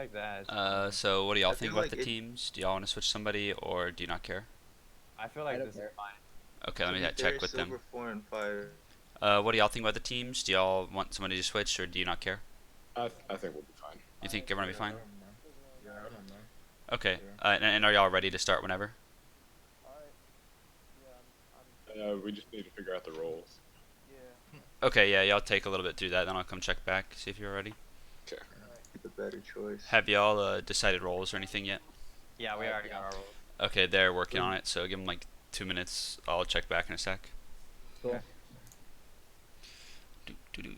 like that. It's fine. So what do y'all I think feel about like the it. teams? Do y'all want to switch somebody, or do you not care? I feel I like don't this is care. fine. Okay, let To me be check fair, with them. silver 4 and 5. What do y'all think about the teams? Do y'all want somebody to switch, or do you not care? I think we'll be fine. You think everyone will be Yeah, I fine? don't mind. Yeah, I don't mind. Okay. Yeah. And are y'all ready to start whenever? Alright. Yeah, We just need to figure out the roles. yeah. Okay, yeah, y'all take a little bit through that, then I'll come check back, see if you're ready. Okay. The better choice. Have y'all decided roles or anything yet? Yeah, we already got our roles. Okay, they're working on it, so give them like 2 minutes. I'll check back in a sec. Cool. Doo-doo.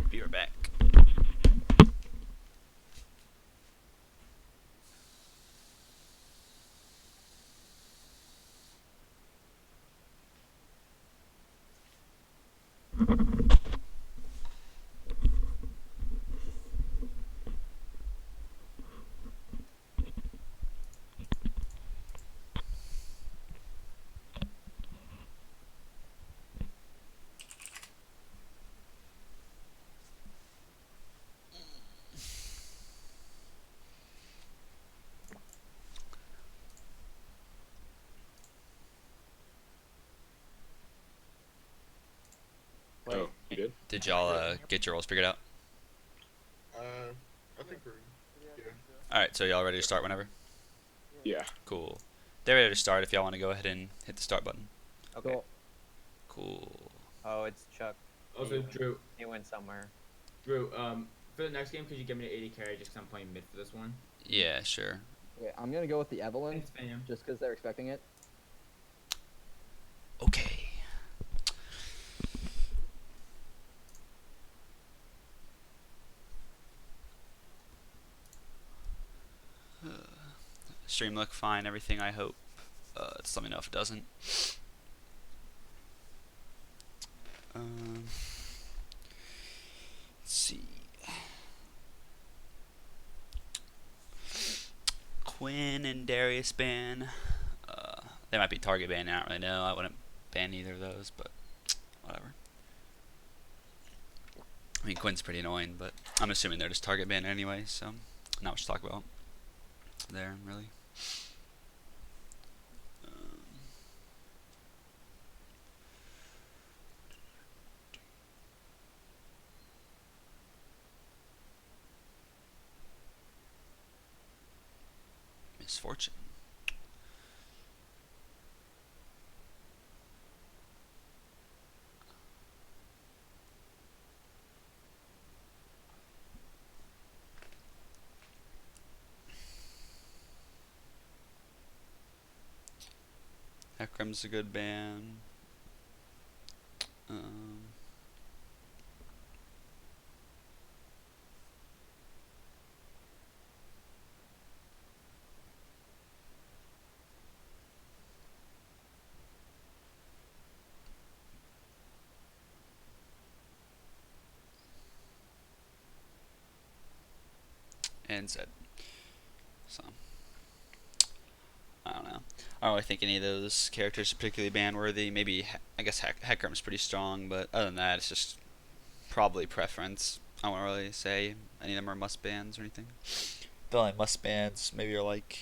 Be right back. Wait. Oh, you did? Did y'all get your roles figured out? I think we're. Yeah. Alright, so y'all ready to start whenever? Yeah. Cool. They're ready to start if y'all want to go ahead and hit the start button. Okay. Cool. Cool. Oh, it's Chuck. Also, Drew, He went somewhere. for the next game, could you give me an 80 carry just 'cause I'm playing mid for this one? Yeah, sure. Okay, I'm gonna go with the Evelyn, Thanks, fam. just because they're expecting it. Okay. Stream look fine, everything I hope. Just let me know if it doesn't. Let's see. Quinn and Darius ban. They might be target banned. I don't really know. I wouldn't ban either of those, but whatever. I mean, Quinn's pretty annoying, but I'm assuming they're just target banned anyway, so not much to talk about there, really. Misfortune. Hekrim's a good ban. And Zed. So, I don't know. I don't really think any of those characters are particularly ban worthy. Maybe, I guess Hekrim's pretty strong, but other than that, it's just probably preference. I won't really say any of them are must bans or anything. The only must bans maybe are like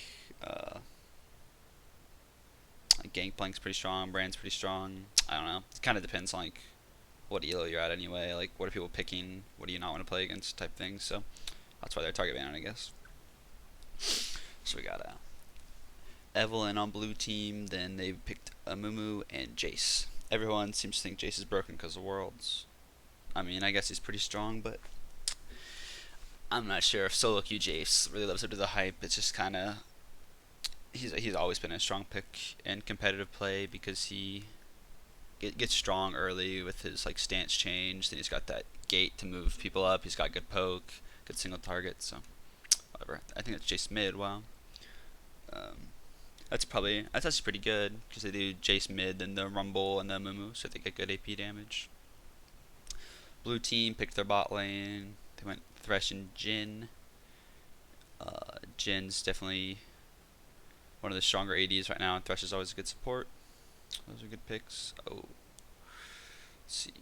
Gangplank's pretty strong, Brand's pretty strong. I don't know. It kind of depends on like what elo you're at anyway. Like what are people picking? What do you not want to play against? Type thing. So that's why they're target banned, I guess. So we got Evelyn on blue team. Then they picked Mumu and Jace. Everyone seems to think Jace is broken because of Worlds. I mean, I guess he's pretty strong, but I'm not sure if solo queue Jace really lives up to the hype. It's just kind of he's always been a strong pick in competitive play because he gets strong early with his like stance change. Then he's got that gate to move people up. He's got good poke, good single target. So whatever. I think that's Jace mid. Wow. That's actually pretty good because they do Jace mid, then the Rumble and the Mumu, so they get good AP damage. Blue team picked their bot lane. They went Thresh and Jhin. Jhin's definitely one of the stronger ADs right now, and Thresh is always a good support. Those are good picks. Oh, let's see.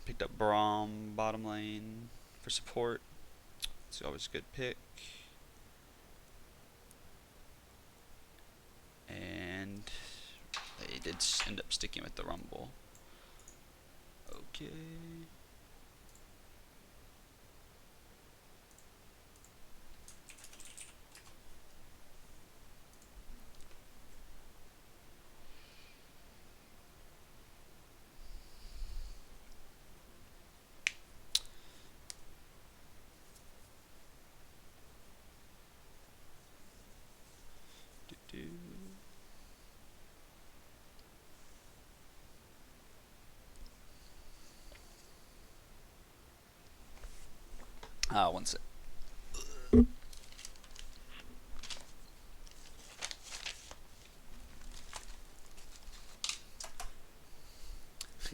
Picked up Braum bottom lane for support. It's always a good pick. And they did end up sticking with the Rumble. Okay. Do-do. One sec.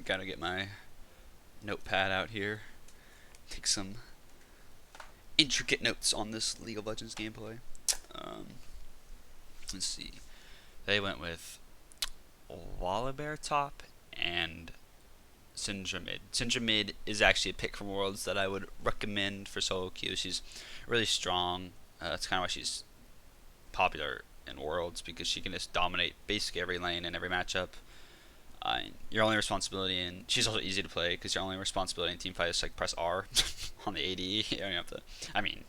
Gotta get my notepad out here. Take some intricate notes on this League of Legends gameplay. Let's see. They went with Wallabear top and Syndra mid. Syndra mid is actually a pick from Worlds that I would recommend for solo queue. She's really strong. That's kind of why she's popular in Worlds, because she can just dominate basically every lane and every matchup. Your only responsibility, and she's also easy to play because your only responsibility in team fight is like press R on the AD. You don't have to. I mean,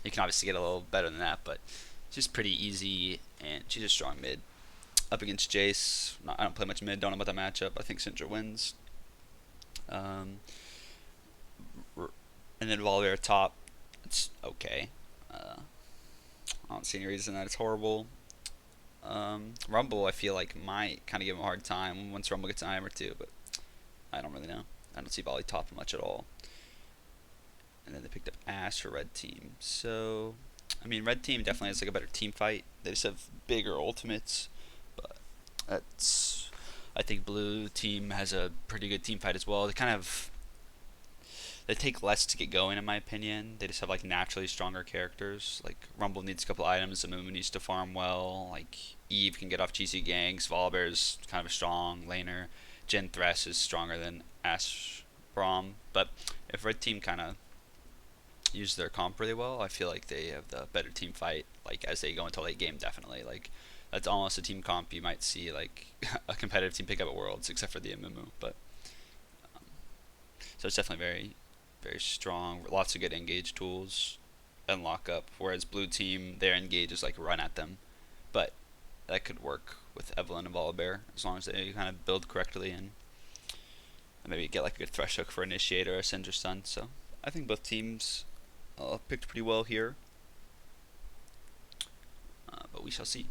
you can obviously get a little better than that, but she's pretty easy, and she's a strong mid. Up against Jace, I don't play much mid. Don't know about that matchup. I think Syndra wins. And then Volibear top, it's okay. I don't see any reason that it's horrible. Rumble, I feel like might kind of give him a hard time once Rumble gets an item or two, but I don't really know. I don't see Volley top much at all. And then they picked up Ash for red team. So, I mean, red team definitely has like a better team fight. They just have bigger ultimates, but that's. I think blue team has a pretty good team fight as well. They take less to get going, in my opinion. They just have like naturally stronger characters. Like Rumble needs a couple items, Amumu needs to farm well. Like Eve can get off GC ganks. Volibear's kind of a strong laner. Jhin Thresh is stronger than Ashe Braum. But if red team kind of use their comp really well, I feel like they have the better team fight. Like as they go into late game, definitely. Like that's almost a team comp you might see like a competitive team pick up at Worlds, except for the Amumu. But so it's definitely very strong. Lots of good engage tools and lock up. Whereas blue team, their engage is like run at them, but that could work with Evelynn and Volibear as long as they kind of build correctly and maybe get like a good Thresh hook for Initiator or Syndra Stun. So I think both teams picked pretty well here, but we shall see.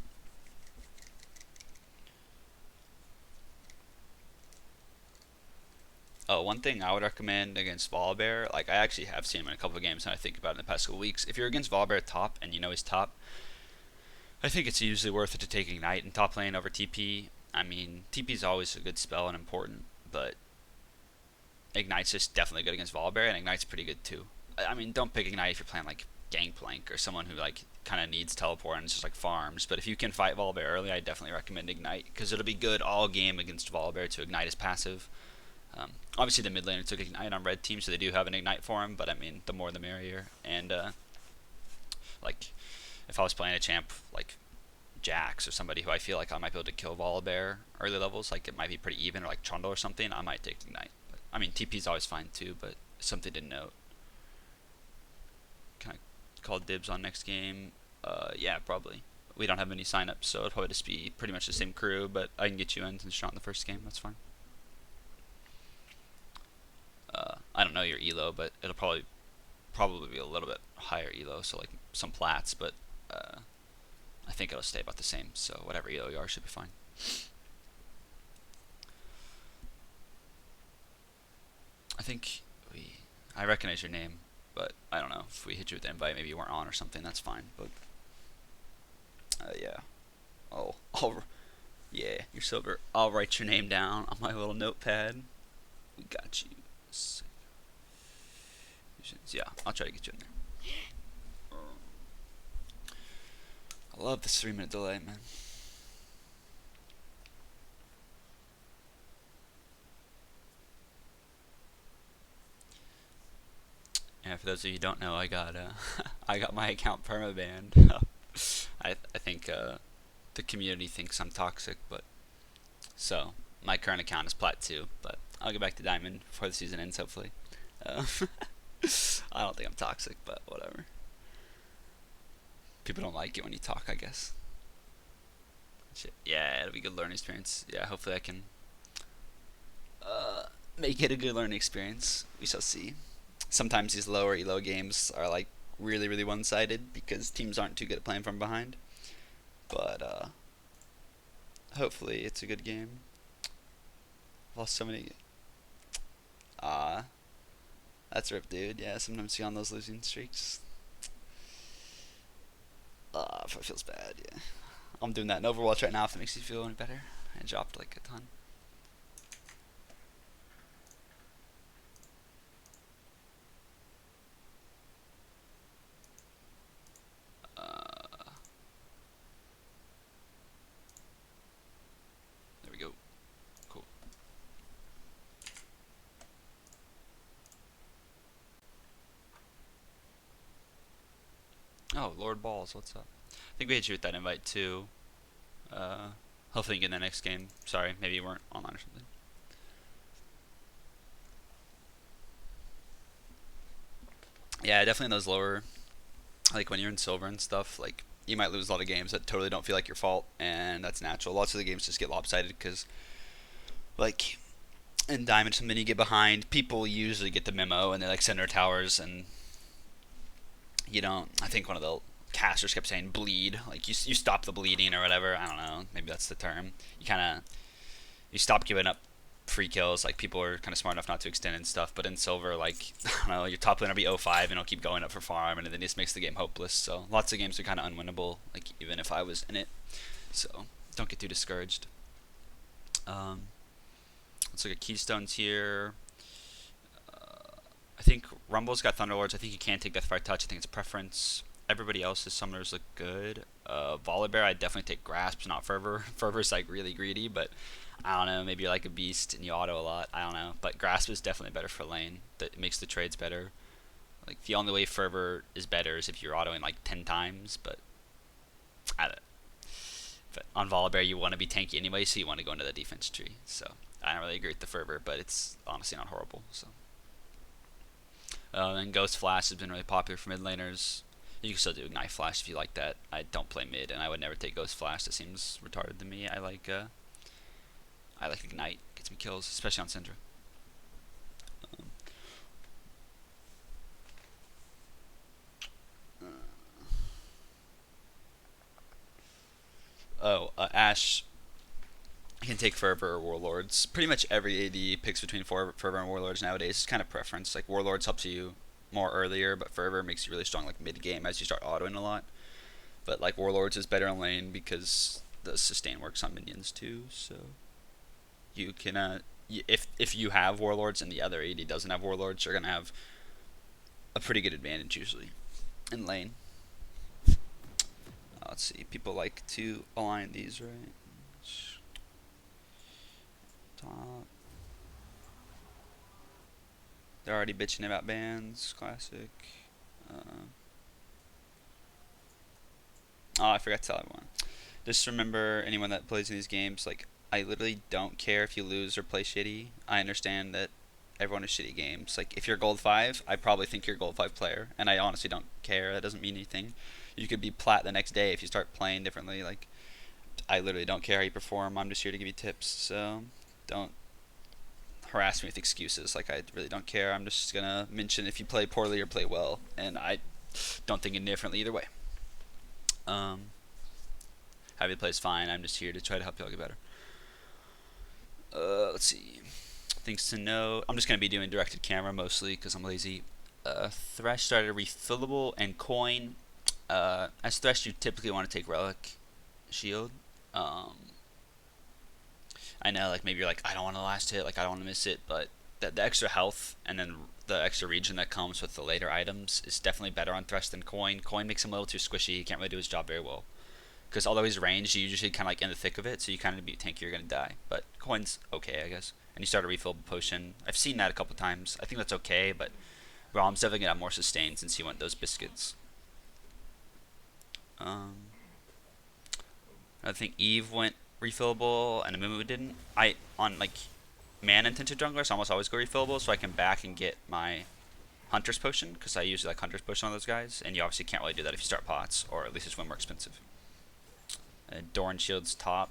Oh, one thing I would recommend against Volibear, like I actually have seen him in a couple of games and I think about it in the past couple weeks. If you're against Volibear top and you know he's top, I think it's usually worth it to take Ignite in top lane over TP. I mean, TP is always a good spell and important, but Ignite's just definitely good against Volibear, and Ignite's pretty good too. I mean, don't pick Ignite if you're playing like Gangplank or someone who like kind of needs teleport and it's just like farms. But if you can fight Volibear early, I definitely recommend Ignite because it'll be good all game against Volibear to Ignite his passive. Obviously, the mid laner took Ignite on red team, so they do have an Ignite for him, but I mean, the more the merrier. And, like, if I was playing a champ like Jax or somebody who I feel like I might be able to kill Volibear early levels, like it might be pretty even, or like Trundle or something, I might take Ignite. But, I mean, TP's always fine too, but something to note. Can I call dibs on next game? Yeah, probably. We don't have any signups, so it'll probably just be pretty much the same crew, but I can get you in since you're not in the first game, that's fine. I don't know your elo, but it'll probably be a little bit higher elo, so like some plats, but I think it'll stay about the same, so whatever elo you are should be fine. I think I recognize your name, but I don't know if we hit you with the invite, maybe you weren't on or something, that's fine, but yeah. Yeah, you're silver. I'll write your name down on my little notepad. We got you. Yeah, I'll try to get you in there. I love this 3-minute delay, man. Yeah, for those of you who don't know, I got I got my account permabanned. I think the community thinks I'm toxic, but so my current account is plat 2, but I'll get back to diamond before the season ends, hopefully. I don't think I'm toxic, but whatever. People don't like it when you talk, I guess. Shit. Yeah, it'll be a good learning experience. Yeah, hopefully I can make it a good learning experience. We shall see. Sometimes these lower elo games are like really, really one-sided because teams aren't too good at playing from behind. But hopefully it's a good game. I've lost so many. That's rip, dude. Yeah, sometimes you on those losing streaks. If it feels bad, yeah. I'm doing that in Overwatch right now if it makes you feel any better. I dropped like a ton. There we go. Cool. Oh, Lord Balls, what's up? I think we hit you with that invite too. Hopefully you get in the next game. Sorry, maybe you weren't online or something. Yeah, definitely in those lower, like when you're in silver and stuff, like you might lose a lot of games that totally don't feel like your fault, and that's natural. Lots of the games just get lopsided because, like, in diamond, something you get behind, people usually get the memo and they like center towers, and you don't. I think one of the casters kept saying bleed, like you stop the bleeding or whatever. I don't know, maybe that's the term. You stop giving up free kills. Like people are kind of smart enough not to extend and stuff. But in silver, like I don't know, your top laner will be 0-5 and it'll keep going up for farm, and then it just makes the game hopeless. So lots of games are kind of unwinnable. Like even if I was in it, so don't get too discouraged. Let's look at keystones here. I think Rumble's got Thunderlords. I think you can take Death by Touch. I think it's preference. Everybody else's summoners look good. Volibear, I'd definitely take Grasps, not Fervor. Fervor's like really greedy, but I don't know. Maybe you're like a beast and you auto a lot. I don't know. But Grasp is definitely better for lane. That makes the trades better. Like the only way Fervor is better is if you're autoing like 10 times. But on Volibear, you want to be tanky anyway, so you want to go into the defense tree. So I don't really agree with the Fervor, but it's honestly not horrible. So. And Ghost Flash has been really popular for mid laners. You can still do Ignite Flash if you like that. I don't play mid, and I would never take Ghost Flash. That seems retarded to me. I like Ignite. Gets me kills, especially on Syndra. Ashe can take Fervor or Warlords. Pretty much every AD picks between Fervor and Warlords nowadays. It's kind of preference. Like Warlords helps you more earlier, but Fervor makes you really strong like mid game as you start autoing a lot. But like Warlords is better in lane because the sustain works on minions too. So you can if you have Warlords and the other AD doesn't have Warlords, you're gonna have a pretty good advantage usually in lane. Let's see. People like to align these right. Top. They're already bitching about bans. Classic. I forgot to tell everyone. Just remember, anyone that plays in these games, like, I literally don't care if you lose or play shitty. I understand that everyone is shitty games. Like, if you're gold 5, I probably think you're a gold 5 player, and I honestly don't care. That doesn't mean anything. You could be plat the next day if you start playing differently. Like, I literally don't care how you perform. I'm just here to give you tips, so don't harass me with excuses. Like, I really don't care. I'm just gonna mention if you play poorly or play well, and I don't think any differently either way. How you play is fine. I'm just here to try to help y'all get better. Let's see. Things to know. I'm just gonna be doing directed camera mostly because I'm lazy. Thresh started refillable and coin. As Thresh, you typically want to take Relic Shield. I know, like, maybe you're like, I don't want the last hit, like, I don't want to miss it, but the extra health and then the extra regen that comes with the later items is definitely better on Thresh than Coin. Coin makes him a little too squishy, he can't really do his job very well. because although he's ranged, you usually kind of like in the thick of it, so you kind of be tanky, you're gonna die. But coin's okay, I guess. And you start a refillable potion. I've seen that a couple times. I think that's okay, but Rom's definitely gonna have more sustain since he went those biscuits. I think Eve went refillable and Amumu didn't. On like mana-intensive junglers, I almost always go refillable so I can back and get my Hunter's Potion, because I usually like Hunter's Potion on those guys, and you obviously can't really do that if you start pots, or at least it's way more expensive. Doran Shield's top.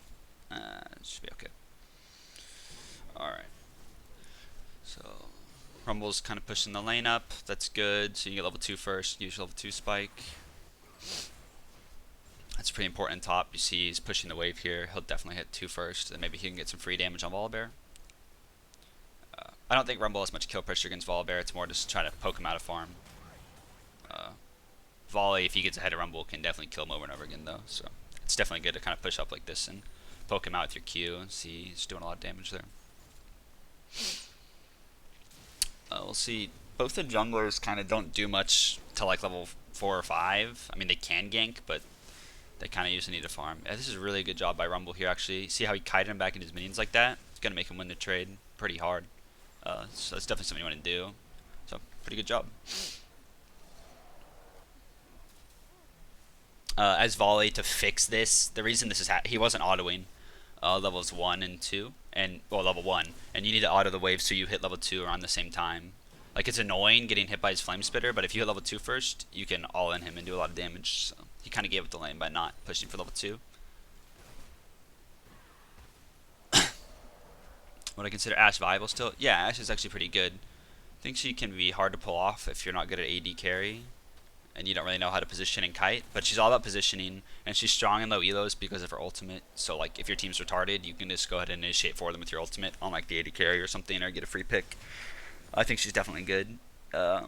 Should be okay. Alright. So, Rumble's kind of pushing the lane up. That's good. So you get level 2 first. Use your level 2 spike. That's pretty important top. You see he's pushing the wave here. He'll definitely hit 2 first. Then maybe he can get some free damage on Volibear. I don't think Rumble has much kill pressure against Volibear. It's more just trying to poke him out of farm. Volley, if he gets ahead of Rumble, can definitely kill him over and over again though. So it's definitely good to kind of push up like this and poke him out with your Q and see he's doing a lot of damage there. We'll see. Both the junglers kind of don't do much till like level 4 or 5. I mean, they can gank, but they kind of usually need to farm. This is a really good job by Rumble here, actually. See how he kited him back into his minions like that? It's going to make him win the trade pretty hard. So that's definitely something you want to do. So, pretty good job. As Volley, to fix this, the reason this is he wasn't autoing levels 1 and 2, and well, level 1, and you need to auto the wave so you hit level 2 around the same time. Like, it's annoying getting hit by his Flame Spitter, but if you hit level 2 first, you can all in him and do a lot of damage. So he kind of gave up the lane by not pushing for level 2. Would I consider Ashe viable still? Yeah, Ashe is actually pretty good. I think she can be hard to pull off if you're not good at AD carry and you don't really know how to position and kite, but she's all about positioning, and she's strong in low elos because of her ultimate. So like if your team's retarded, you can just go ahead and initiate for them with your ultimate on like the AD carry or something, or get a free pick. I think she's definitely good. I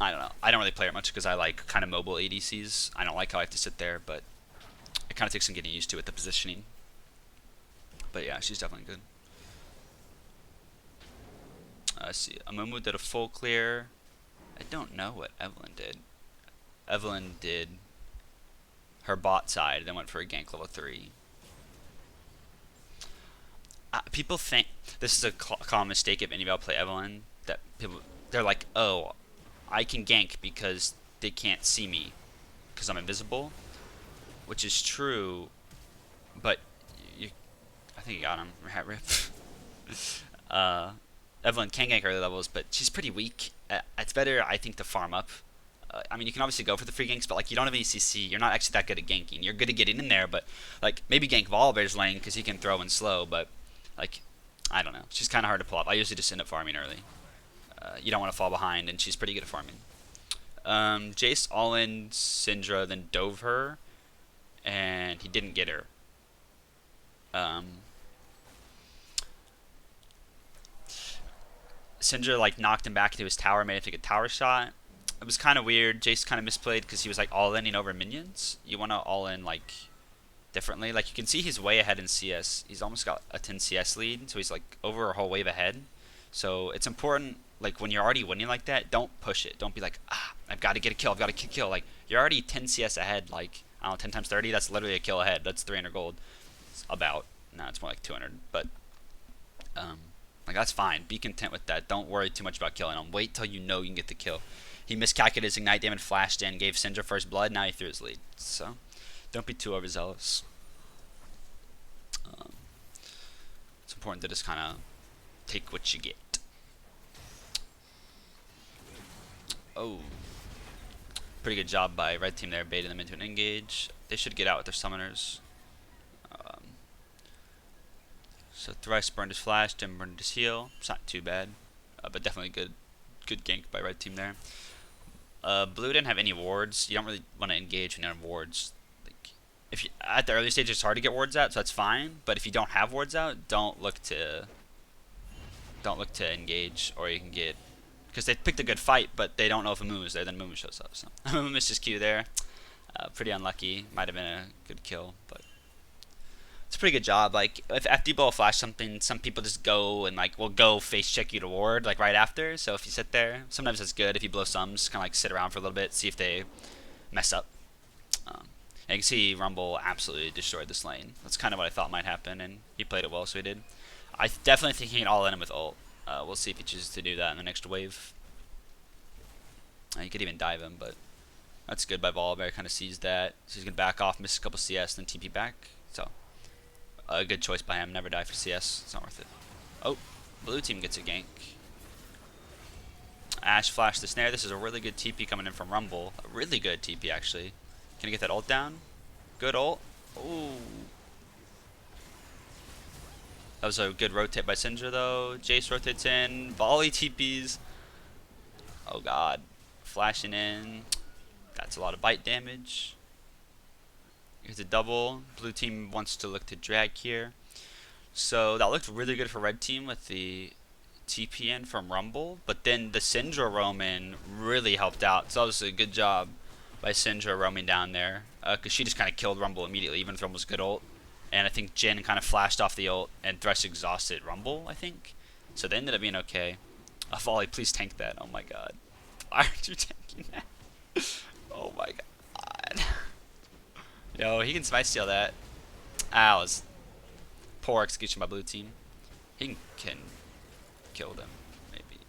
don't know. I don't really play her much because I like kind of mobile ADCs. I don't like how I have to sit there, but it kind of takes some getting used to with the positioning. But yeah, she's definitely good. Let's see. Amumu did a full clear. I don't know what Evelyn did. Evelyn did her bot side, then went for a gank level 3. People think this is a common mistake if any of y'all play Evelyn, that they're like, oh, I can gank because they can't see me because I'm invisible, which is true, but I think you got him. Rip. Evelyn can gank early levels, but she's pretty weak. It's better, I think, to farm up. I mean, you can obviously go for the free ganks, but like you don't have any CC. You're not actually that good at ganking. You're good at getting in there, but like maybe gank Volibear's lane because he can throw and slow. But like, I don't know. She's kind of hard to pull up. I usually just end up farming early. You don't want to fall behind, and she's pretty good at farming. Jace all in Syndra, then dove her, and he didn't get her. Syndra like knocked him back into his tower, made him take a tower shot. It was kind of weird. Jace kind of misplayed because he was like all-inning over minions. You want to all-in like differently. Like you can see he's way ahead in CS. He's almost got a 10 CS lead, so he's like over a whole wave ahead. So it's important, like when you're already winning like that, don't push it. Don't be like, I've got to get a kill. I've got to get a kill. Like you're already 10 CS ahead. Like I don't know, 10 times 30. That's literally a kill ahead. That's 300 gold. It's about. No, it's more like 200. But like that's fine. Be content with that. Don't worry too much about killing him. Wait till you know you can get the kill. He miscalculated his ignite damage, flashed in, gave Syndra first blood. Now he threw his lead. So don't be too overzealous. It's important to just kind of take what you get. Oh, pretty good job by red team there, baiting them into an engage. They should get out with their summoners. So Thrice burned his flash, Dim burned his heal. It's not too bad, but definitely good gank by red team there. Blue didn't have any wards. You don't really want to engage when you have wards. Like, if you, at the early stage, it's hard to get wards out, so that's fine. But if you don't have wards out, don't look to engage, or you can get, because they picked a good fight, but they don't know if Amumu is there. Then Amumu shows up. So Amumu missed his Q there. Pretty unlucky. Might have been a good kill, but it's a pretty good job. Like if FD Ball flash something, some people just go and like will go face check you to ward like right after. So if you sit there, sometimes it's good. If you blow sums, kind of like sit around for a little bit, see if they mess up. And you can see Rumble absolutely destroyed this lane. That's kind of what I thought might happen, and he played it well, so he did. I definitely think he can all in him with ult. We'll see if he chooses to do that in the next wave. He could even dive him, but that's good by Volibear. Kind of sees that, so he's gonna back off, miss a couple CS, then TP back. So a good choice by him. Never die for CS. It's not worth it. Oh, blue team gets a gank. Ash flashed the snare. This is a really good TP coming in from Rumble. A really good TP actually. Can he get that ult down? Good ult. Ooh. That was a good rotate by Syndra though. Jace rotates in. Volley TPs. Oh god. Flashing in. That's a lot of bite damage. Here's a double. Blue team wants to look to drag here. So that looked really good for red team with the TP in from Rumble. But then the Syndra roaming really helped out. So that was a good job by Syndra roaming down there. Because she just kind of killed Rumble immediately, even with Rumble's good ult. And I think Jin kind of flashed off the ult and Thresh exhausted Rumble, I think. So they ended up being okay. Volley, please tank that. Oh my god. Why aren't you tanking that? Oh my god. Yo, he can smite steal that. Ah, was poor execution by blue team. He can kill them, maybe.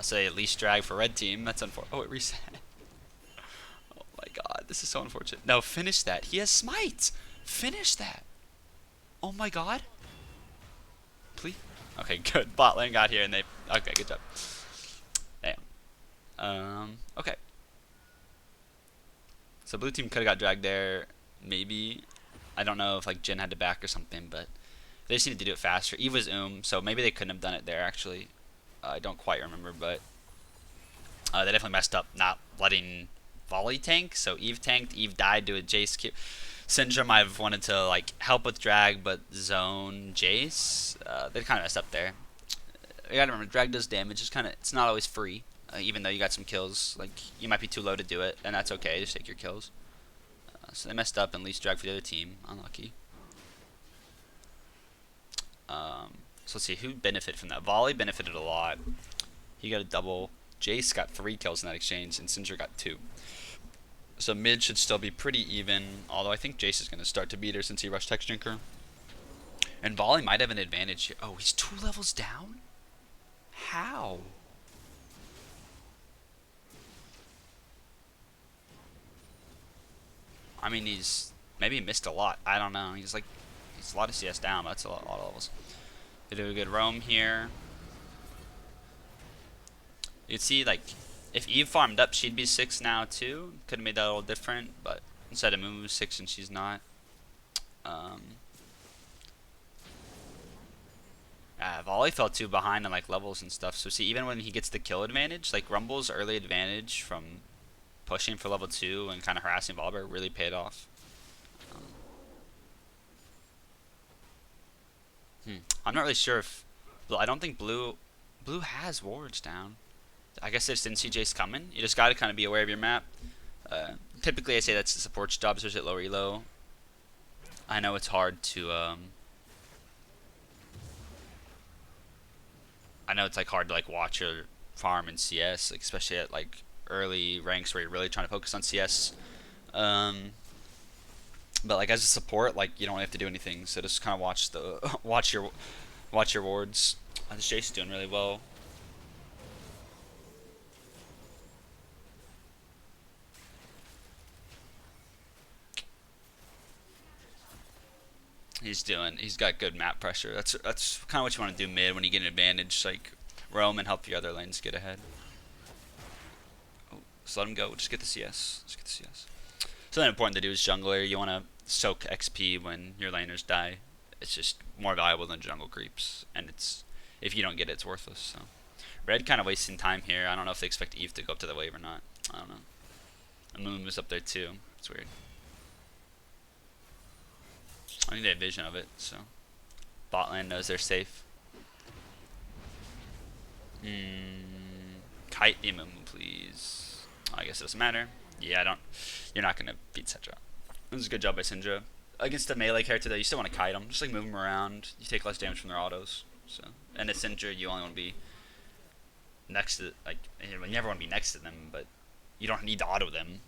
So they at least drag for red team. That's unfortunate. Oh, it reset. Oh my god, this is so unfortunate. No, finish that. He has smite. Finish that. Oh my god. Please. Okay, good. Bot lane got here and they. Okay, good job. Damn. Okay. So blue team could have got dragged there, maybe. I don't know if like Jin had to back or something, but they just needed to do it faster. Eve was so maybe they couldn't have done it there actually. I don't quite remember, but they definitely messed up not letting Volley tank. So Eve tanked. Eve died to a Jace Q. Syndra might have wanted to like help with drag, but zone Jace. They kind of messed up there. You gotta remember, drag does damage. It's not always free. Even though you got some kills, like you might be too low to do it, and that's okay. Just take your kills. So they messed up and least drag for the other team. Unlucky. So let's see who benefited from that. Volley benefited a lot. He got a double. Jace got 3 kills in that exchange, and Syndra got 2. So mid should still be pretty even, although I think Jace is going to start to beat her since he rushed Text Drinker. And Volley might have an advantage here. Oh, he's 2 levels down? How? I mean, maybe he missed a lot. I don't know. He's a lot of CS down, but that's a lot of levels. They do a good roam here. You can see, like, if Eve farmed up, she'd be 6 now, too. Could have made that a little different, but instead of Mumu 6 and she's not. Volley fell 2 behind on, like, levels and stuff. So, see, even when he gets the kill advantage, like, Rumble's early advantage from pushing for level 2 and kind of harassing Volibear really paid off. I'm not really sure if... I don't think Blue has wards down. I guess they just didn't see Jace coming. You just got to kind of be aware of your map. Typically, I say that's the support's job, especially at lower elo. I know it's hard to... I know it's like hard to like watch your farm in CS, like, especially at like early ranks where you're really trying to focus on CS. But like as a support, like you don't really have to do anything, so just kind of watch your wards. This Jace is doing really well. He's got good map pressure. That's kind of what you want to do mid when you get an advantage, like roam and help your other lanes get ahead. Oh, just let him go. Just get the CS. Just get the CS. Something important to do is jungler. You want to soak XP when your laners die. It's just more valuable than jungle creeps, and if you don't get it, it's worthless. So red kind of wasting time here. I don't know if they expect Eve to go up to the wave or not. I don't know. And Moon was up there too. It's weird. I think they have vision of it, so bot lane knows they're safe. Kite the Mumu, please. I guess it doesn't matter. Yeah, you're not gonna beat Syndra. This is a good job by Syndra. Against a melee character though, you still want to kite them. Just like move them around. You take less damage from their autos. So, and at Syndra, you only want to be next to, like, you never want to be next to them, but you don't need to auto them.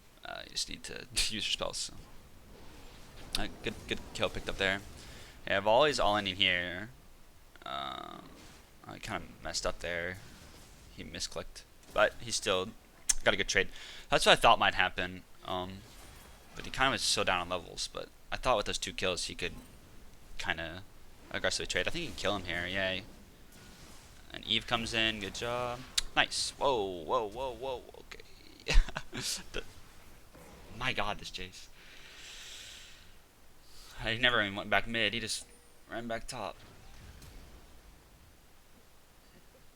You just need to use your spells. So. Good kill picked up there. Yeah, Volley's all in here. I kind of messed up there. He misclicked, but he still got a good trade. That's what I thought might happen. But he kind of was so down on levels. But I thought with those 2 kills he could kind of aggressively trade. I think he can kill him here. Yay. And Eve comes in. Good job. Nice. Whoa. Okay. My God, this Jace. He never even went back mid. He just ran back top.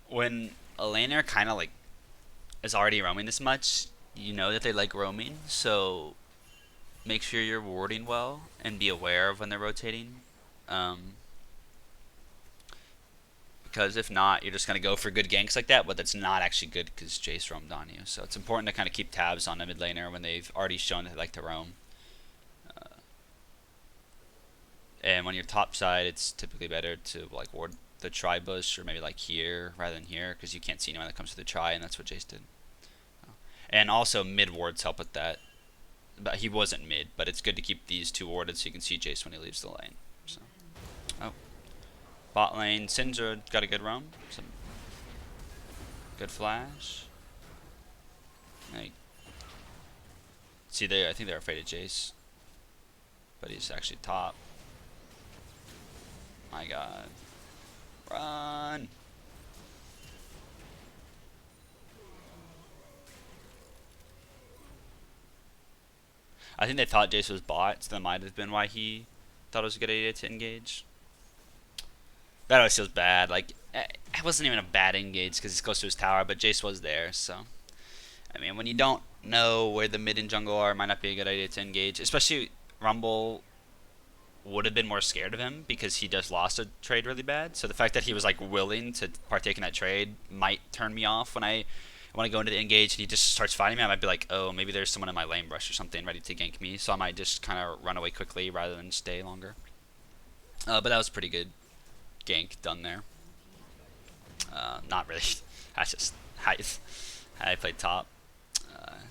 When a laner kind of like is already roaming this much, you know that they like roaming. So make sure you're warding well and be aware of when they're rotating. Because if not, you're just going to go for good ganks like that, but that's not actually good because Jace roamed on you. So it's important to kind of keep tabs on a mid laner when they've already shown that they like to roam. And when you're top side, it's typically better to like ward the tri bush or maybe like here rather than here because you can't see anyone that comes to the tri, and that's what Jace did. And also mid wards help with that. But he wasn't mid, but it's good to keep these 2 warded so you can see Jace when he leaves the lane. So. Oh. Bot lane, Syndra got a good roam. Some good flash. Like, see, I think they're afraid of Jace. But he's actually top. My God. Run! I think they thought Jace was bot, so that might have been why he thought it was a good idea to engage. That always feels bad. Like, it wasn't even a bad engage because he's close to his tower, but Jace was there, so. I mean, when you don't know where the mid and jungle are, it might not be a good idea to engage. Especially, Rumble would have been more scared of him because he just lost a trade really bad. So the fact that he was, like, willing to partake in that trade might turn me off when I go into the engage and he just starts fighting me. I might be like, oh, maybe there's someone in my lane brush or something ready to gank me. So I might just kind of run away quickly rather than stay longer. But that was pretty good gank done there. Not really. That's just how I played top.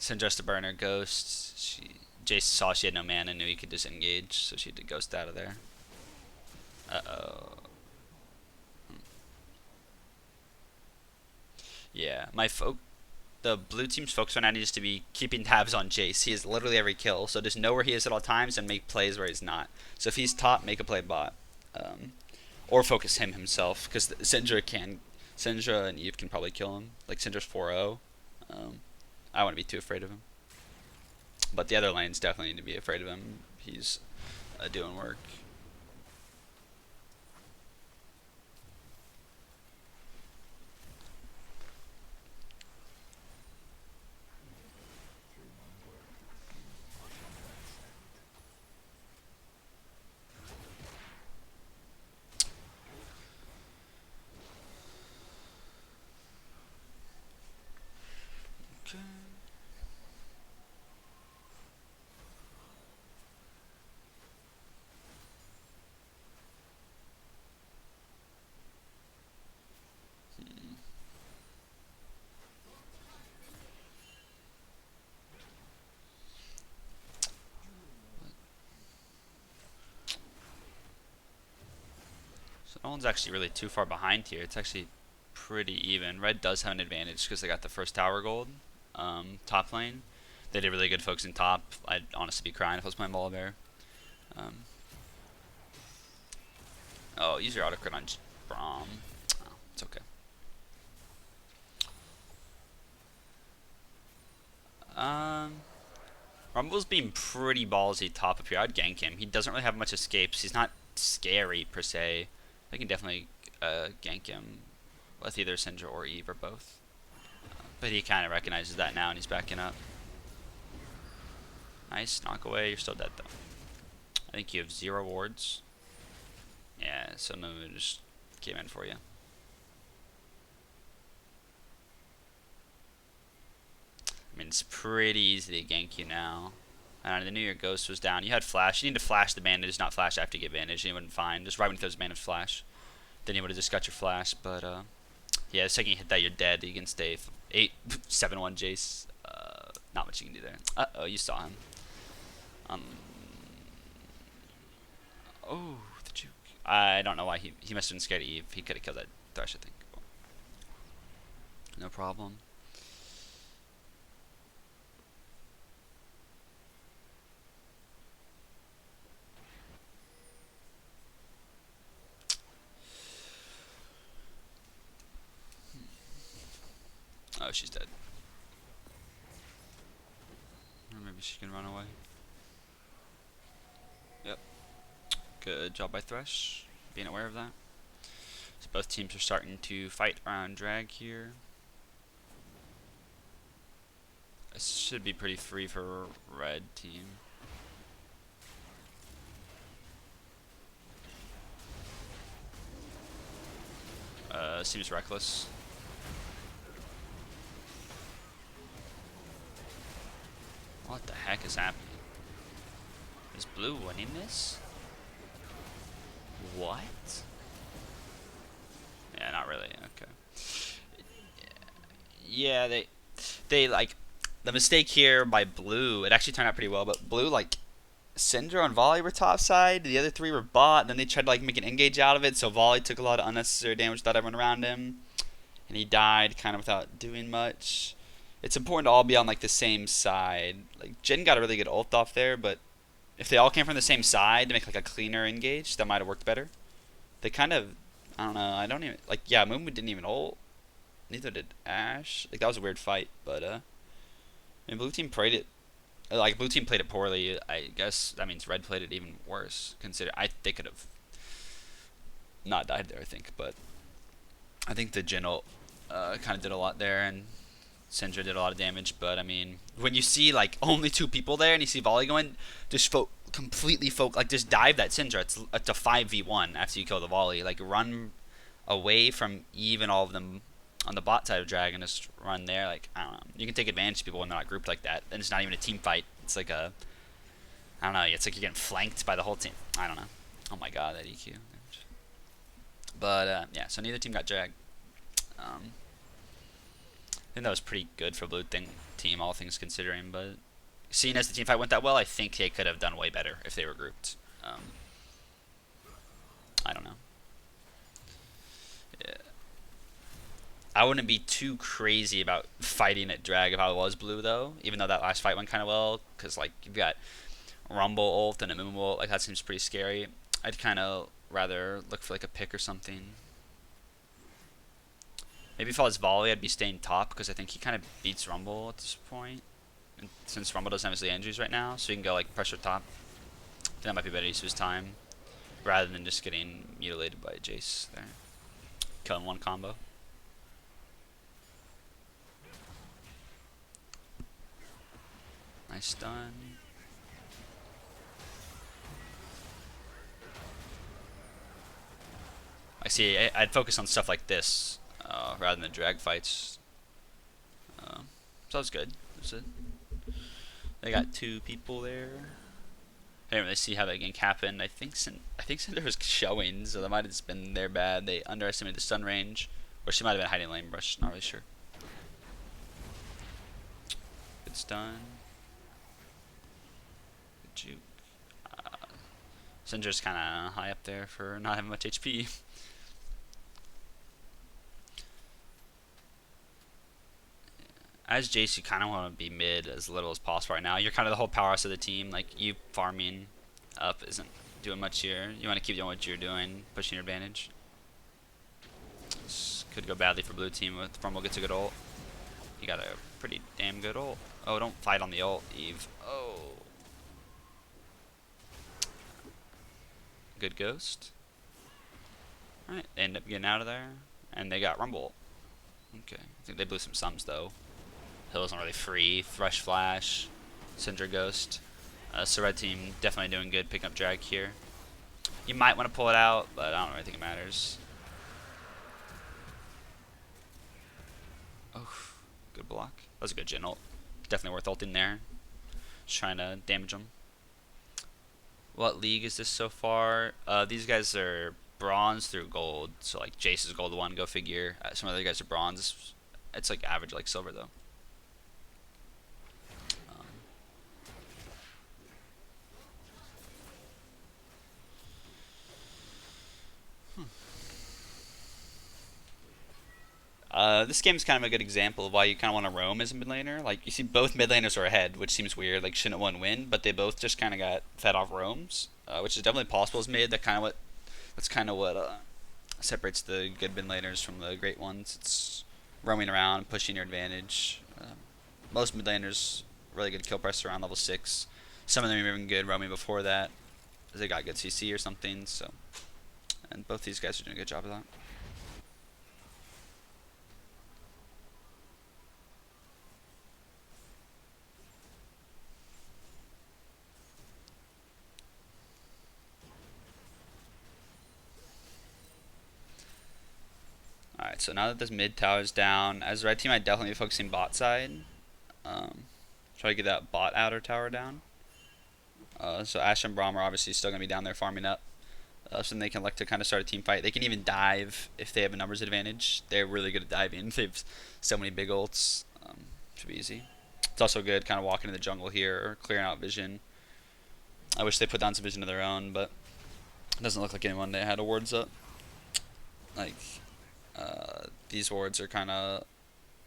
Syndra to burn her ghost. Jace saw she had no mana and knew he could just engage, so she did ghost out of there. Uh-oh. Yeah, the blue team's focus right now needs to be keeping tabs on Jace. He is literally every kill, so just know where he is at all times and make plays where he's not. So if he's top, make a play bot. Or focus him himself, because Syndra and Eve can probably kill him. Like, Syndra's 4-0. I wouldn't be too afraid of him. But the other lanes definitely need to be afraid of him. He's doing work. Okay. So no one's actually really too far behind here. It's actually pretty even. Red does have an advantage because they got the first tower gold. Top lane. They did really good focusing top. I'd honestly be crying if I was playing Volibear. Oh, use your auto crit on Braum. Oh, it's okay. Rumble's being pretty ballsy top up here. I'd gank him. He doesn't really have much escapes. He's not scary per se. I can definitely gank him with either Syndra or Eve or both. But he kind of recognizes that now and he's backing up. Nice, knock away. You're still dead though. I think you have 0 wards. Yeah, so Mumu just came in for you. I mean, it's pretty easy to gank you now. They knew your ghost was down. You had flash. You need to flash the bandage, not flash after you get bandage. You wouldn't find. Just right when he throws bandage, flash. Then you would have just got your flash. But yeah, the second you hit that, you're dead. You can stay 8-7-1 Jace. Not much you can do there. Uh-oh, you saw him. Oh, the juke. I don't know why he must have been scared of Eve. He could have killed that Thresh, I think. No problem. Oh, she's dead. Or maybe she can run away. Yep. Good job by Thresh, being aware of that. So both teams are starting to fight around drag here. This should be pretty free for red team. Seems reckless. What the heck is happening? Is blue winning this? What? Yeah, not really. Okay. Yeah, they like the mistake here by blue. It actually turned out pretty well, but blue like Syndra and Volley were top side. The other three were bot. And then they tried to like make an engage out of it. So Volley took a lot of unnecessary damage without everyone around him, and he died kind of without doing much. It's important to all be on like the same side. Like Jin got a really good ult off there, but if they all came from the same side to make like a cleaner engage, that might have worked better. They kind of, I don't know. I don't even like. Yeah, Mumu didn't even ult. Neither did Ashe. Like that was a weird fight, but I mean, blue team played it. Like blue team played it poorly. I guess that means red played it even worse. Consider they could have not died there. I think, but I think the Jin ult kind of did a lot there, and Syndra did a lot of damage. But I mean, when you see like only 2 people there and you see Volley going, just completely like just dive that Syndra. It's a 5v1 after you kill the Volley. Like run away from Eve and all of them on the bot side of Dragon, just run there. Like I don't know, you can take advantage of people when they're not grouped like that. And it's not even a team fight. It's like a, I don't know. It's like you're getting flanked by the whole team. I don't know. Oh my god, that EQ. But yeah, so neither team got dragged. I think that was pretty good for blue team, all things considering. But seeing as the team fight went that well, I think they could have done way better if they were grouped. I don't know. Yeah. I wouldn't be too crazy about fighting at drag if I was blue though, even though that last fight went kind of well, because like you've got Rumble ult and a Mumu ult, like that seems pretty scary. I'd kind of rather look for like a pick or something. Maybe if I was Volley, I'd be staying top because I think he kind of beats Rumble at this point. And since Rumble doesn't have his injuries right now, so he can go like pressure top. I think that might be better use of his time rather than just getting mutilated by Jace there. Killing one combo. Nice stun. I see. I'd focus on stuff like this rather than drag fights. So that was good. They got 2 people there. I didn't really see how that gank happened. I think Cinder was showing, so that might have just been their bad. They underestimated the stun range, or she might have been hiding lane brush. Not really sure. Good stun. Good juke. Cinder's kind of high up there for not having much HP. As Jace, you kind of want to be mid as little as possible right now. You're kind of the whole powerhouse of the team. Like, you farming up isn't doing much here. You want to keep doing what you're doing, pushing your advantage. This could go badly for blue team if Rumble gets a good ult. You got a pretty damn good ult. Oh, don't fight on the ult, Eve. Oh. Good ghost. Alright, they end up getting out of there. And they got Rumble. Okay, I think they blew some sums though. Hill isn't really free. Thresh Flash, Syndra Ghost. So red team definitely doing good picking up drag here. You might want to pull it out, but I don't really think it matters. Oh, good block. That was a good Jin ult. Definitely worth ulting there. Just trying to damage them. What league is this so far? These guys are bronze through gold. So like Jace is gold 1, go figure. Some other guys are bronze. It's like average like silver though. This game's kind of a good example of why you kind of want to roam as a mid laner. Like, you see both mid laners are ahead, which seems weird. Like, shouldn't one win? But they both just kind of got fed off roams, which is definitely possible as mid. That's kind of what separates the good mid laners from the great ones. It's roaming around, pushing your advantage. Most mid laners really good kill press around level 6. Some of them are even good roaming before that. They got good CC or something. So, and both these guys are doing a good job of that. Alright, so now that this mid tower is down, as the red team, I'd definitely be focusing bot side. Try to get that bot outer tower down. So Ash and Braum are obviously still going to be down there farming up. So then they can elect to kind of start a team fight. They can even dive if they have a numbers advantage. They're really good at diving. They have so many big ults. Should be easy. It's also good kind of walking in the jungle here or clearing out vision. I wish they put down some vision of their own, but it doesn't look like anyone they had wards up. Like, these wards are kind of...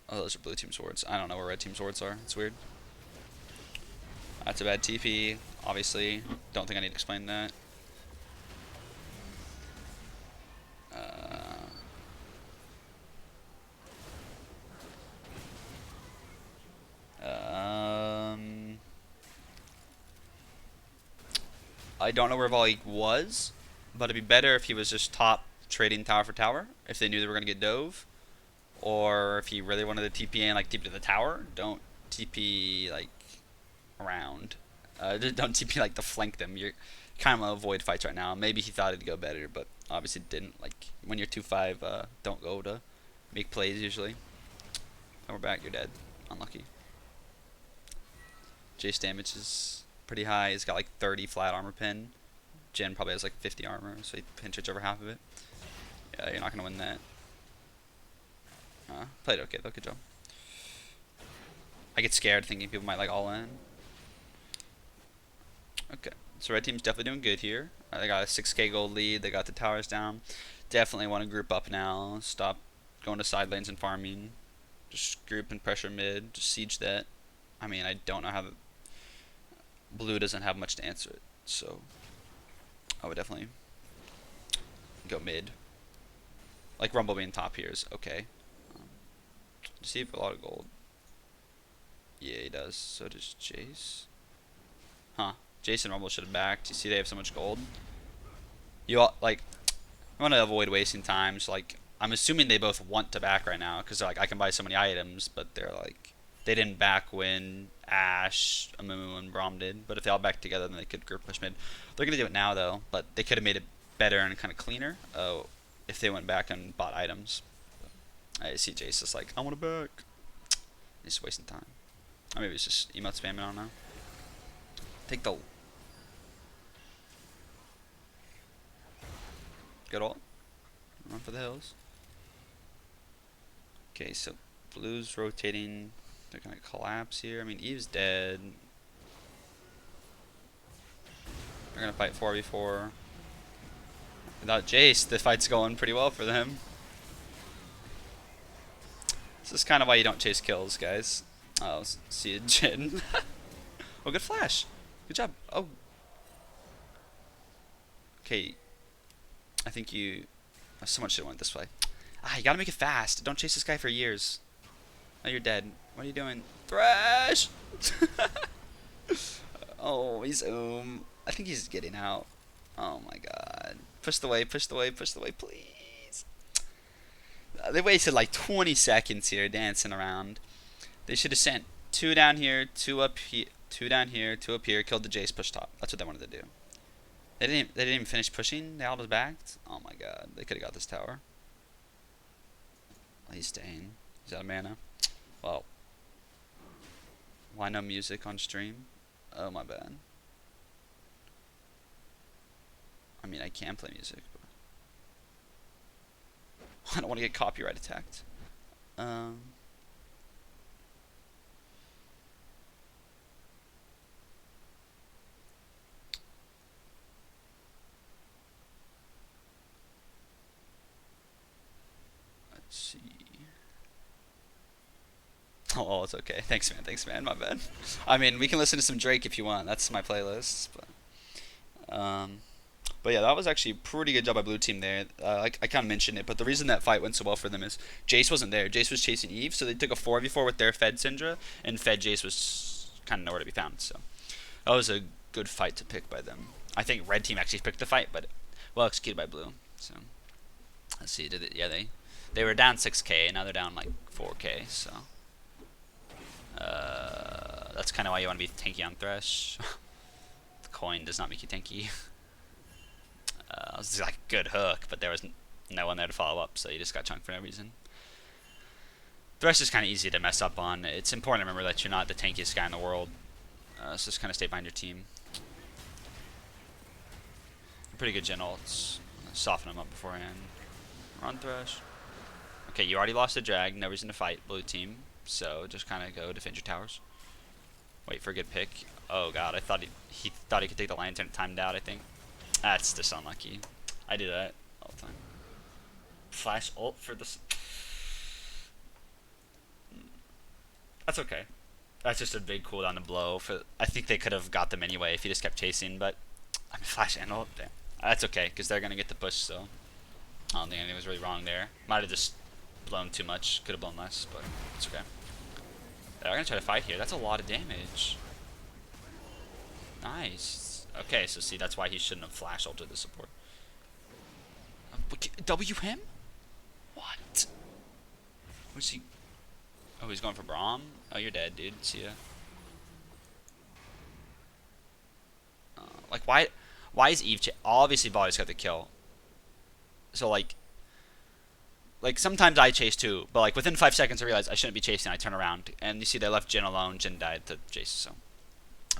Oh, those are blue team's wards. I don't know where red team's wards are. It's weird. That's a bad TP, obviously. Don't think I need to explain that. I don't know where Volley was, but it'd be better if he was just top trading tower for tower, if they knew they were going to get dove. Or if he really wanted to TP in, like, TP to the tower, don't TP, like, around. Just don't TP, like, to flank them. You're kind of avoid fights right now. Maybe he thought it'd go better, but obviously didn't. Like, when you're 2-5, don't go to make plays, usually. And we're back, you're dead. Unlucky. Jace damage is pretty high. He's got, like, 30 flat armor pin. Jhin probably has, like, 50 armor, so he pinch over half of it. Yeah, you're not going to win that. Played okay though, good job. I get scared thinking people might like all in. Okay, so red team's definitely doing good here. They got a 6k gold lead, they got the towers down. Definitely want to group up now, stop going to side lanes and farming. Just group and pressure mid, just siege that. I mean, I don't know how the... Blue doesn't have much to answer it, so I would definitely go mid. Like Rumble being top here is okay. Does he have a lot of gold? Yeah, he does. So does Jace. Huh. Jace and Rumble should have backed. You see they have so much gold. You all, like, I want to avoid wasting time. So, like, I'm assuming they both want to back right now. Because, like, I can buy so many items. But they're, like, they didn't back when Ash, Amumu, and Braum did. But if they all back together, then they could group push mid. They're going to do it now, though. But they could have made it better and kind of cleaner if they went back and bought items. I see Jace is like, I want to back. He's just wasting time. Or maybe it's just emote spamming, I don't know. Take the... Good ult. Run for the hills. Okay, so blue's rotating. They're gonna collapse here. I mean, Eve's dead. They're gonna fight 4v4. Without Jace, the fight's going pretty well for them. This is kind of why you don't chase kills, guys. Oh, see a Jhin. Oh, good flash. Good job. Oh. Okay. I think you... Oh, someone should have went this way. Ah, you gotta make it fast. Don't chase this guy for years. Oh, you're dead. What are you doing? Thresh! Oh, he's I think he's getting out. Oh my god. Push the way, push the way, push the way, please. They wasted like 20 seconds here dancing around. They should have sent 2 down here, 2 up here, 2 down here, 2 up here, killed the Jace, push top. That's what they wanted to do. They didn't even finish pushing. They all just backed. Oh my god, they could have got this tower. Well, he's staying. He's out of mana. Well, why no music on stream? Oh my bad. I mean, I can play music, but I don't want to get copyright attacked. Let's see. Oh, it's okay. Thanks, man. Thanks, man. My bad. I mean, we can listen to some Drake if you want. That's my playlist. But yeah, that was actually a pretty good job by blue team there. I kind of mentioned it, but the reason that fight went so well for them is Jace wasn't there. Jace was chasing Eve, so they took a 4v4 with their Fed Syndra, and Fed Jace was kind of nowhere to be found. So that was a good fight to pick by them. I think red team actually picked the fight, but well executed by blue. So let's see. Did it? Yeah, they were down 6k, now they're down like 4k. So that's kind of why you want to be tanky on Thresh. The coin does not make you tanky. It was like a good hook, but there was no one there to follow up, so you just got chunked for no reason. Thresh is kind of easy to mess up on. It's important to remember that you're not the tankiest guy in the world, so just kind of stay behind your team. Pretty good gen ults. Soften them up beforehand. Run Thresh. Okay, you already lost the drag. No reason to fight, blue team. So just kind of go defend your towers. Wait for a good pick. Oh god, I thought he thought he could take the lantern. Timed out, I think. That's just unlucky. I do that all the time. Flash ult for this. That's okay. That's just a big cooldown to blow. I think they could have got them anyway if he just kept chasing, but I mean, flash and ult. Damn. That's okay, because they're going to get the push, so I don't think anything was really wrong there. Might have just blown too much. Could have blown less, but it's okay. They're going to try to fight here. That's a lot of damage. Nice. Okay, so see, that's why he shouldn't have flash ulted the support. W him? What? Where's he? Oh, he's going for Braum? Oh, you're dead, dude. See ya. Like, why is Eve obviously Volley's got the kill. So, like, sometimes I chase too, but, like, within 5 seconds I realize I shouldn't be chasing. I turn around, and you see they left Jin alone. Jin died to Jace, so.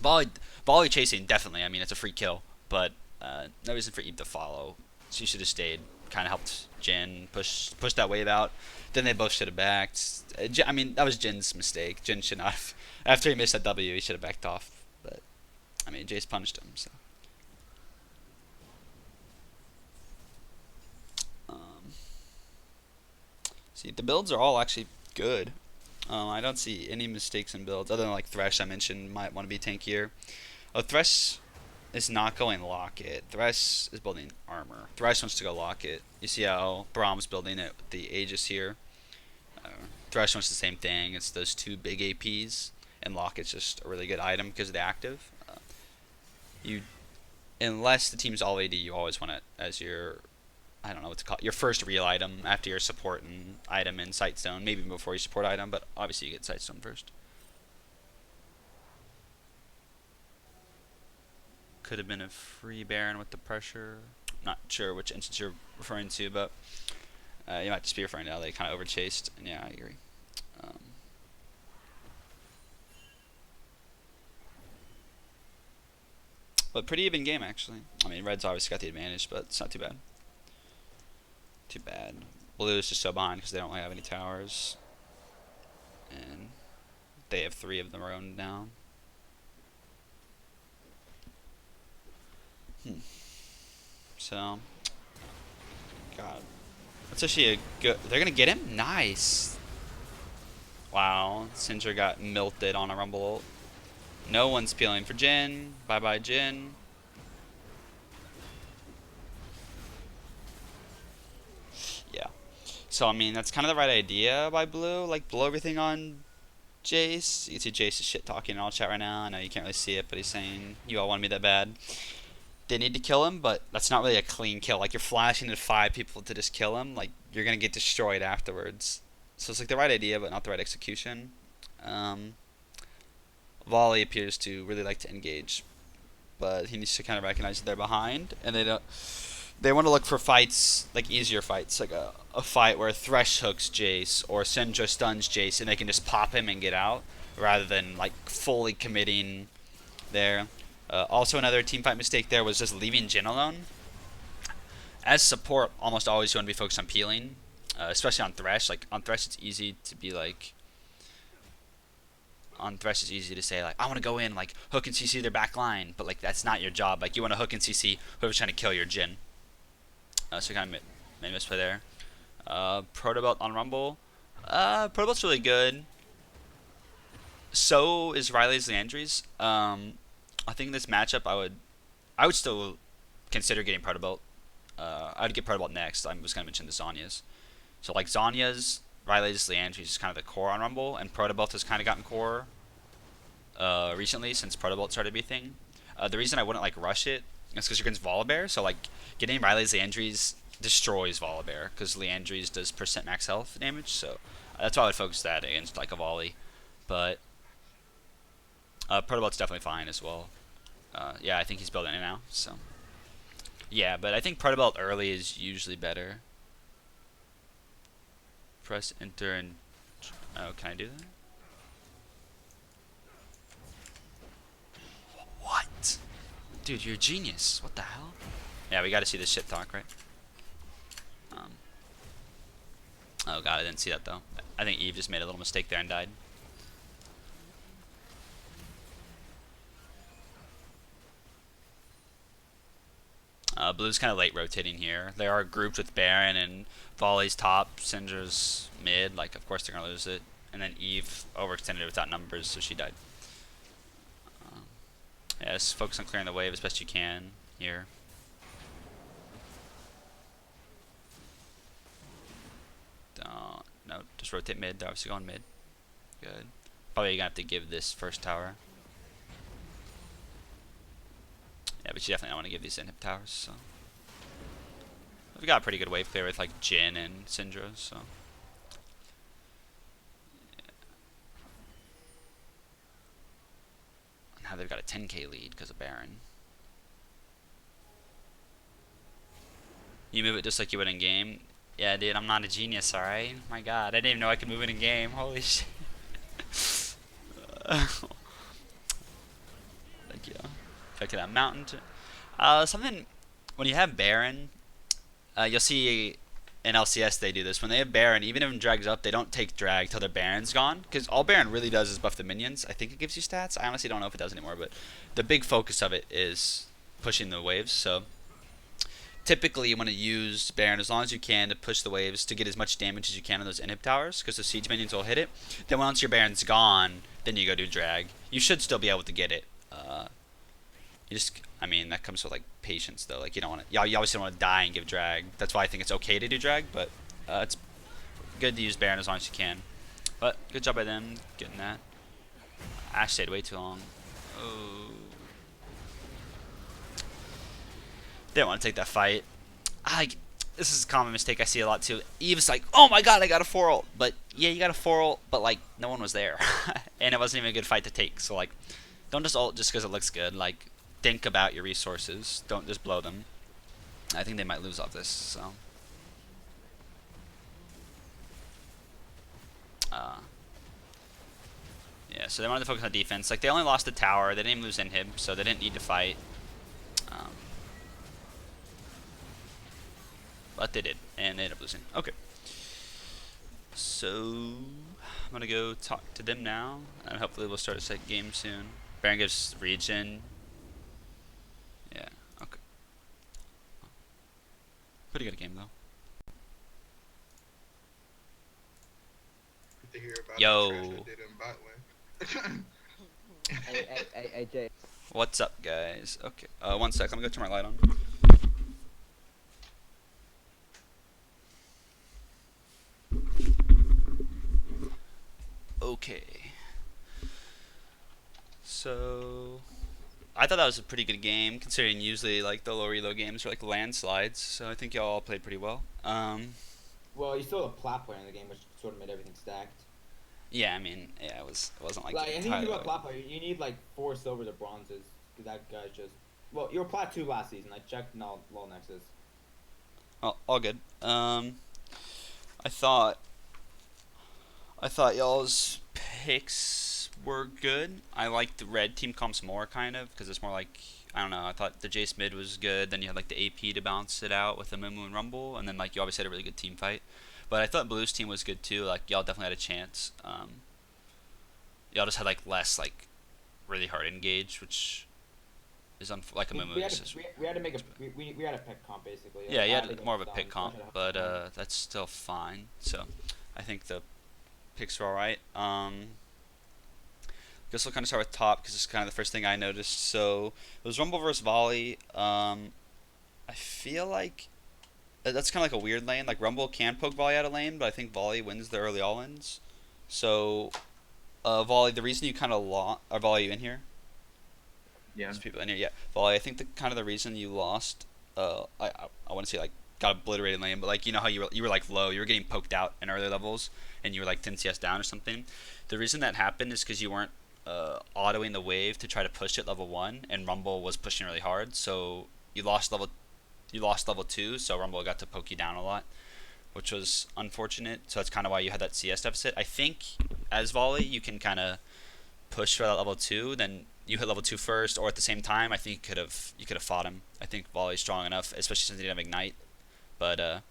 Volley chasing, definitely. I mean, it's a free kill, but no reason for Eve to follow. So you should have stayed. Kind of helped Jin push that wave out. Then they both should have backed. I mean, that was Jin's mistake. Jin should not have. After he missed that W, he should have backed off. But, I mean, Jace punished him, so. See, the builds are all actually good. I don't see any mistakes in builds, other than like Thresh I mentioned might want to be tankier. Oh, Thresh is not going Locket. Thresh is building armor. Thresh wants to go Locket. You see how Braum's building it with the Aegis here. Thresh wants the same thing. It's those two big APs, and Locket's just a really good item because of the active. Unless the team's all AD, you always want it as your, I don't know what to call it, your first real item after your support and item in Sightstone, maybe before your support item, but obviously you get Sightstone first. Could have been a free Baron with the pressure. Not sure which instance you're referring to, but you might just be referring to how they kind of overchased, and yeah, I agree. But pretty even game, actually. I mean, Red's obviously got the advantage, but it's not too bad. Too bad. Blue is just so behind because they don't really have any towers. And they have 3 of their own now. So, God. That's actually a good... They're going to get him? Nice. Wow. Syndra got melted on a Rumble ult. No one's peeling for Jin. Bye-bye, Jin. Yeah. So, I mean, that's kind of the right idea by Blue. Like, blow everything on Jace. You can see Jace is shit-talking in all chat right now. I know you can't really see it, but he's saying, you all want me that bad. They need to kill him, but that's not really a clean kill. Like, you're flashing at 5 people to just kill him. Like, you're going to get destroyed afterwards. So it's like the right idea, but not the right execution. Volley appears to really like to engage, but he needs to kind of recognize that they're behind, and they want to look for fights, like easier fights, like a fight where Thresh hooks Jace or Syndra stuns Jace, and they can just pop him and get out, rather than like fully committing there. Also, another teamfight mistake there was just leaving Jin alone. As support, almost always you want to be focused on peeling, especially on Thresh. Like on Thresh, it's easy to be like. On Thresh, it's easy to say like, I want to go in, like hook and CC their back line, but like that's not your job. Like you want to hook and CC whoever's trying to kill your Jin. So kind of made a misplay there. Protobelt on Rumble. Protobelt's really good. So is Riley's Leandry's. I think in this matchup I would still consider getting Proto Belt. I'd get Proto Belt next. I was gonna mention the Zanya's. So like Zanya's, Riley's, Leandry's is kind of the core on Rumble, and Proto Belt has kind of gotten core recently since Proto Belt started to be a thing. The reason I wouldn't like rush it is because you're against Volibear, so like getting Riley's Leandry's destroys Volibear because Leandry's does percent max health damage, so that's why I would focus that against like a volley. But Proto Belt's definitely fine as well. Yeah, I think he's building it now, so yeah, but I think Proto Belt early is usually better. Press enter and oh, can I do that? What? Dude, you're a genius. What the hell? Yeah, we gotta see this shit talk, right? Oh god, I didn't see that though. I think Eve just made a little mistake there and died. Blue's kind of late rotating here. They are grouped with Baron and Volley's top, Syndra's mid. Like, of course they're gonna lose it. And then Eve overextended it without numbers, so she died. Yeah, just focus on clearing the wave as best you can here. No, just rotate mid. They're obviously going mid. Good. Probably gonna have to give this first tower. Yeah, but you definitely don't want to give these inhib towers, so. We've got a pretty good wave clear with like Jhin and Syndra, so. Yeah. Now they've got a 10k lead because of Baron. You move it just like you would in game. Yeah, dude, I'm not a genius, alright? My god, I didn't even know I could move it in game. Holy shit. Thank you. If I could have mountain to something when you have Baron, you'll see in LCS they do this. When they have Baron, even if it drags up, they don't take drag till their Baron's gone. Because all Baron really does is buff the minions. I think it gives you stats. I honestly don't know if it does anymore, but the big focus of it is pushing the waves. So typically you want to use Baron as long as you can to push the waves to get as much damage as you can on those inhib towers, because the siege minions will hit it. Then once your Baron's gone, then you go do drag. You should still be able to get it. You just, I mean, that comes with like patience though. Like you don't want to, you obviously don't want to die and give drag. That's why I think it's okay to do drag, but it's good to use Baron as long as you can. But good job by them getting that. Ash stayed way too long. Oh. Didn't want to take that fight. This is a common mistake I see a lot too. Eve's like, oh my god, I got a 4 ult. But yeah, you got a 4 ult, but like no one was there. And it wasn't even a good fight to take. So like, don't just ult just because it looks good. Like, think about your resources. Don't just blow them. I think they might lose off this, so. Yeah, so they wanted to focus on defense. Like, they only lost the tower. They didn't even lose inhib, so they didn't need to fight. But they did, and they ended up losing. Okay. So, I'm going to go talk to them now, and hopefully we'll start a second game soon. Baron gives region. Yeah, okay. Pretty good game, though. Good to hear about Yo. the trash I did in bot lane. Hey, Jay. What's up, guys? Okay, 1 sec. Let me go turn my light on. Okay. So, I thought that was a pretty good game, considering usually like the low reload games are like landslides. So I think y'all all played pretty well. Well, you still have a plat player in the game, which sort of made everything stacked. Yeah, I mean, yeah, it wasn't like. Like, I think you entirely do a low. plat player. You need like 4 silvers or bronzes. Cause that guy's just. Well, you were plat 2 last season. I checked now. Low nexus. Oh, all good. I thought y'all's picks were good. I liked the red team comps more, kind of, because it's more like, I don't know, I thought the Jace mid was good, then you had like the AP to balance it out with the Mumu and Rumble, and then like you obviously had a really good team fight. But I thought Blue's team was good too, like y'all definitely had a chance. Y'all just had like less like really hard engage, which is like a Mumu. We had to make a we had a pick comp basically. Yeah, you I had think more of a it's pick done. comp, but that's still fine. So I think the picks were alright. guess we'll kind of start with top because it's kind of the first thing I noticed. So it was Rumble versus Volley. I feel like that's kind of like a weird lane. Like Rumble can poke Volley out of lane, but I think Volley wins the early all-ins. So Volley, the reason you kind of lost, or Volley, you in here? Yeah. There's people in here. Yeah, Volley. I think the kind of the reason you lost, I want to say like got obliterated lane, but like you know how you were like low, you were getting poked out in early levels, and you were like 10 CS down or something. The reason that happened is because you weren't autoing the wave to try to push at level 1, and Rumble was pushing really hard, so you lost level 2, so Rumble got to poke you down a lot, which was unfortunate. So that's kind of why you had that CS deficit. I think as Volley, you can kind of push for that level 2, then you hit level 2 first, or at the same time. I think you could have fought him. I think Volley's strong enough, especially since he didn't have Ignite. But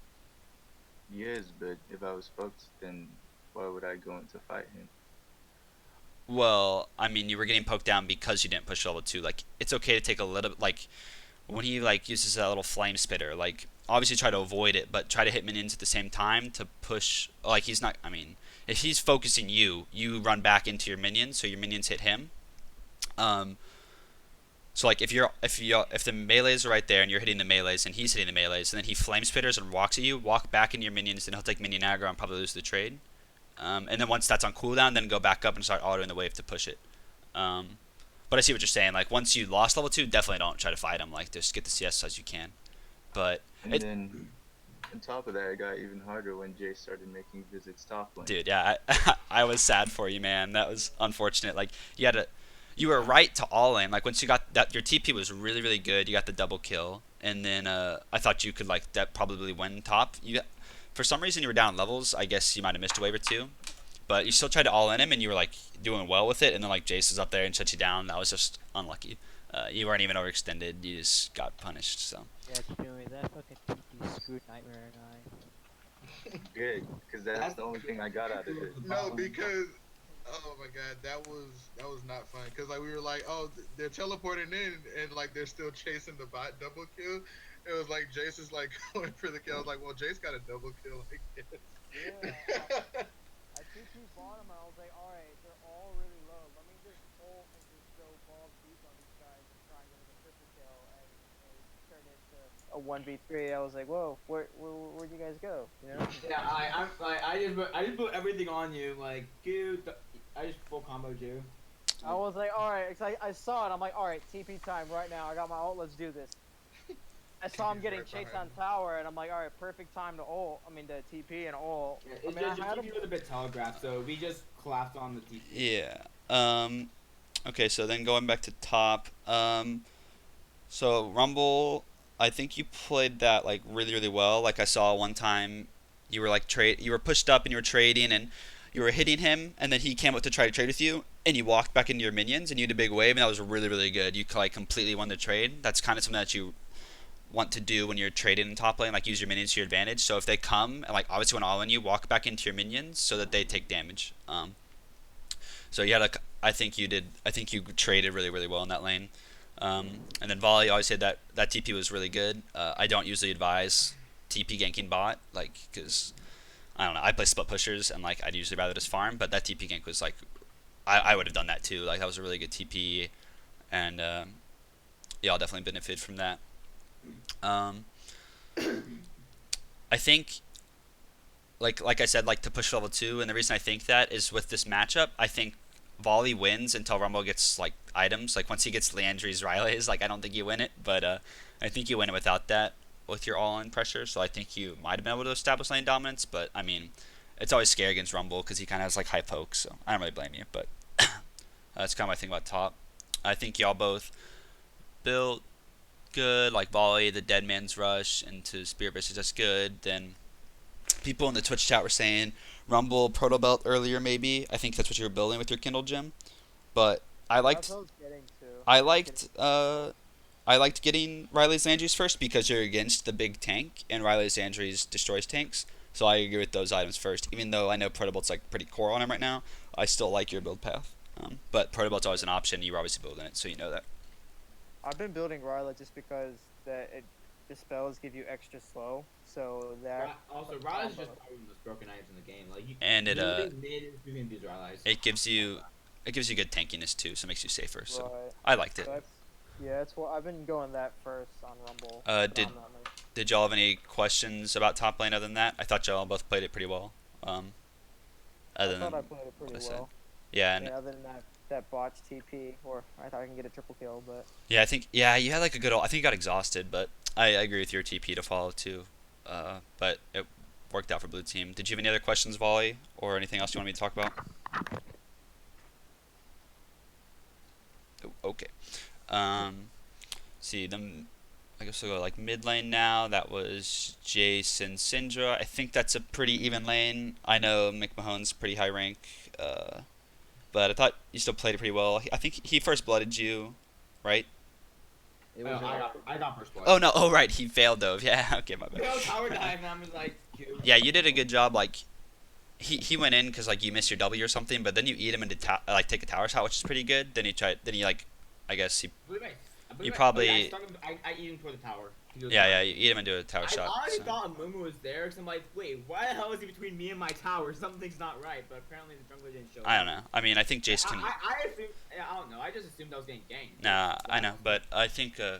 Yes, but if I was focused, then why would I go in to fight him? well, I mean, you were getting poked down because you didn't push level 2. Like it's okay to take a little, like when he like uses that little flame spitter, like obviously try to avoid it, but try to hit minions at the same time to push. Like he's not. I mean, if he's focusing you, you run back into your minions, so your minions hit him. So like if the melees are right there and you're hitting the melees and he's hitting the melees, and then he flame spitters and walks at you, walk back into your minions, and he'll take minion aggro and probably lose the trade. And then once that's on cooldown, then go back up and start autoing the wave to push it. But I see what you're saying. Like once you lost level 2, definitely don't try to fight him. Like just get the CS as you can. But And then on top of that, it got even harder when Jay started making visits top lane. dude, yeah, I was sad for you, man. That was unfortunate. Like you were right to all in. Like once you got that, your TP was really really good. You got the double kill, and then I thought you could like that probably win top. For some reason you were down levels. I guess you might have missed a wave or two, but you still tried to all in him, and you were like doing well with it. And then like Jace is up there and shut you down. That was just unlucky. You weren't even overextended. You just got punished. So. Yeah, Joey, that fucking TP screwed Nightmare and I. Good, because that's the only thing I got out of it. No, because oh my god, that was not fun. Cause like we were like, oh, they're teleporting in and like they're still chasing the bot double kill. It was like Jace is like going for the kill. I was like, well, Jace got a double kill, I guess. Yeah. I TP bottom and I was like, alright, they're all really low. Let me just ult and just go balls deep on these guys and try and get a triple kill. And it turned into a 1v3. I was like, whoa, where'd you guys go? You know? Yeah, I just put everything on you. Like, dude, I just full comboed you. I was like, alright, I saw it. I'm like, alright, TP time right now. I got my ult. Let's do this. I saw him getting Right chased behind on tower, and I'm like, alright, perfect time to ult. I mean, to TP and ult. Yeah, I it's mean, I just had your him. TP was a bit telegraphed, so we just collapsed on the TP. Yeah. Okay, so then going back to top. So Rumble, I think you played that like really really well. Like I saw one time, you were like you were pushed up and you were trading and you were hitting him, and then he came up to try to trade with you, and you walked back into your minions and you had a big wave, and that was really really good. You like completely won the trade. That's kind of something that you want to do when you're trading in top lane, like use your minions to your advantage. So if they come and like obviously when all in you, walk back into your minions so that they take damage. So you had I think you traded really really well in that lane. And then Volley always said that TP was really good. I don't usually advise TP ganking bot, like because I don't know. I play split pushers and like I'd usually rather just farm, but that TP gank was like I would have done that too. Like that was a really good TP, and yeah, I'll definitely benefit from that. I think, like I said, like to push level 2, and the reason I think that is with this matchup, I think Volley wins until Rumble gets like items. Like once he gets Leandri's Riley's, like I don't think you win it, but I think you win it without that with your all-in pressure. So I think you might have been able to establish lane dominance, but I mean, it's always scary against Rumble because he kind of has like high poke, so I don't really blame you. But that's kind of my thing about top. I think y'all both built good, like Volley, the Dead Man's Rush into Spirit Vicious, that's good. Then people in the Twitch chat were saying Rumble, Proto Belt earlier maybe. I think that's what you were building with your Kindle Gem. But I liked That's what I was getting to. I liked getting Riley's Landry's first because you're against the big tank and Riley's Landry's destroys tanks. So I agree with those items first. Even though I know Proto Belt's like pretty core on him right now, I still like your build path. But Proto Belt's always an option. You were obviously building it, so you know that. I've been building Ryla just because the spells give you extra slow, so that. Also, Riley's just probably one of the most broken items in the game. Like you, And you can abuse Riley's. it it gives you good tankiness too, so it makes you safer. So Right. I liked it. So yeah, it's what I've been going that first on Rumble. Did predominantly. did y'all have any questions about top lane other than that? I thought y'all both played it pretty well. Other I thought than I played it pretty what I said. well. Yeah, and Other than that botch TP, or I thought I can get a triple kill, but yeah, I think you had like a good. I think you got exhausted, but I agree with your TP to follow too. But it worked out for blue team. Did you have any other questions, Volley, or anything else you want me to talk about? Oh, okay. See them. I guess we'll go like mid lane now. That was Jason Syndra. I think that's a pretty even lane. I know McMahon's pretty high rank, but I thought you still played it pretty well. I think he first blooded you, right? It was I got first blood. Oh no! Oh right, he failed though. Yeah, okay, my bad. No, tower dive, and I'm just like. Yeah, you did a good job. Like, he went in because like you missed your W or something, but then you eat him into like take a tower shot, which is pretty good. Then he like, I guess he. You probably. I eat him toward the tower. Yeah, you eat him into a tower I shot. honestly So. thought Mumu was there because I'm like, wait, why the hell is he between me and my tower? Something's not right. But apparently the jungler didn't show up. I don't know. I mean, I think Jace can. I assume. I don't know. I just assumed I was getting ganked. Nah, I know, but I think I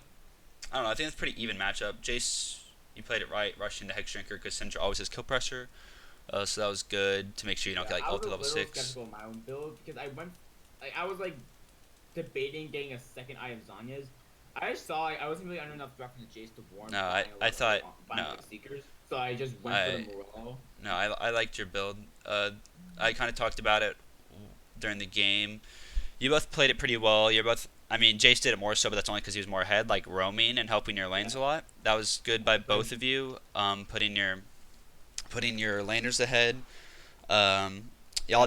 don't know. I think it's a pretty even matchup. Jace, you played it right, rushing the Hex Drinker because Syndra always has kill pressure. So that was good to make sure you don't get like ult to level 6. I was a little skeptical of my own build because I was like debating getting a second Eye of Zanya's. I just saw I wasn't really under enough threat from the Jace to warrant. No, I thought no. Seekers, so I just went for the Morello. No, I liked your build. I kind of talked about it during the game. You both played it pretty well. You're both. I mean, Jace did it more so, but that's only because he was more ahead, like roaming and helping your lanes a lot. That was good by both of you. Putting your laners ahead. Y'all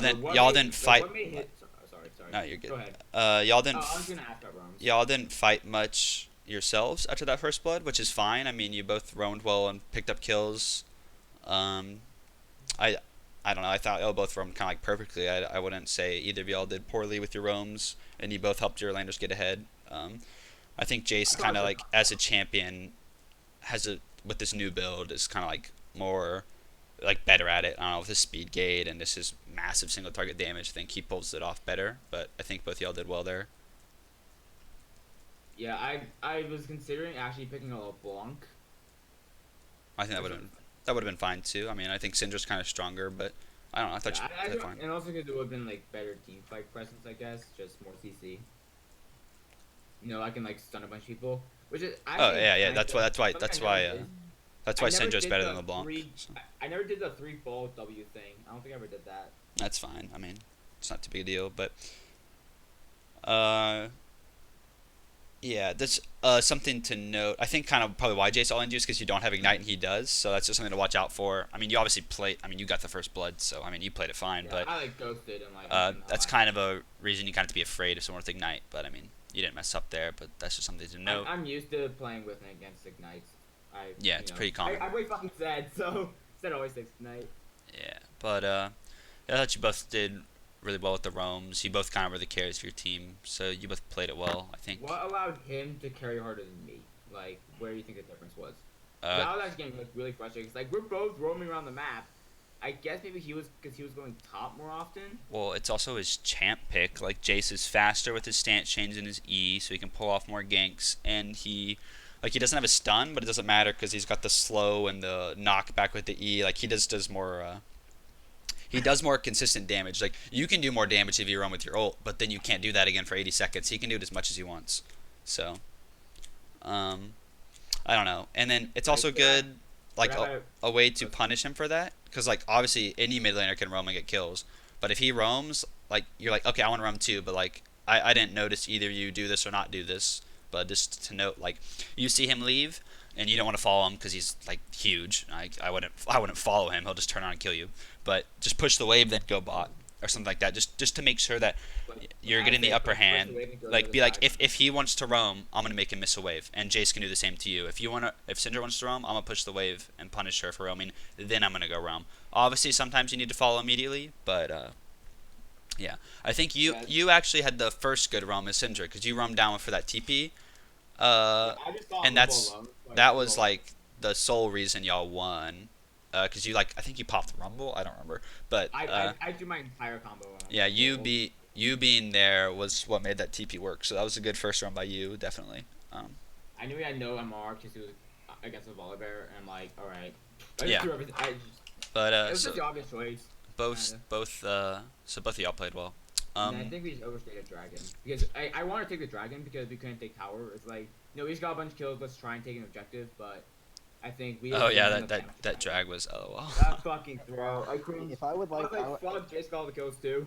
didn't fight. Sorry. No, you're good. Go ahead. Y'all didn't. I was gonna ask about roams. Y'all didn't fight much yourselves after that first blood, which is fine. I mean, you both roamed well and picked up kills. I don't know. I thought y'all both roamed kind of like perfectly. I wouldn't say either of y'all did poorly with your roams, and you both helped your laners get ahead. I think Jace kind of like as a champion with this new build is kind of like more like better at it. I don't know, with his speed gate and this is massive single target damage. I think he pulls it off better, but I think both y'all did well there. Yeah, I was considering actually picking a LeBlanc. I think that would have been fine too. I mean, I think Syndra's kind of stronger, but I don't know. I thought you did fine. And also because it would have been like better team fight presence, I guess, just more CC. You know, I can like stun a bunch of people, which is. Oh yeah. That's why Syndra's better than LeBlanc. So. I never did the 3-ball W thing. I don't think I ever did that. That's fine. I mean, it's not too big a deal, but yeah, that's something to note. I think kind of probably why Jace all-in is because you don't have Ignite and he does, so that's just something to watch out for. I mean, you obviously you got the first blood, so I mean, you played it fine, yeah, but I like ghosted and like. That's kind of a reason you kind of have to be afraid of someone with Ignite, but I mean, you didn't mess up there, but that's just something to note. I'm used to playing with and against Ignites. Yeah, it's pretty common. I play fucking Zed, so Zed always takes Ignite. Yeah, but I thought you both did really well with the roams. You both kind of were the carries for your team, so you both played it well, I think. What allowed him to carry harder than me? Like, where do you think the difference was? I was actually getting like really frustrated. Cause, like, we're both roaming around the map. I guess maybe he was going top more often. Well, it's also his champ pick. Like, Jace is faster with his stance change and his E, so he can pull off more ganks, and he doesn't have a stun, but it doesn't matter because he's got the slow and the knockback with the E. Like, he does more. He does more consistent damage. Like, you can do more damage if you run with your ult, but then you can't do that again for 80 seconds. He can do it as much as he wants. So, I don't know. And then it's also good, like, a way to punish him for that. Because, like, obviously, any mid laner can roam and get kills. But if he roams, like, you're like, okay, I want to roam too. But, like, I didn't notice either of you do this or not do this. But just to note, like, you see him leave, and you don't want to follow him because he's, like, huge. I wouldn't follow him. He'll just turn on and kill you. But just push the wave, then go bot or something like that. Just to make sure that you're getting the upper hand. Like, be like, if he wants to roam, I'm gonna make him miss a wave, and Jace can do the same to you. If Syndra wants to roam, I'm gonna push the wave and punish her for roaming. Then I'm gonna go roam. Obviously, sometimes you need to follow immediately, but yeah. I think you actually had the first good roam as Syndra because you roamed down for that TP. And that was like the sole reason y'all won. Because I think you popped Rumble. I don't remember, but I do my entire combo. Yeah, you beat you being there was what made that TP work. So that was a good first run by you, definitely. I knew he had no MR because he was against a volibear, and I'm like, all right. I just Yeah. threw everything. But It was so just the obvious choice. both of y'all played well. And I think we just overstayed a dragon because I want to take the dragon because we couldn't take tower. It's like, we just got a bunch of kills. Let's try and take an objective, but I think we. Oh yeah, didn't that drag was LOL. That fucking throw. I couldn't. If I would like, I was like, fuck, Jace got all the kills too.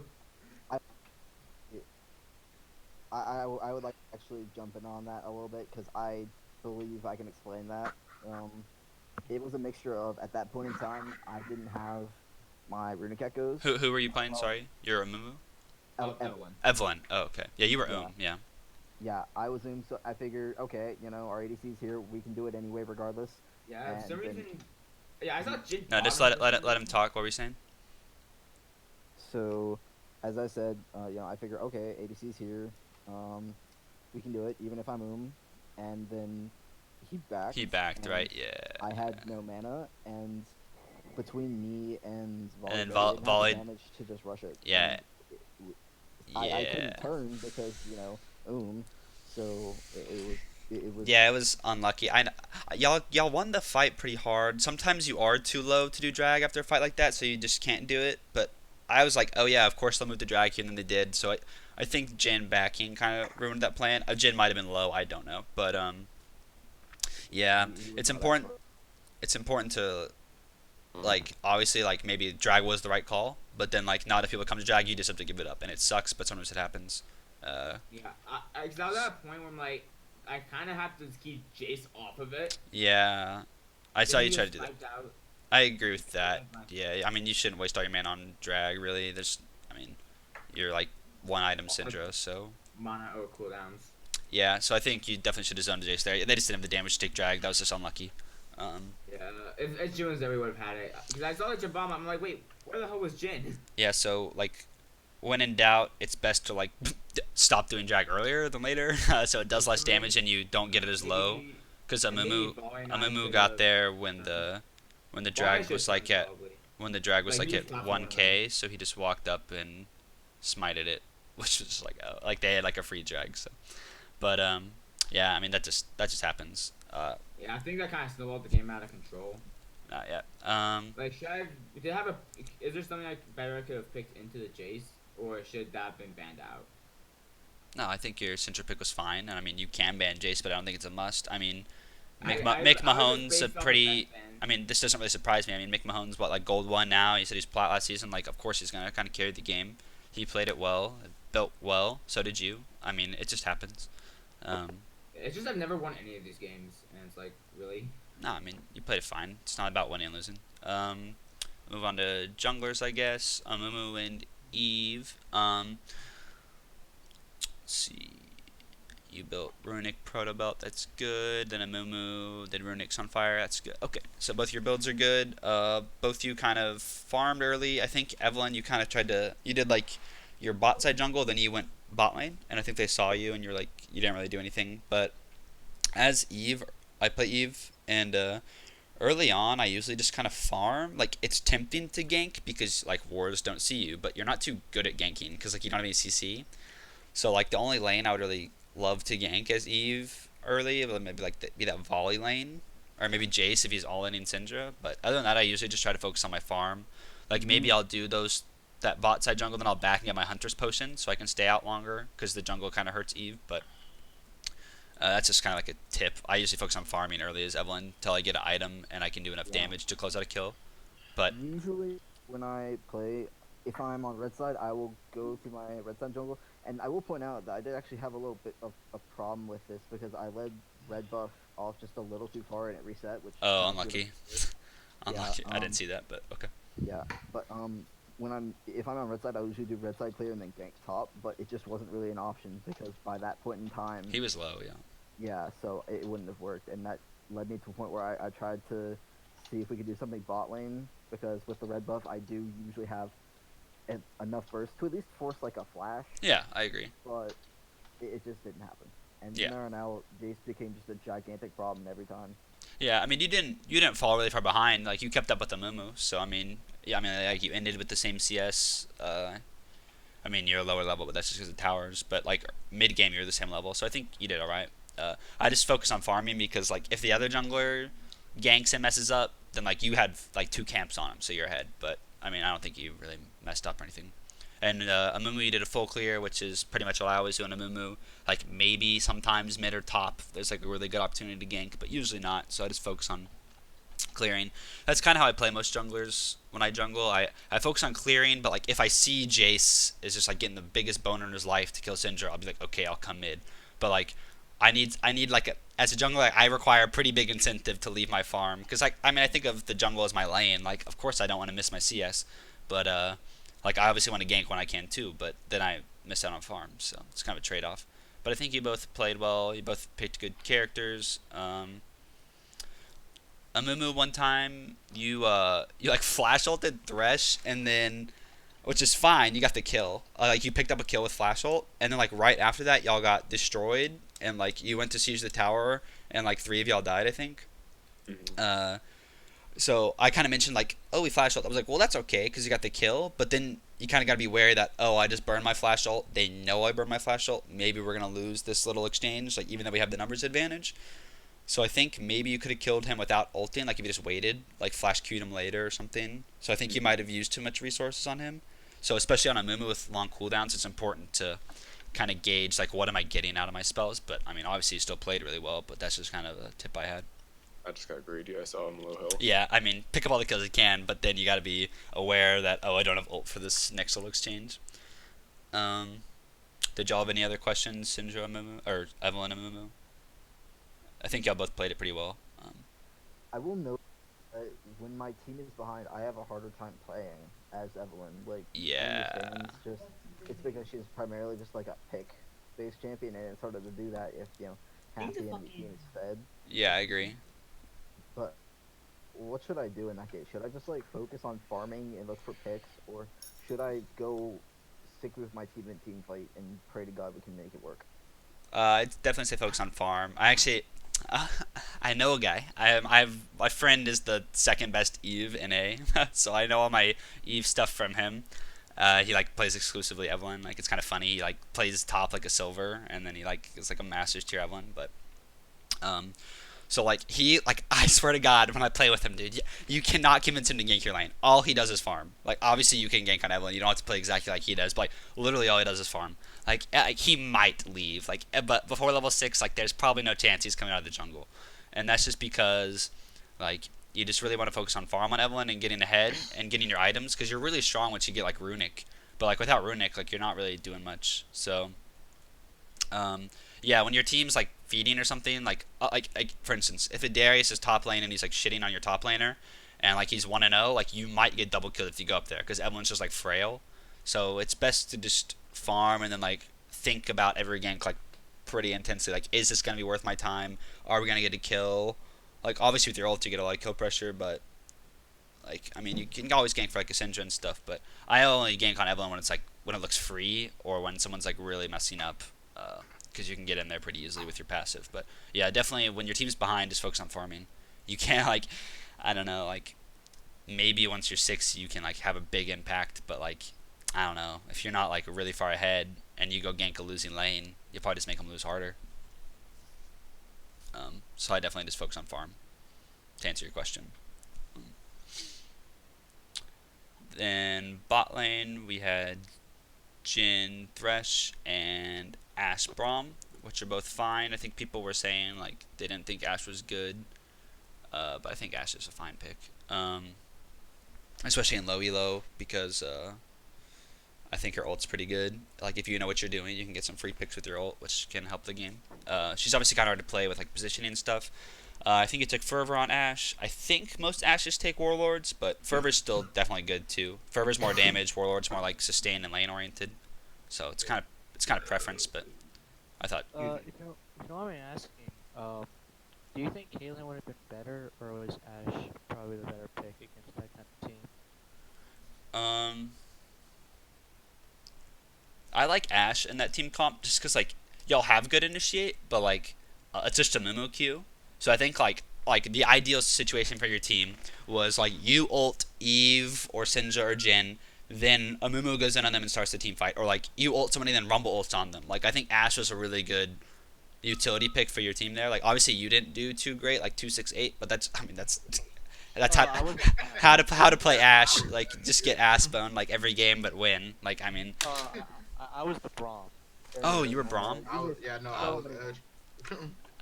I would like to actually jump in on that a little bit because I believe I can explain that. It was a mixture of, at that point in time, I didn't have my runic echoes. Who were you playing? Sorry, you're Amumu. Evelyn. Evelyn. Oh, okay. Yeah, you were Yeah. Yeah. Yeah, I was so I figured, okay, our ADC's here, we can do it anyway regardless. Yeah, for some And then- reason. Yeah, I saw Jin. No, just bottom let him talk. What were you saying? So, as I said, I figure, okay, ADC's here, we can do it, even if I'm and then he backed. He backed, and right? Yeah. I had no mana, and between me and Volley, And I didn't have Volley- the damage to just rush it. Yeah. And I Yeah. couldn't turn because, so it was. Yeah, it was unlucky. Y'all won the fight pretty hard. Sometimes you are too low to do drag after a fight like that, so you just can't do it. But I was like, oh yeah, of course they'll move the drag here, and then they did. So I think Jin backing kind of ruined that plan. Jin might have been low, I don't know, but yeah, it's important. It's important to like obviously like maybe drag was the right call, but then like not if people come to drag, you just have to give it up, and it sucks, but sometimes it happens. Yeah, I was at that point where I'm like, I kind of have to keep Jace off of it. Yeah, I saw you try to do that. Out. I agree with that. Yeah, I mean you shouldn't waste all your mana on drag. Really, you're like one item Syndra, so Mana or cooldowns. yeah. So I think you definitely should have zoned Jace there. They just didn't have the damage to take drag. That was just unlucky. Yeah, if Jin was there, we would have had it. Because I saw the Jabama, I'm like, wait, where the hell was Jin? Yeah, so like when in doubt, it's best to like stop doing drag earlier than later, so it does less damage and you don't get it as low. Because Amumu got there when the drag was like at 1k, so he just walked up and smited it, which was like they had like a free drag. So, but yeah, I mean that just happens. Yeah, I think that kind of snowballed the game out of control. Not yet. Like, is there something better I could have picked into the Jace, or should that have been banned out? No, I think your Syndra pick was fine, and I mean you can ban Jace, but I don't think it's a must. I mean, Mick Mahone's a pretty. I mean, this doesn't really surprise me. I mean, Mick Mahone's like gold 1 now. He said he's plat last season. Like, of course he's gonna kind of carry the game. He played it well, built well. So did you. I mean, it just happens. It's just I've never won any of these games, and it's like, really? No, I mean you played it fine. It's not about winning and losing. Move on to junglers, I guess. Mumu and Eve. Let's see. You built Runic Proto Belt, that's good. Then Amumu did Runic's on fire, that's good. Okay, so both your builds are good. Both you kind of farmed early. I think Evelyn, you kind of you did like your bot side jungle, then you went bot lane, and I think they saw you, and you're like, you didn't really do anything. But as Eve, I play Eve, and early on, I usually just kind of farm. Like, it's tempting to gank because like wards don't see you, but you're not too good at ganking because like you don't have any CC. So like the only lane I would really love to gank as Eve early, maybe like be that volley lane, or maybe Jace if he's all in Syndra. But other than that, I usually just try to focus on my farm. Like maybe I'll do that bot side jungle, then I'll back and get my Hunter's Potion so I can stay out longer because the jungle kind of hurts Eve. But that's just kind of like a tip. I usually focus on farming early as Evelyn until I get an item and I can do enough damage to close out a kill. But usually when I play, if I'm on red side, I will go to my red side jungle. And I will point out that I did actually have a little bit of a problem with this because I led red buff off just a little too far and it reset. Which unlucky. Unlucky. Yeah, I didn't see that, but okay. Yeah, but if I'm on red side, I usually do red side clear and then gank top. But it just wasn't really an option because by that point in time, he was low. Yeah. Yeah, so it wouldn't have worked, and that led me to a point where I tried to see if we could do something bot lane because with the red buff, I do usually have enough burst to at least force like a flash. Yeah, I agree. But it just didn't happen. And yeah. From there on out, Jace became just a gigantic problem every time. Yeah, I mean you didn't fall really far behind. Like you kept up with the Mumu, so I mean like you ended with the same CS. I mean, you're a lower level, but that's just because of towers. But like mid game, you're the same level, so I think you did all right. I just focus on farming because like if the other jungler ganks and messes up, then like you had like 2 camps on him, so you're ahead. But I mean, I don't think you really messed up or anything. And Amumu, you did a full clear, which is pretty much what I always do on Amumu. Like maybe sometimes mid or top, there's like a really good opportunity to gank, but usually not. So I just focus on clearing. That's kind of how I play most junglers when I jungle. I focus on clearing, but like if I see Jace is just like getting the biggest boner in his life to kill Syndra, I'll be like, okay, I'll come mid. But like I need like as a jungler, like, I require a pretty big incentive to leave my farm because like I mean I think of the jungle as my lane. Like of course I don't want to miss my CS, but like I obviously want to gank when I can too. But then I miss out on farm, so it's kind of a trade-off. But I think you both played well. You both picked good characters. Amumu, one time you like flash ulted Thresh and then, which is fine, you got the kill. Like you picked up a kill with flash ult, and then like right after that y'all got destroyed, and like you went to siege the tower, and like 3 of y'all died, I think. So I kind of mentioned like, oh, we flash ult. I was like, well, that's okay because you got the kill, but then you kind of got to be wary that, oh, I just burned my flash ult. They know I burned my flash ult. Maybe we're gonna lose this little exchange, like even though we have the numbers advantage. So I think maybe you could have killed him without ulting, like if you just waited, like flash Q'd him later or something. So I think you might have used too much resources on him. So especially on a Mumu with long cooldowns, it's important to kind of gauge like what am I getting out of my spells. But I mean, obviously you still played really well, but that's just kind of a tip I had. I just got greedy. I saw him low health. Yeah, I mean, pick up all the kills you can, but then you got to be aware that, oh, I don't have ult for this next little exchange. Did y'all have any other questions, Syndra and Mumu, or Evelyn and Mumu? I think y'all both played it pretty well. I will note that when my team is behind, I have a harder time playing as Evelyn. Like, Yeah. I understand it's because she's primarily just like a pick-based champion, and it's harder to do that if, you know, half the enemy team is fed. Yeah, I agree. But what should I do in that case? Should I just like focus on farming and look for picks, or should I go stick with my team and team fight and pray to God we can make it work? I'd definitely say focus on farm. I actually, I know a guy. My friend is the second best Eve in A, so I know all my Eve stuff from him. He like plays exclusively Evelyn. Like it's kind of funny. He like plays top like a silver, and then he like is like a Masters tier Evelyn. But so like he like I swear to God when I play with him, dude, you cannot convince him to gank your lane. All he does is farm. Like obviously you can gank on Evelyn. You don't have to play exactly like he does, but like literally all he does is farm. Like he might leave. Like but before level 6, like there's probably no chance he's coming out of the jungle, and that's just because like you just really want to focus on farm on Evelyn and getting ahead and getting your items because you're really strong once you get like runic. But like without runic, like you're not really doing much. So yeah, when your team's like feeding or something, like for instance, if a Darius is top lane and he's like shitting on your top laner, and like he's 1-0, like you might get double killed if you go up there because Evelyn's just like frail. So it's best to just farm and then like think about every gank like pretty intensely. Like, is this gonna be worth my time? Are we gonna get a kill? Like obviously with your ult you get a lot of kill pressure, but like I mean you can always gank for like a Syndra and stuff. But I only gank on Evelyn when it's like when it looks free or when someone's like really messing up. Because you can get in there pretty easily with your passive. But yeah, definitely when your team's behind, just focus on farming. You can't like, I don't know, like maybe once you're 6 you can like have a big impact, but like I don't know, if you're not like really far ahead and you go gank a losing lane, you'll probably just make them lose harder. So I definitely just focus on farm to answer your question. Then bot lane we had Jhin, Thresh, and Ashe Braum, which are both fine. I think people were saying like they didn't think Ashe was good, but I think Ashe is a fine pick, especially in low elo because I think her ult's pretty good. Like if you know what you're doing, you can get some free picks with your ult, which can help the game. She's obviously kind of hard to play with like positioning and stuff. I think you took Fervor on Ashe. I think most Ashes take Warlords, but Fervor's still definitely good too. Fervor's more damage, Warlord's more like sustain and lane oriented. So it's kind of preference, but I thought. If you don't mind me asking, do you think Caitlyn would have been better, or was Ashe probably the better pick against that kind of team? I like Ashe in that team comp just because like y'all have good initiate, but like it's just a Mumu queue. So I think like the ideal situation for your team was like you ult Eve or Syndra or Jhin, then Amumu goes in on them and starts the team fight, or like you ult somebody and then Rumble ults on them. Like I think Ashe was a really good utility pick for your team there. Like obviously you didn't do too great, like 2-6-8, but that's how to play Ashe. Like just get ass boned like every game but win. Like I mean. I was the Braum. Oh, you were Braum. I was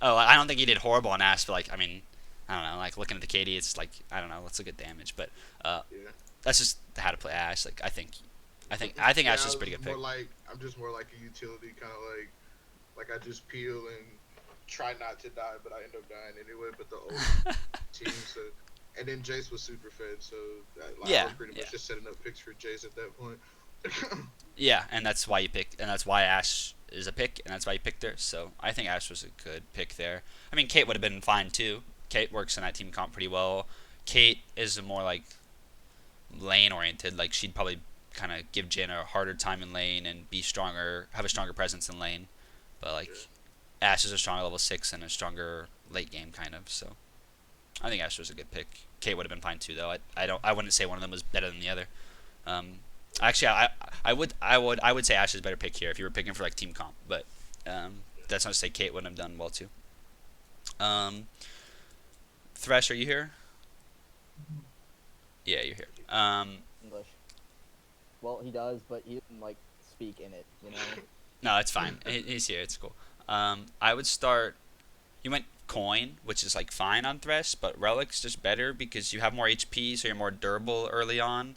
Oh, I don't think he did horrible on Ashe, but like I mean, I don't know. Like looking at the KD, it's like I don't know. Let's look at damage, but that's just how to play Ashe. Like I think Ashe is a pretty good pick. I'm just more like a utility kind of like I just peel and try not to die, but I end up dying anyway. But the old team, so and then Jace was super fed, so I was pretty much just setting up picks for Jace at that point. Yeah, and that's why you picked, and that's why Ashe is a pick, and that's why you picked her. So I think Ashe was a good pick there. I mean, Kate would have been fine too. Kate works in that team comp pretty well. Kate is more like lane oriented. Like she'd probably kind of give Jin a harder time in lane and be stronger, have a stronger presence in lane. But like Ashe is a stronger level 6 and a stronger late game kind of. So I think Ashe was a good pick. Kate would have been fine too though. I wouldn't say one of them was better than the other. Actually, I would say Ashe is a better pick here if you were picking for like team comp, but that's not to say Kate wouldn't have done well too. Thresh, are you here? Yeah, you're here. English. Well, he does, but he didn't like speak in it, you know. No, it's fine. He's here. It's cool. I would start. You went Coin, which is like fine on Thresh, but Relic's just better because you have more HP, so you're more durable early on.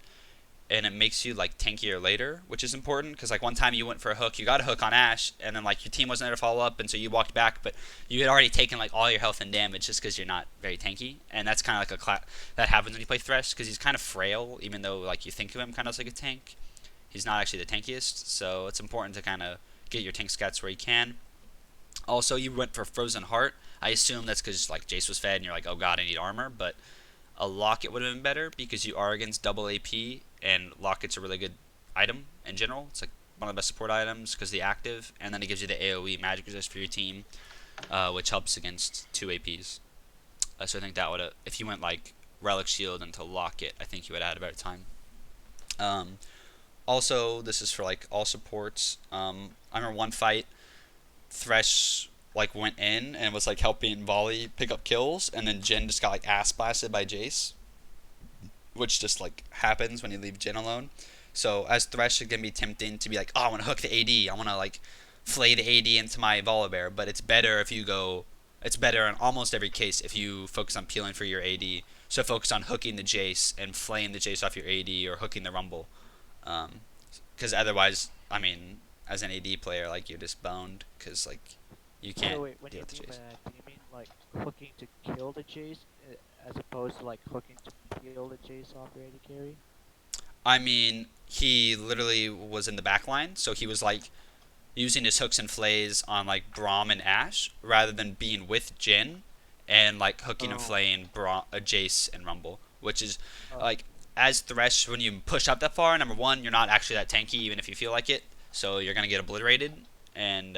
And it makes you like tankier later, which is important because like one time you went for a hook, you got a hook on Ashe, and then like your team wasn't there to follow up, and so you walked back, but you had already taken like all your health and damage just because you're not very tanky, and that's kind of like that happens when you play Thresh because he's kind of frail, even though like you think of him kind of as like a tank. He's not actually the tankiest, so it's important to kind of get your tank stats where you can. Also, you went for Frozen Heart. I assume that's because like Jace was fed, and you're like, oh god, I need armor, but a Locket would have been better because you are against double AP, and Locket's a really good item in general. It's like one of the best support items because the active, and then it gives you the AoE magic resist for your team, which helps against 2 APs. So I think that would have, if you went like Relic Shield into Locket, I think you would have had a better time. Also, this is for like all supports. I remember one fight, Thresh like went in and was like helping Volley pick up kills, and then Jin just got like ass blasted by Jace, which just like happens when you leave Jin alone. So as Thresh, it can be tempting to be like, oh, I want to hook the AD, I want to like flay the AD into my Volibear, but it's better if you go. It's better in almost every case if you focus on peeling for your AD. So focus on hooking the Jace and flaying the Jace off your AD or hooking the Rumble, because otherwise, I mean, as an AD player, like you're just boned because like you can't So wait, when deal you with the mean Jace. that, do you mean like hooking to kill the Jace, as opposed to like hooking to peel the Jace off your AD carry? I mean, he literally was in the back line, so he was like using his hooks and flays on like Braum and Ashe rather than being with Jin and like hooking and flaying Jace and Rumble, which is like as Thresh, when you push up that far, number one, you're not actually that tanky even if you feel like it, so you're gonna get obliterated, and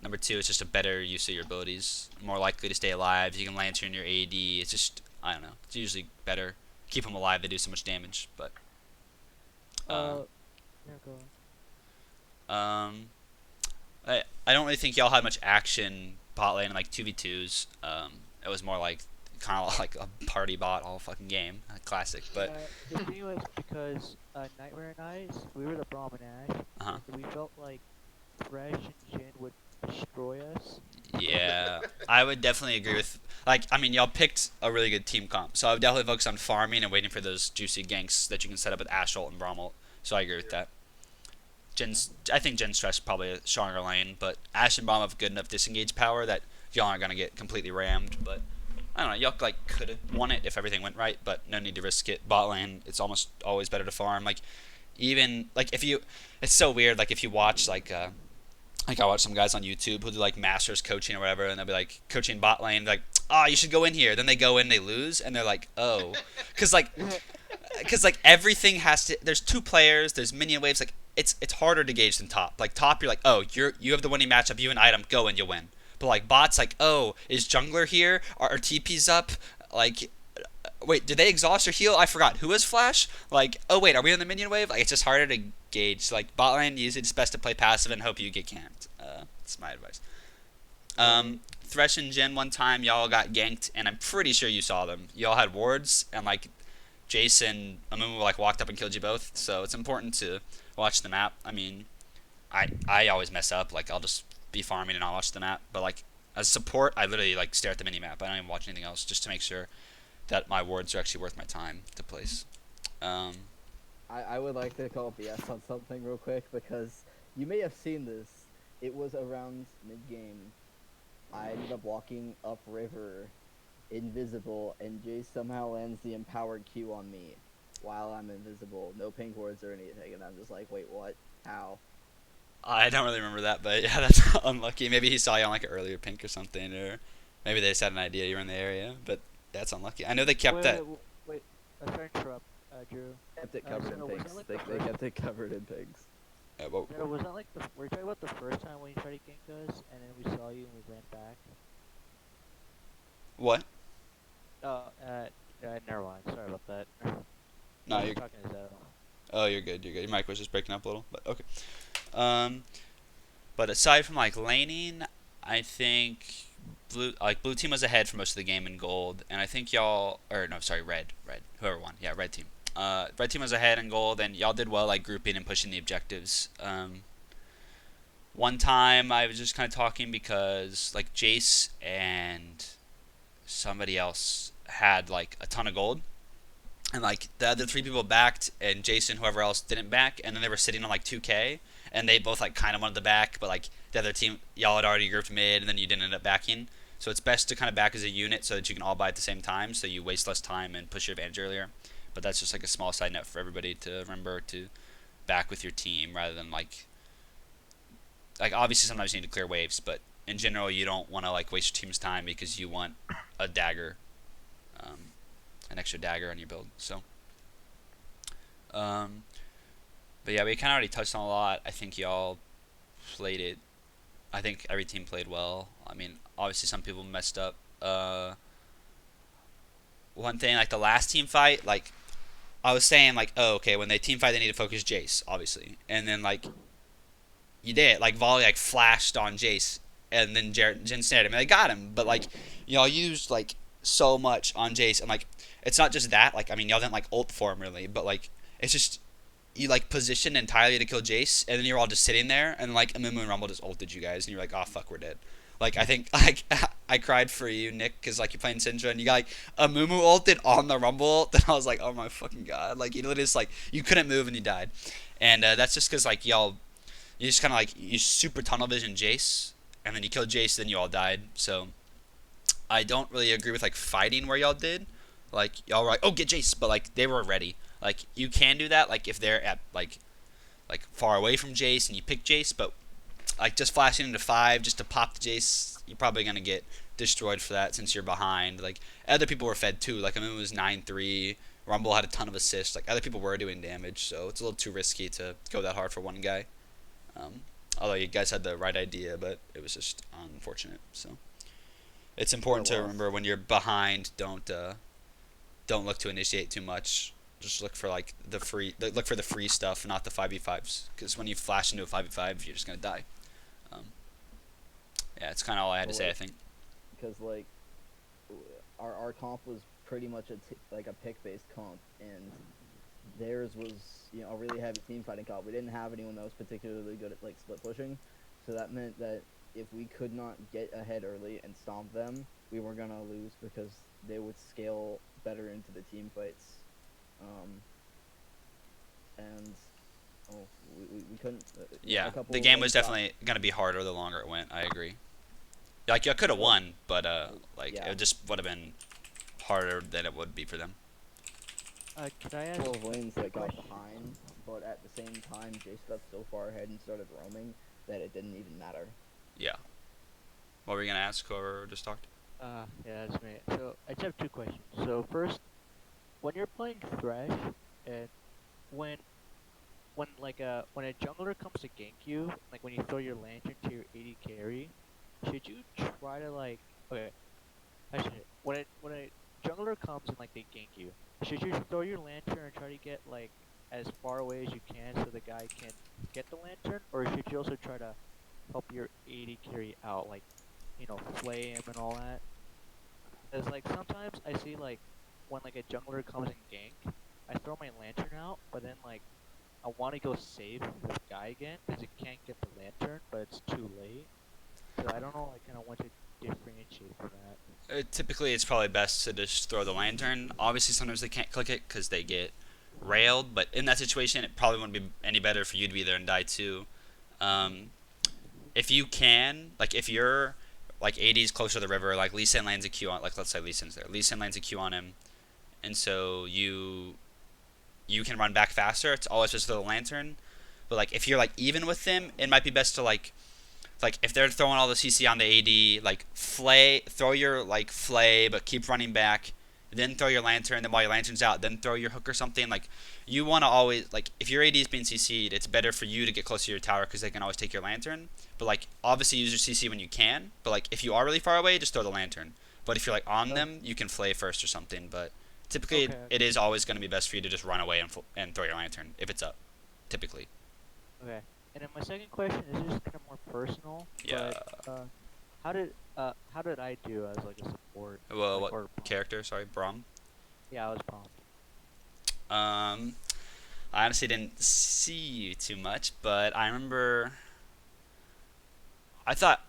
number two, it's just a better use of your abilities, more likely to stay alive. You can Lantern your AD. It's just, I don't know, it's usually better. Keep them alive, they do so much damage, but Yeah, go on. I don't really think y'all had much action bot lane in like 2v2s. It was more like kind of like a party bot all fucking game, classic. But The thing was because Nightmare and I, we were the Braum and Ashe, and we felt like Thresh and Jin would destroy us. yeah, I would definitely agree with. Like, I mean, y'all picked a really good team comp, so I would definitely focus on farming and waiting for those juicy ganks that you can set up with Ashe ult and Braum ult. So I agree with that. I think Jin's Thresh is probably a stronger lane, but Ashe and Braum have good enough disengage power that y'all aren't gonna get completely rammed. But I don't know, y'all like could have won it if everything went right, but no need to risk it. Bot lane, it's almost always better to farm. Like, even like if you, it's so weird. Like if you watch like I watch some guys on YouTube who do like masters coaching or whatever, and they'll be like coaching bot lane, like, oh, you should go in here. Then they go in, they lose, and they're like, oh, because like everything has to. There's two players. There's minion waves. Like it's harder to gauge than top. Like top, you're like, oh, you have the winning matchup. You have an item, go and you win. But like bots, like, oh, is jungler here? Are TP's up? Like, Wait, did they exhaust or heal? I forgot. Who is Flash? Like, oh wait, are we on the minion wave? Like, it's just harder to gauge. Like, bot lane, usually it's best to play passive and hope you get camped. That's my advice. Thresh and Jin one time, y'all got ganked, and I'm pretty sure you saw them. Y'all had wards, and like, Jason Amumu like walked up and killed you both. So it's important to watch the map. I mean, I always mess up. Like, I'll just be farming and not watch the map. But like, as support, I literally like stare at the mini map. I don't even watch anything else just to make sure that my wards are actually worth my time to place. I would like to call BS on something real quick because you may have seen this. It was around mid-game. I ended up walking upriver, invisible, and Jace somehow lands the empowered Q on me while I'm invisible. No pink wards or anything, and I'm just like, wait, what? How? I don't really remember that, but yeah, that's unlucky. Maybe he saw you on like an earlier pink or something, or maybe they just had an idea you were in the area, but that's unlucky. I know they kept that. Wait, sorry to interrupt, Drew. Kept it covered in pigs. Like they kept it covered in pigs. No, was that like we're talking about the first time when you tried to gank us, and then we saw you and we ran back? What? Oh, never mind. Sorry about that. No, you're talking to Zell. Oh, you're good. You're good. Your mic was just breaking up a little, but okay. But aside from like laning, I think blue team was ahead for most of the game in gold, and I think y'all, or no, sorry, red, whoever won, yeah, red team. Red team was ahead in gold, and y'all did well like grouping and pushing the objectives. One time I was just kind of talking because like Jace and somebody else had like a ton of gold, and like the other three people backed, and Jason, whoever else, didn't back, and then they were sitting on like 2k, and they both like kind of wanted to back, but like the other team, y'all had already grouped mid, and then you didn't end up backing. So it's best to kind of back as a unit so that you can all buy at the same time, so you waste less time and push your advantage earlier. But that's just like a small side note for everybody to remember to back with your team rather than like obviously sometimes you need to clear waves, but in general you don't want to like waste your team's time because you want a dagger, an extra dagger on your build. So, but yeah, we kind of already touched on a lot. I think y'all played it. I think every team played well. I mean, obviously some people messed up. One thing, like the last team fight, like I was saying, like, oh, okay, when they team fight, they need to focus Jace, obviously, and then like you did, like Volley like flashed on Jace, and then Jin snared him, and they got him. But like y'all used like so much on Jace, and like it's not just that. Like I mean, y'all didn't like ult for him really, but like it's just you like positioned entirely to kill Jace, and then you're all just sitting there, and like Amumu and Rumble just ulted you guys, and you're like, oh fuck, we're dead. Like I think like I cried for you, Nick, because like you're playing Syndra and you got like Amumu ulted on the Rumble ult, and I was like, oh my fucking god, like you literally just like you couldn't move and you died, and that's just because like y'all, you just kind of like you super tunnel vision Jace, and then you killed Jace, then you all died. So I don't really agree with like fighting where y'all did, like y'all were like, oh get Jace, but like they were ready. Like you can do that like if they're at like far away from Jace and you pick Jace, but like just flashing into 5 just to pop the Jace, you're probably gonna get destroyed for that since you're behind. Like other people were fed too. Like I mean it was 9-3. Rumble had a ton of assists. Like other people were doing damage, so it's a little too risky to go that hard for one guy. Although you guys had the right idea, but it was just unfortunate. So it's important to remember when you're behind, don't look to initiate too much. Just look for like the free stuff, not the 5v5s. Because when you flash into a 5v5, you're just gonna die. Yeah, that's kind of all I had to say. I think. Because like our comp was pretty much like a pick-based comp, and theirs was a really heavy team fighting comp. We didn't have anyone that was particularly good at like split pushing, so that meant that if we could not get ahead early and stomp them, we were gonna lose because they would scale better into the team fights. And we couldn't. Yeah, the game was definitely gonna be harder the longer it went. I agree. Like you could have won, but it just would have been harder than it would be for them. Could I ask? 12 lanes that got behind, but at the same time, Jace got so far ahead and started roaming that it didn't even matter. Yeah. What were you gonna ask? Whoever just talked. Yeah, that's me. So I just have 2 questions. So first, when you're playing Thresh, and when a jungler comes to gank you, like when you throw your lantern to your AD carry, should you try to like okay, actually when jungler comes and like they gank you, should you throw your lantern and try to get like as far away as you can so the guy can get the lantern, or should you also try to help your AD carry out, like, flay him and all that? Cause like sometimes I see like when like a jungler comes and gank, I throw my lantern out, but then like I want to go save the guy again because it can't get the lantern, but it's too late. So I don't know, like, kind of want to differentiate from that. Typically, it's probably best to just throw the lantern. Obviously, sometimes they can't click it because they get railed, but in that situation, it probably wouldn't be any better for you to be there and die too. If you can, like, if you're like AD's closer to the river, like Lee Sin lands a Q on, like, let's say Lee Sin's there. Lee Sin lands a Q on him, and so you can run back faster. It's always just throw the lantern. But like if you're like even with them, it might be best to like if they're throwing all the CC on the AD, like throw your like flay, but keep running back. Then throw your lantern. Then while your lantern's out, then throw your hook or something. Like you want to always like if your AD is being CC'd, it's better for you to get close to your tower because they can always take your lantern. But like obviously use your CC when you can. But like if you are really far away, just throw the lantern. But if you're like on them, you can flay first or something. But typically, it is always going to be best for you to just run away and throw your lantern if it's up. Typically. Okay. And then my second question is just kind of more personal. Yeah. But, how did I do as like a support? Well, like, what character? Sorry, Braum. Yeah, I was prompt. I honestly didn't see you too much, but I remember. I thought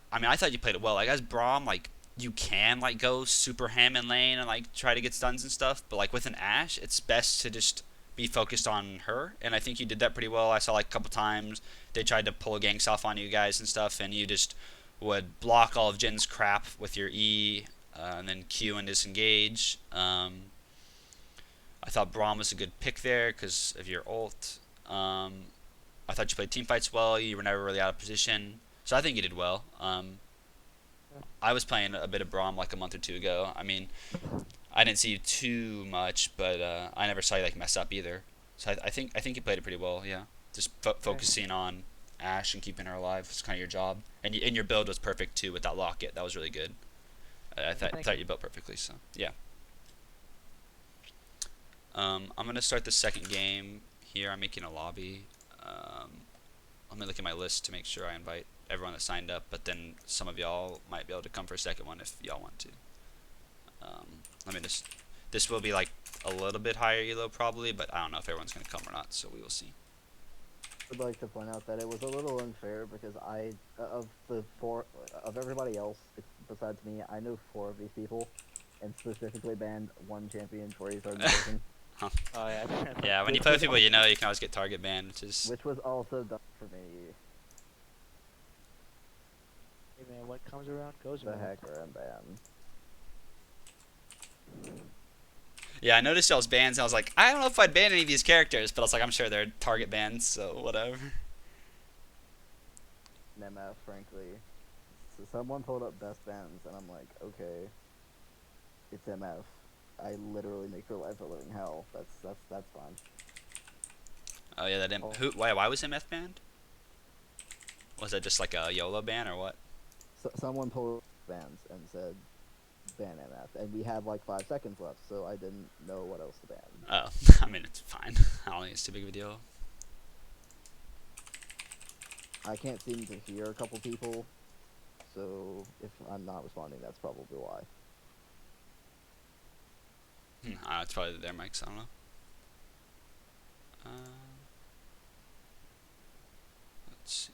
you played it well. Like as Braum, like you can like go super ham in lane and like try to get stuns and stuff, but like with an Ashe, it's best to just be focused on her, and I think you did that pretty well. I saw like a couple times they tried to pull a ganks off on you guys and stuff, and you just would block all of Jin's crap with your E, and then Q and disengage. I thought Braum was a good pick there because of your ult. I thought you played team fights well. You were never really out of position, so I think you did well. I was playing a bit of Braum like a month or two ago. I mean, I didn't see you too much, but I never saw you like mess up either. So I think you played it pretty well. Yeah, just focusing on Ashe and keeping her alive was kind of your job, and your build was perfect too with that locket. That was really good. I thought you built perfectly. So yeah. I'm gonna start the second game here. I'm making a lobby. Let me look at my list to make sure I invite everyone that signed up, but then some of y'all might be able to come for a second one if y'all want to. Let me just. This will be like a little bit higher elo probably, but I don't know if everyone's gonna come or not, so we will see. I would like to point out that it was a little unfair because of everybody else besides me, I know 4 of these people, and specifically banned 1 champion before he started playing. Huh. Oh yeah. Yeah, when you play with people you know, you can always get target banned, which was also done for me. Hey man, what comes around goes The around. hacker and ban. Yeah, I noticed y'all's bans, and I was like, I don't know if I'd ban any of these characters, but I was like, I'm sure they're target bans, so whatever. MF, frankly. So someone pulled up best bans, and I'm like, okay, it's MF. I literally make her life a living hell. That's fine. Oh yeah, that didn't. Why was MF banned? Was that just like a YOLO ban or what? So, someone pulled up bans and said ban MF, and we had like 5 seconds left, so I didn't know what else to ban. Oh, I mean it's fine. I don't think it's too big of a deal. I can't seem to hear a couple people, so if I'm not responding, that's probably why. It's probably their mics. I don't know. Let's see.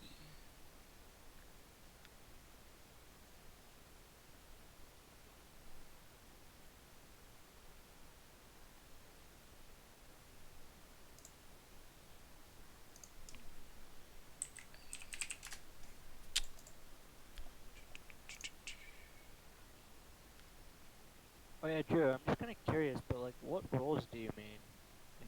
Oh yeah, Drew. I'm just kind of curious, but like, what roles do you main in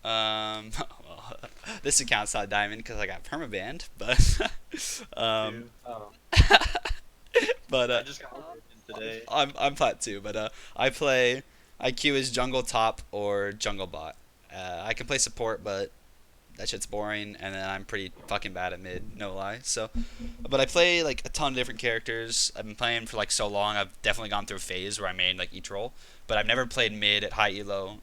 Diamond? Well, this account's not Diamond because I got permabanned, but Oh. but I just got today. I'm plat too, but I play IQ as jungle top or jungle bot. I can play support, but that shit's boring, and then I'm pretty fucking bad at mid, no lie. So, but I play like a ton of different characters. I've been playing for like so long. I've definitely gone through a phase where I made like each role, but I've never played mid at high elo,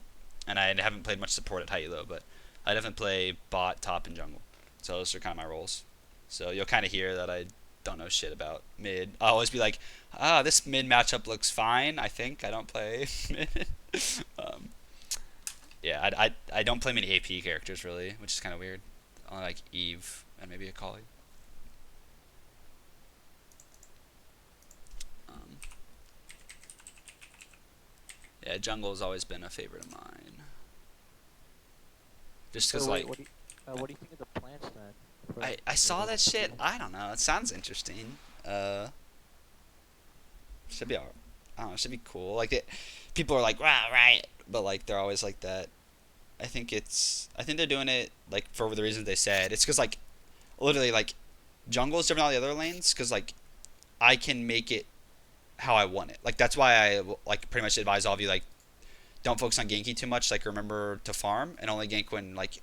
and I haven't played much support at high elo. But I definitely play bot, top, and jungle. So those are kind of my roles. So you'll kind of hear that I don't know shit about mid. I'll always be like, this mid matchup looks fine. I think I don't play mid. um, yeah, I don't play many AP characters really, which is kind of weird. Only like Eve and maybe a Kali. Yeah, jungle has always been a favorite of mine. Just because like. What do you think of the plants then? I saw that shit. I don't know. It sounds interesting. Should be alright. I don't know. Should be cool. Like people are like, "Rah, right," but like they're always like that. I think they're doing it like for the reasons they said. It's because like literally like jungle is different than all the other lanes because like I can make it how I want it. Like that's why I like pretty much advise all of you like don't focus on ganking too much. Like remember to farm and only gank when like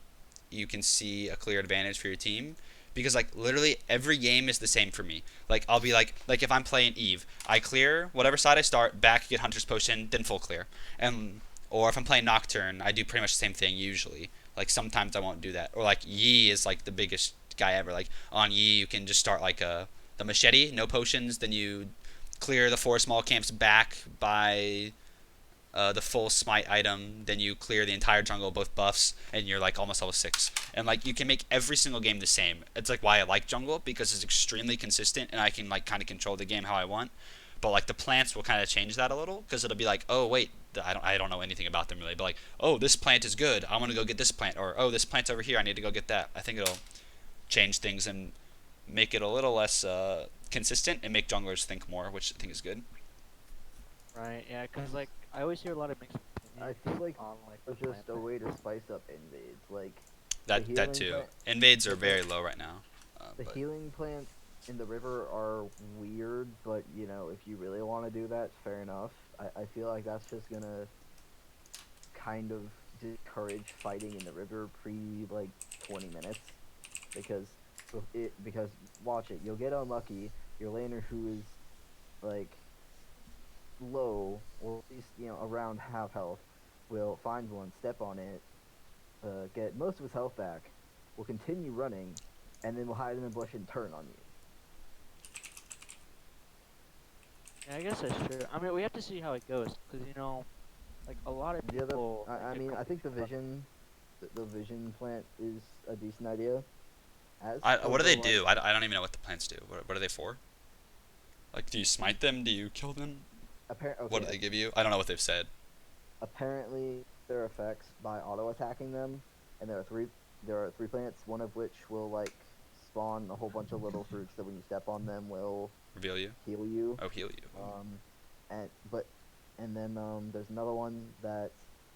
you can see a clear advantage for your team. Because like literally every game is the same for me. Like I'll be like if I'm playing Eve, I clear whatever side I start, back get Hunter's Potion, then full clear. And or if I'm playing Nocturne, I do pretty much the same thing usually. Like sometimes I won't do that. Or like Yi is like the biggest guy ever. Like on Yi you can just start like the machete, no potions, then you clear the 4 small camps back by the full smite item, then you clear the entire jungle, both buffs, and you're like almost level 6. And like you can make every single game the same. It's like why I like jungle, because it's extremely consistent and I can like kind of control the game how I want. But like the plants will kind of change that a little, because it'll be like, oh wait, I don't know anything about them really, but like, oh this plant is good, I want to go get this plant, or oh this plant's over here, I need to go get that. I think it'll change things and make it a little less consistent and make junglers think more, which I think is good. Right. Yeah. Cause like I always hear a lot of mixed opinions I feel like on like it's the just a plant way to spice up invades. Like That healing too. plant- Invades are very low right now. the But healing plants in the river are weird, but you know, if you really want to do that, fair enough. I feel like that's just gonna kind of discourage fighting in the river pre like 20 minutes, because watch it, you'll get unlucky. Your laner who is like low, or at least around half health, will find one, step on it, get most of his health back, will continue running, and then will hide in the bush and turn on you. Yeah, I guess that's true. I mean, we have to see how it goes, because like a lot of Yeah, people. I mean, I think the vision plant is a decent idea. what do they do? I don't even know what the plants do. What are they for? Like, do you smite them? Do you kill them? What do they give you? I don't know what they've said. Apparently, their effects by auto attacking them, and there are three plants, one of which will like spawn a whole bunch of little fruits that when you step on them will Reveal you? heal you. Oh, heal you. And then there's another one that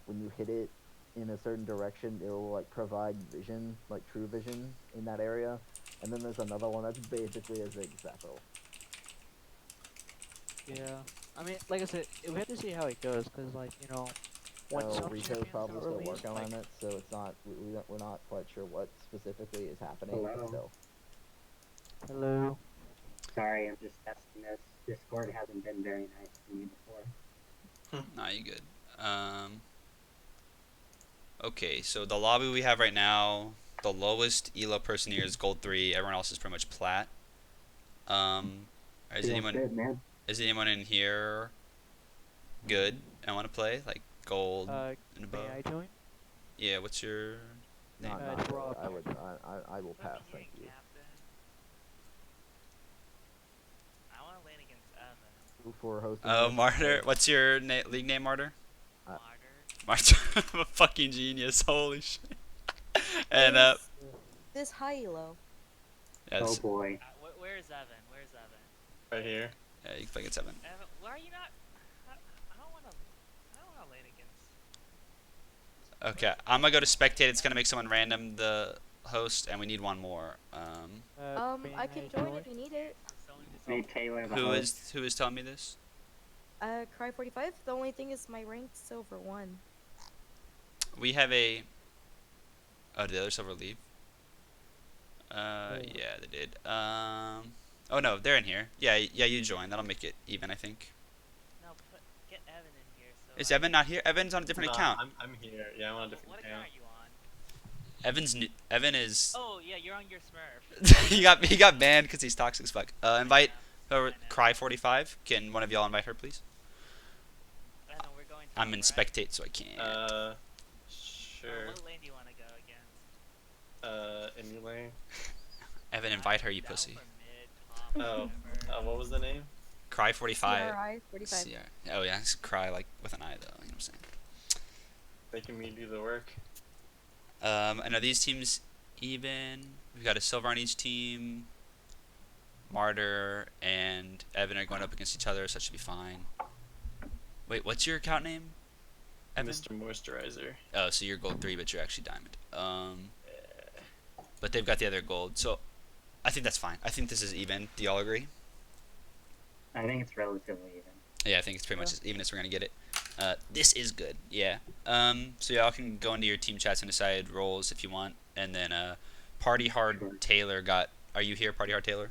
when you hit it in a certain direction, it will like provide vision, like true vision in that area. And then there's another one that's basically a zigzaggle. Yeah, I mean, like I said, we have to see how it goes, because like when some Rico's champions probably are still released, working like, on it, so it's not we're not quite sure what specifically is happening. Hello. But still. Hello. Sorry, I'm just testing this. Discord hasn't been very nice to me before. Nah, you good. Okay, so the lobby we have right now, the lowest elo person here is gold 3. Everyone else is pretty much plat. Is Feels good, man. anyone in here good and want to play like gold and above? May I join? Yeah, what's your name? Not Rob. I will pass, thank you. I want to lane against Evan. Who for hosting? Oh, this? Martyr. What's your league name, Martyr? Martyr. Martyr. I'm a fucking genius. Holy shit. And This high elo. yeah, Oh boy. Where's Evan? Where's Evan? Right here. yeah, you can play against 7. Evan, why are you not? I don't want to lane against. Okay, I'm gonna go to spectate. It's gonna make someone random the host, and we need one more. May I can join if you need it. Made Taylor the Who host. is telling me this? Cry 45. The only thing is my rank's silver 1. We have a Oh, did the other server leave? Yeah, they did. Oh no, they're in here. Yeah, yeah, you join. That'll make it even, I think. No, get Evan in here. So Is Evan not here? Evan's on a different account. I'm here. Yeah, I'm on a different What account. account are you on? Evan is. Oh yeah, you're on your Smurf. he got banned because he's toxic as fuck. Invite Cry45. Can one of y'all invite her, please? I know we're going. I'm in spectate, so I can't. Sure. What lane do you want to go against? In your lane. Evan, invite her, you pussy. Oh, what was the name? Cry45. CRI 45. Oh yeah, it's Cry like with an I though. You know what I'm saying? Making me do the work. And are these teams even? We've got a silver on each team. Martyr and Evan are going up against each other, so that should be fine. Wait, what's your account name? Evan? Mr. Moisturizer. Oh, so you're gold 3, but you're actually diamond. But they've got the other gold, so I think that's fine. I think this is even. Do y'all agree? I think it's relatively even. Yeah, I think it's pretty much as even as we're gonna get it. This is good. Yeah. So y'all can go into your team chats and decide roles if you want, and then Party Hard Taylor got. Are you here, Party Hard Taylor?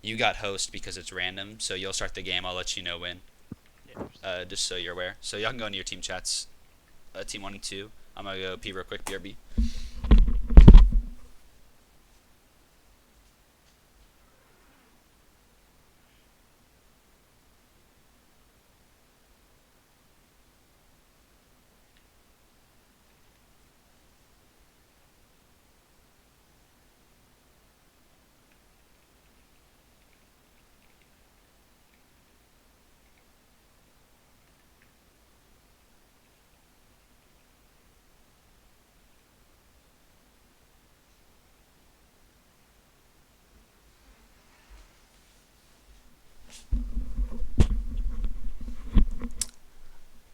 You got host because it's random, so you'll start the game. I'll let you know when. Just so you're aware. So y'all can go into your team chats, team 1 and 2. I'm gonna go pee real quick. BRB.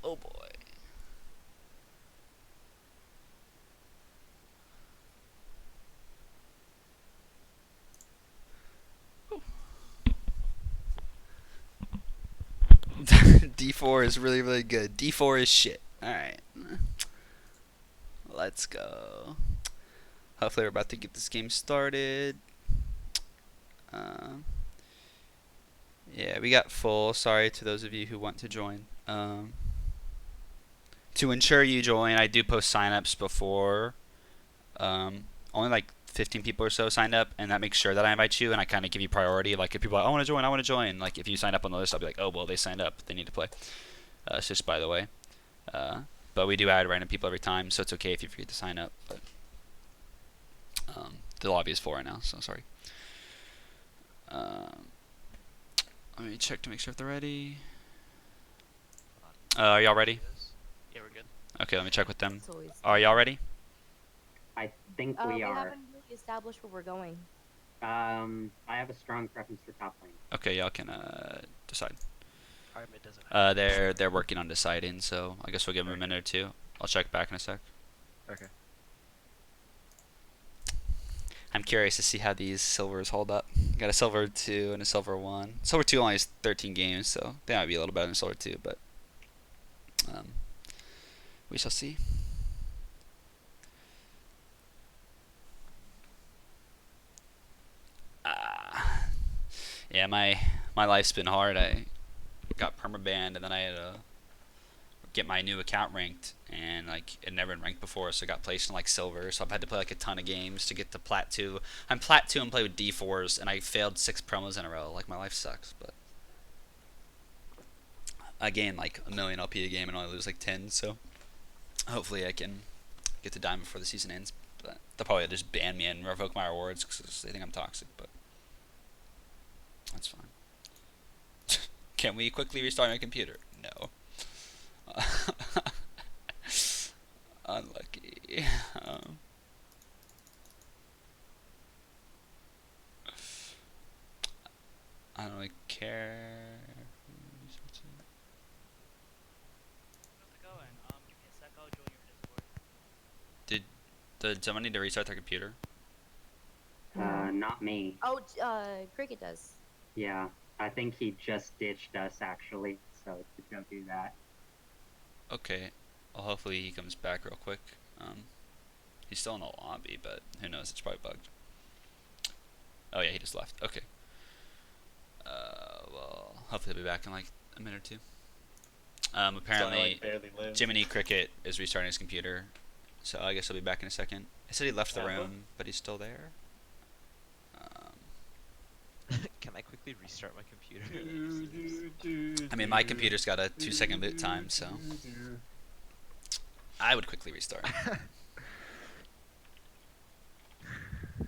Oh boy. D4 is really, really good. D4 is shit. Alright. Let's go. Hopefully we're about to get this game started. Yeah, we got full. Sorry to those of you who want to join. To ensure you join, I do post signups before. Only like 15 people or so signed up, and that makes sure that I invite you, and I kind of give you priority. Like if people are like, I want to join. Like if you signed up on the list, I'll be like, oh well, they signed up, they need to play. It's just by the way. But we do add random people every time, so it's okay if you forget to sign up. But the lobby is full right now, so sorry. Let me check to make sure if they're ready. Are y'all ready? Yeah, we're good. Okay, let me check with them. It's always- Are y'all ready? I think we we are. haven't really established where we're going. I have a strong preference for top lane. Okay, y'all can decide. Our mid doesn't. They're working on deciding, so I guess we'll give them a minute or two. I'll check back in a sec. Okay. I'm curious to see how these silvers hold up. Got a silver 2 and a silver 1. Silver 2 only has 13 games, so they might be a little better than silver 2, but we shall see. Yeah, my life's been hard. I got permabanned, and then I had to get my new account ranked, and like it never been ranked before, so it got placed in like silver. So I've had to play like a ton of games to get to plat 2. I'm plat 2 and play with D4s, and I failed 6 promos in a row. Like my life sucks, but I gain like 1 million LP a game and only lose like 10. So hopefully I can get to diamond before the season ends. But they'll probably just ban me and revoke my rewards because they think I'm toxic, but that's fine. Can we quickly restart my computer? No. Unlucky. I don't really care. How's it going? Give me a sec. I'll join your Discord. Did someone need to restart their computer? Not me. Oh, Cricket does. Yeah, I think he just ditched us actually, so don't do that. Okay. Well, hopefully he comes back real quick. He's still in the lobby, but who knows? It's probably bugged. Oh yeah, he just left. Okay. Well, hopefully he'll be back in like a minute or two. Apparently, Jiminy Cricket is restarting his computer, so I guess he'll be back in a second. I said he left the room, but he's still there. Can I quickly restart my computer? I mean, my computer's got a 2-second boot time, so I would quickly restart.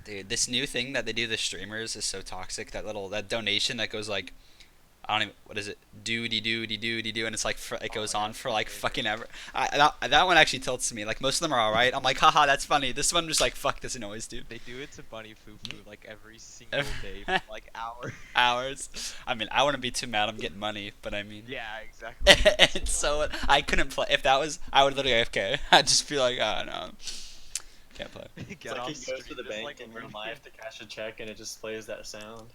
Dude, this new thing that they do to the streamers is so toxic. That donation that goes like, I don't even, what is it? Doody, and it's like, it goes on for like fucking ever. That one actually tilts me. Like, most of them are alright. I'm like, haha, that's funny. This one just like, fuck this noise, dude. They do it to Bunny Foo Foo like every single day for like hours. Hours. I mean, I wouldn't be too mad I'm getting money, but I mean. Yeah, exactly. And so, I couldn't play. If that was, I would literally AFK. I'd just be like, oh no. Can't play. It's like he goes to the bank in real life to cash a check and it just plays that sound.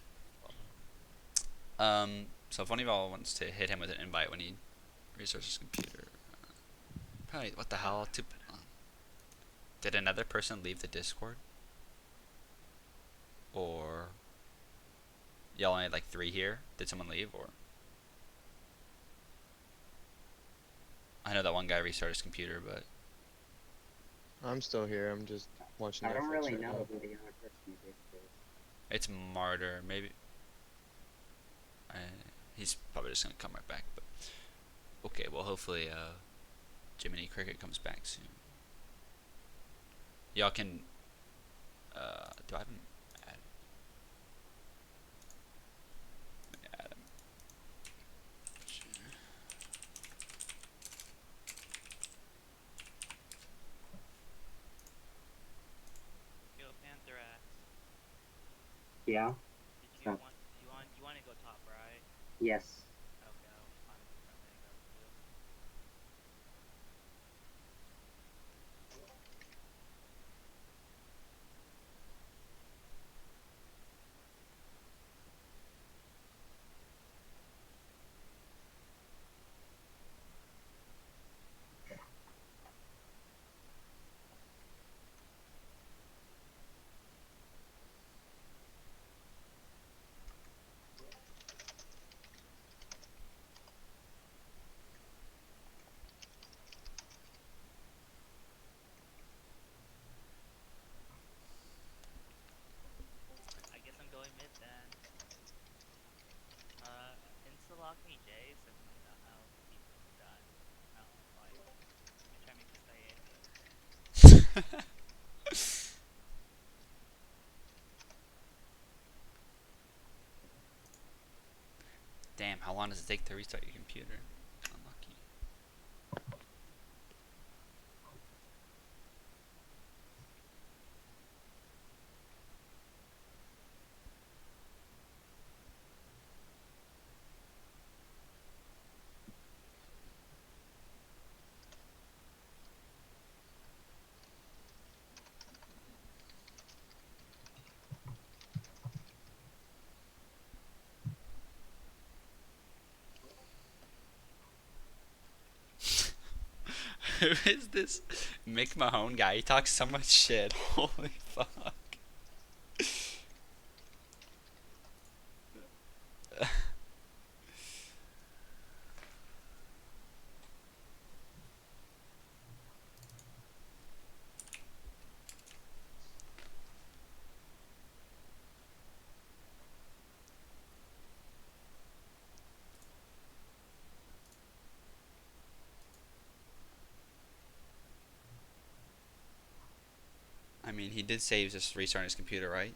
So if one of y'all wants to hit him with an invite when he restarts his computer, probably, what the hell? Did another person leave the Discord? Or y'all only had like 3 here? Did someone leave, or? I know that one guy restarted his computer, but I'm still here. I'm just watching. I don't Netflix really right know now. who the other person is. it's Martyr. Maybe. He's probably just gonna come right back. But okay, well hopefully Jiminy Cricket comes back soon. Y'all can. Do I have him add? Let me add him. Yo, Pantherax. Yeah. Did you want to go top, right? Yes. Okay, I'll find a friendly to go to. I guess I'm going mid then. Insta-lock me J so I'll keep that. I'll fight. I'm trying to make this guy AFK. Damn, how long does it take to restart your computer? Unlucky. Who is this Mick Mahone guy? He talks so much shit. Holy fuck. I mean, he did say he was just restarting his computer, right?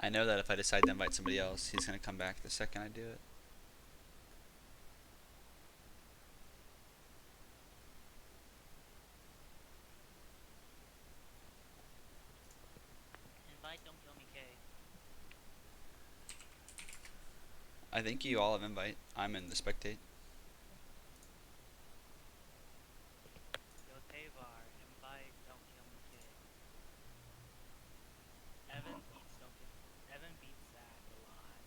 I know that if I decide to invite somebody else, he's gonna come back the second I do it. Invite Don't Kill Me K. I think you all have invite. I'm in the spectate. Yo, Tavar, invite Don't Kill Me K. Evan beats Zach a lot.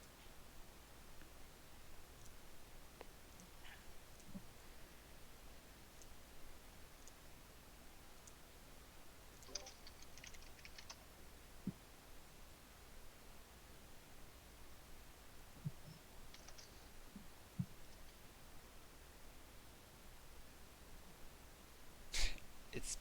It's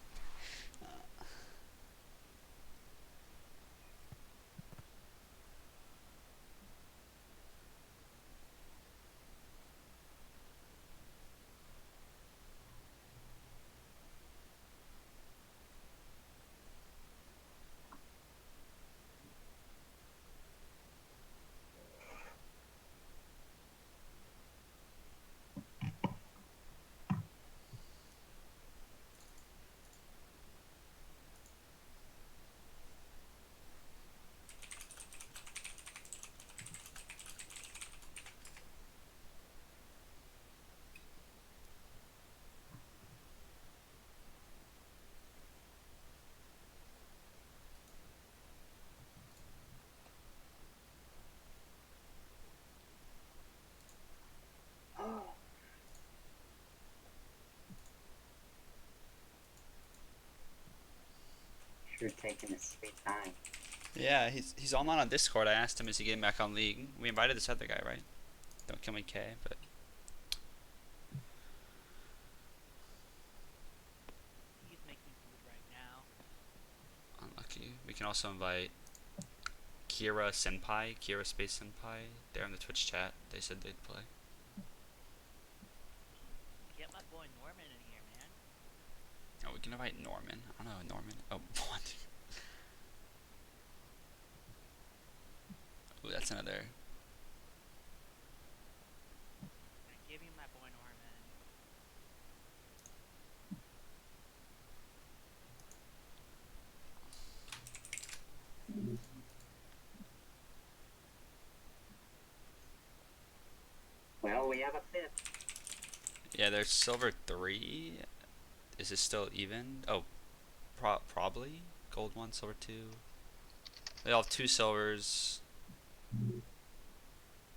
Sure taking his sweet time. yeah, he's online on Discord. I asked him, is he getting back on League? We invited this other guy, right? Don't Kill Me K, but He's making food right now. unlucky. We can also invite Kira Senpai, Kira Space Senpai. They're in the Twitch chat. They said they'd play. Get my boy Norman in here, man. Oh, we can invite Norman. I don't know Norman. Oh, what? Ooh, that's another. Give me my boy Norman. Well, we have a fifth. Yeah, there's silver 3. Is this still even? Oh, probably. Gold 1, silver 2. They all have 2 silvers.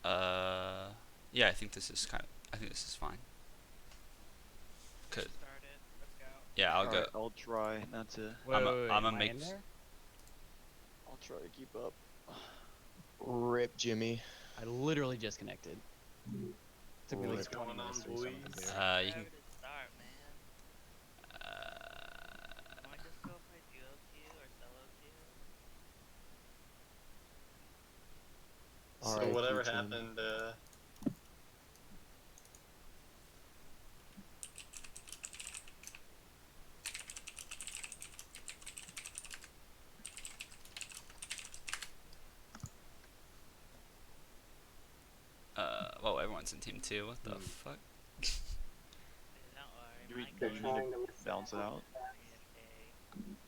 Yeah, I think this is I think this is fine. Could. Start it. Let's go. Yeah, I'll go. Alright, I'll try not to. I'm gonna am I make. in there? I'll try to keep up. Rip Jimmy. I literally just connected. Took me like What's 20 going on, minutes to restart my boys? computer. You can. Where to start, man? Can I just go play duo queue or solo queue? So Alright, whatever Q-Chan. happened, Whoa, everyone's in team 2. What the fuck? do we need to balance it out?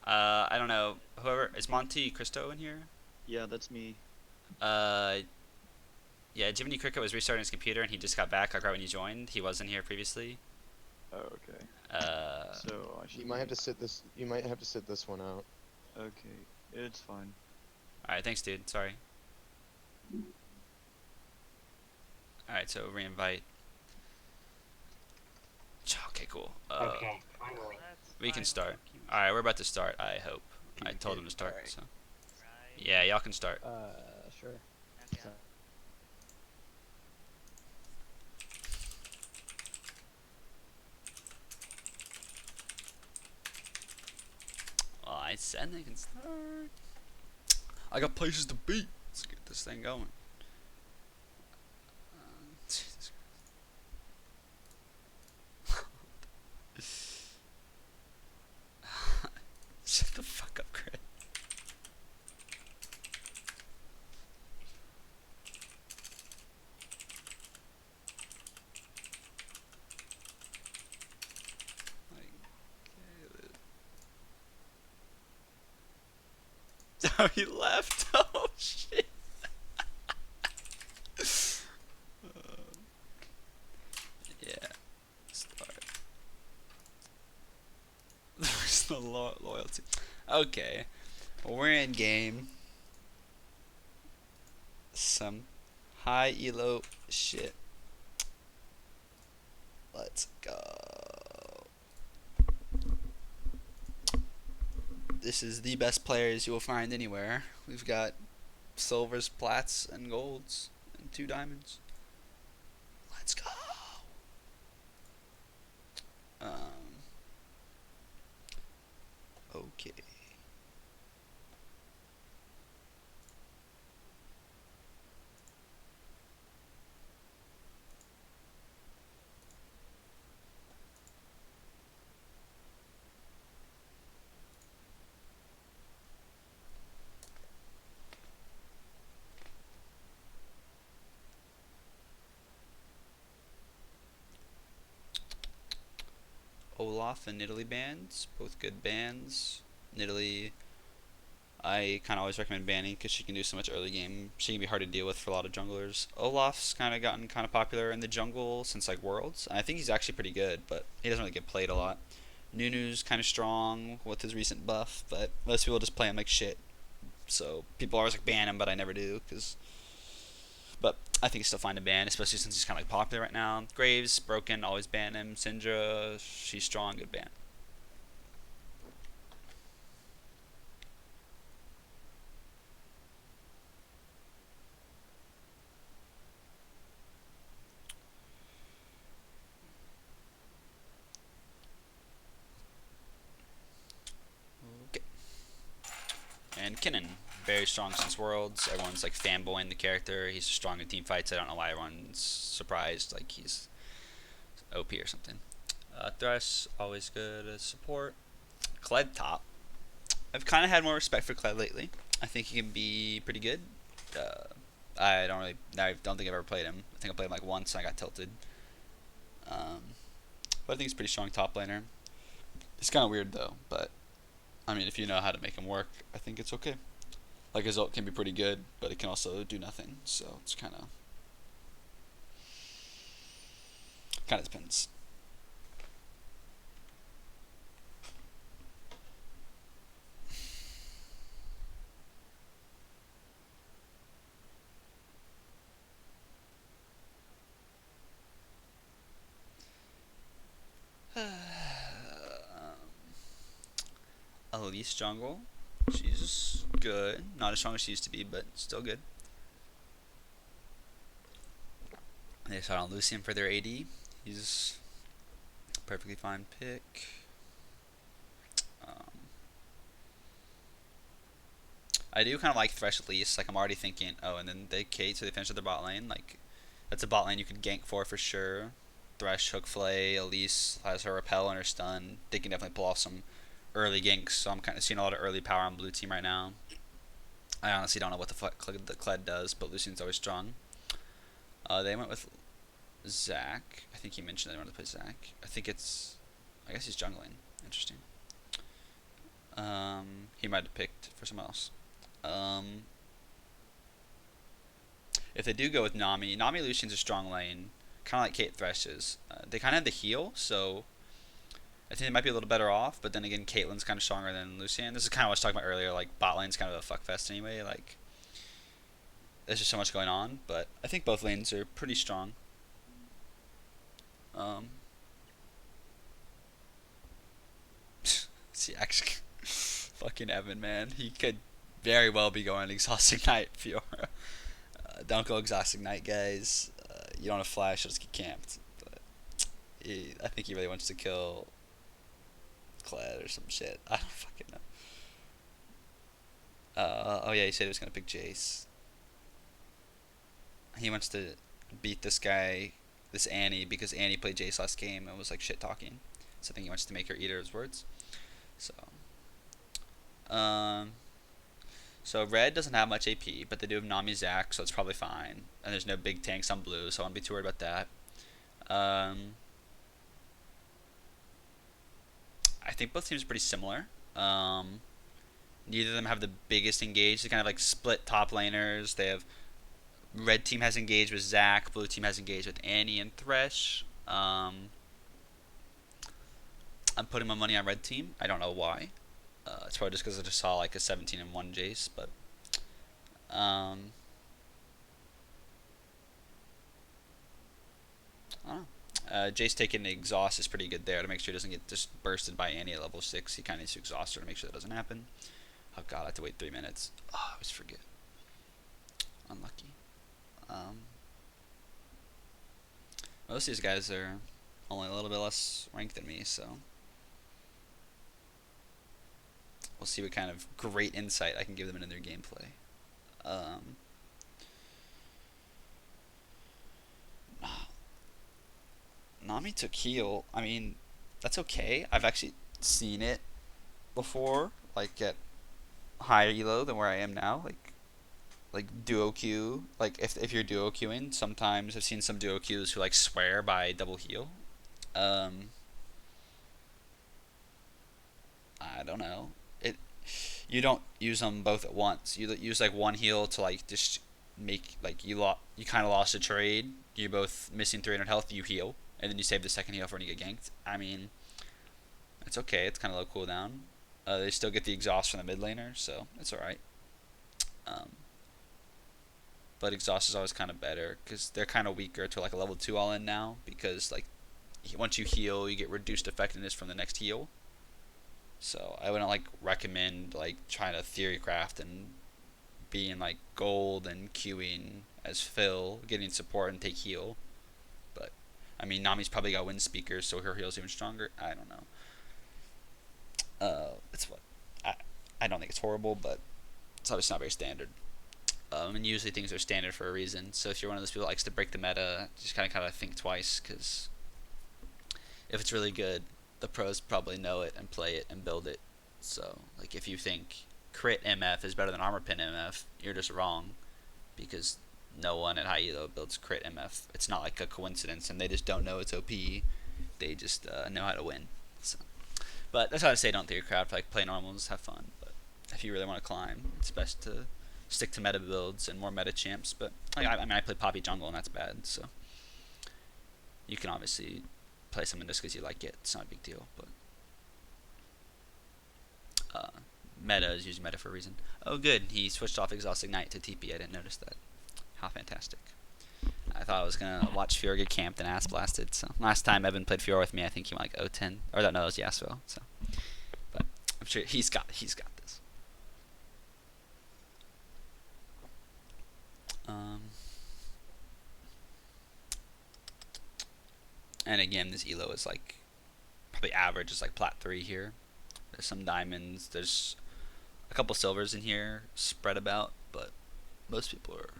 I don't know. Whoever is Monty Cristo in here? Yeah, that's me. Yeah, Jiminy Cricket was restarting his computer and he just got back like right when you joined. He wasn't here previously. Oh, okay. So I should. You might have to sit this. You might have to sit this one out. Okay, it's fine. Alright, thanks, dude. Sorry. Alright, so reinvite. Okay, cool. Okay, finally. We can start. Alright, we're about to start, I hope. I told him to start, so. Yeah, y'all can start. Sure. Okay. Well, I said they can start. I got places to be. Let's get this thing going. Jesus Christ. Shut the fuck up, Chris. Oh, he left. Oh shit. Yeah. Start. There's the loyalty. Okay. Well, we're in game. Some high elo shit. Let's go. This is the best players you will find anywhere. We've got silvers, plats, and golds, and 2 diamonds. Let's go. Okay. Olaf and Nidalee bands, both good bands. Nidalee, I kind of always recommend banning because she can do so much early game. She can be hard to deal with for a lot of junglers. Olaf's kind of gotten kind of popular in the jungle since like Worlds. And I think he's actually pretty good, but he doesn't really get played a lot. Nunu's kind of strong with his recent buff, but most people just play him like shit. So people always like ban him, but I never do But I think it's still fine to ban, especially since he's kind of like popular right now. Graves, broken, always ban him. Syndra, she's strong, good ban. Okay. And Kinnan, very strong since Worlds. Everyone's like fanboying the character. He's strong in team fights. I don't know why everyone's surprised, like he's OP or something. Thresh, always good as support. Kled top. I've kind of had more respect for Kled lately. I think he can be pretty good. I don't think I've ever played him. I think I played him like once and I got tilted. But I think he's a pretty strong top laner. He's kind of weird though, but I mean, if you know how to make him work, I think it's okay. Like his ult can be pretty good, but it can also do nothing. So it's kind of depends. Elise jungle. She's good. Not as strong as she used to be, but still good. They decided on Lucian for their AD. He's a perfectly fine pick. I do kind of like Thresh Elise. Like I'm already thinking, oh, and then they Kate, so they finish with their bot lane. Like that's a bot lane you could gank for sure. Thresh, Hook Flay, Elise has her repel and her stun. They can definitely pull off some early ganks. So I'm kind of seeing a lot of early power on blue team right now. I honestly don't know what the Kled does, but Lucian's always strong. They went with Zac. I think he mentioned they wanted to play Zac. I guess he's jungling. Interesting. He might have picked for someone else. If they do go with Nami Lucian's a strong lane, kind of like Kate Thresh's. They kind of have the heal, so I think they might be a little better off. But then again, Caitlyn's kind of stronger than Lucian. This is kind of what I was talking about earlier. Like bot lane's kind of a fuck fest anyway. Like there's just so much going on. But I think both lanes are pretty strong. See, actually, fucking Evan, man, he could very well be going Exhausting Night, Fiora. Don't go Exhausting Night, guys. You don't have flash, you'll just get camped. But I think he really wants to kill Kled or some shit. I don't fucking know. Oh yeah, he said he was gonna pick Jace. He wants to beat this guy, this Annie, because Annie played Jace last game and was like shit talking. So I think he wants to make her eat her his words. So red doesn't have much AP, but they do have Nami Zac, so it's probably fine. And there's no big tanks on blue, so I won't be too worried about that. I think both teams are pretty similar. neither of them have the biggest engage. They kind of like split top laners. They have red team has engaged with Zac. Blue team has engaged with Annie and Thresh. I'm putting my money on red team. I don't know why. It's probably just because I just saw like a 17-1 Jace, but I don't know. Jace taking the exhaust is pretty good there to make sure he doesn't get just bursted by Annie at level 6. He kind of needs to exhaust her to make sure that doesn't happen. Oh god, I have to wait 3 minutes. Oh, I always forget. Unlucky. Most of these guys are only a little bit less ranked than me, so we'll see what kind of great insight I can give them into their gameplay. Nami took heal. I mean, that's okay. I've actually seen it before, like at higher elo than where I am now. Like duo Q. Like if you're duo queuing, sometimes I've seen some duo queues who like swear by double heal. I don't know. You don't use them both at once. You use like one heal to like just make like you kind of lost a trade. You're both missing 300 health. You heal, and then you save the second heal for when you get ganked. I mean, it's okay. It's kind of low cooldown. They still get the exhaust from the mid laner, so it's alright. But exhaust is always kind of better because they're kind of weaker to like a level 2 all in now, because like once you heal, you get reduced effectiveness from the next heal. So I wouldn't like recommend like trying to theory craft and being like gold and queuing as Phil, getting support and take heal. But I mean, Nami's probably got wind speakers, so her heal's even stronger. I don't know. It's what I don't think it's horrible, but it's obviously not very standard. And usually things are standard for a reason. So if you're one of those people that likes to break the meta, just kind of think twice, because if it's really good, the pros probably know it and play it and build it. So like if you think crit MF is better than armor pin MF, you're just wrong, because no one at high elo builds crit MF. It's not like a coincidence, and they just don't know it's OP. They just know how to win. So, but that's why I say don't theory craft. Like play normals, have fun. But if you really want to climb, it's best to stick to meta builds and more meta champs. But like, I mean, I play Poppy jungle and that's bad. So you can obviously play something just because you like it. It's not a big deal. But meta is usually meta for a reason. Oh, good. He switched off Exhaust Ignite to TP. I didn't notice that. How fantastic. I thought I was going to watch FIORA get camped and ass blasted. So last time Evan played FIORA with me, I think he went like 0-10. Or no, it was Yasuo. So, but I'm sure he's got this. And again, this elo is like probably average is like plat 3 here. There's some diamonds. There's a couple silvers in here spread about, but most people are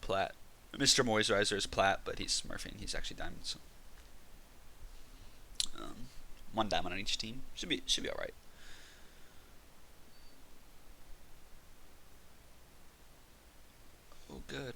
plat. Mr. Moisturizer is plat, but he's smurfing. He's actually diamond. So 1 diamond on each team should be all right. Oh, good.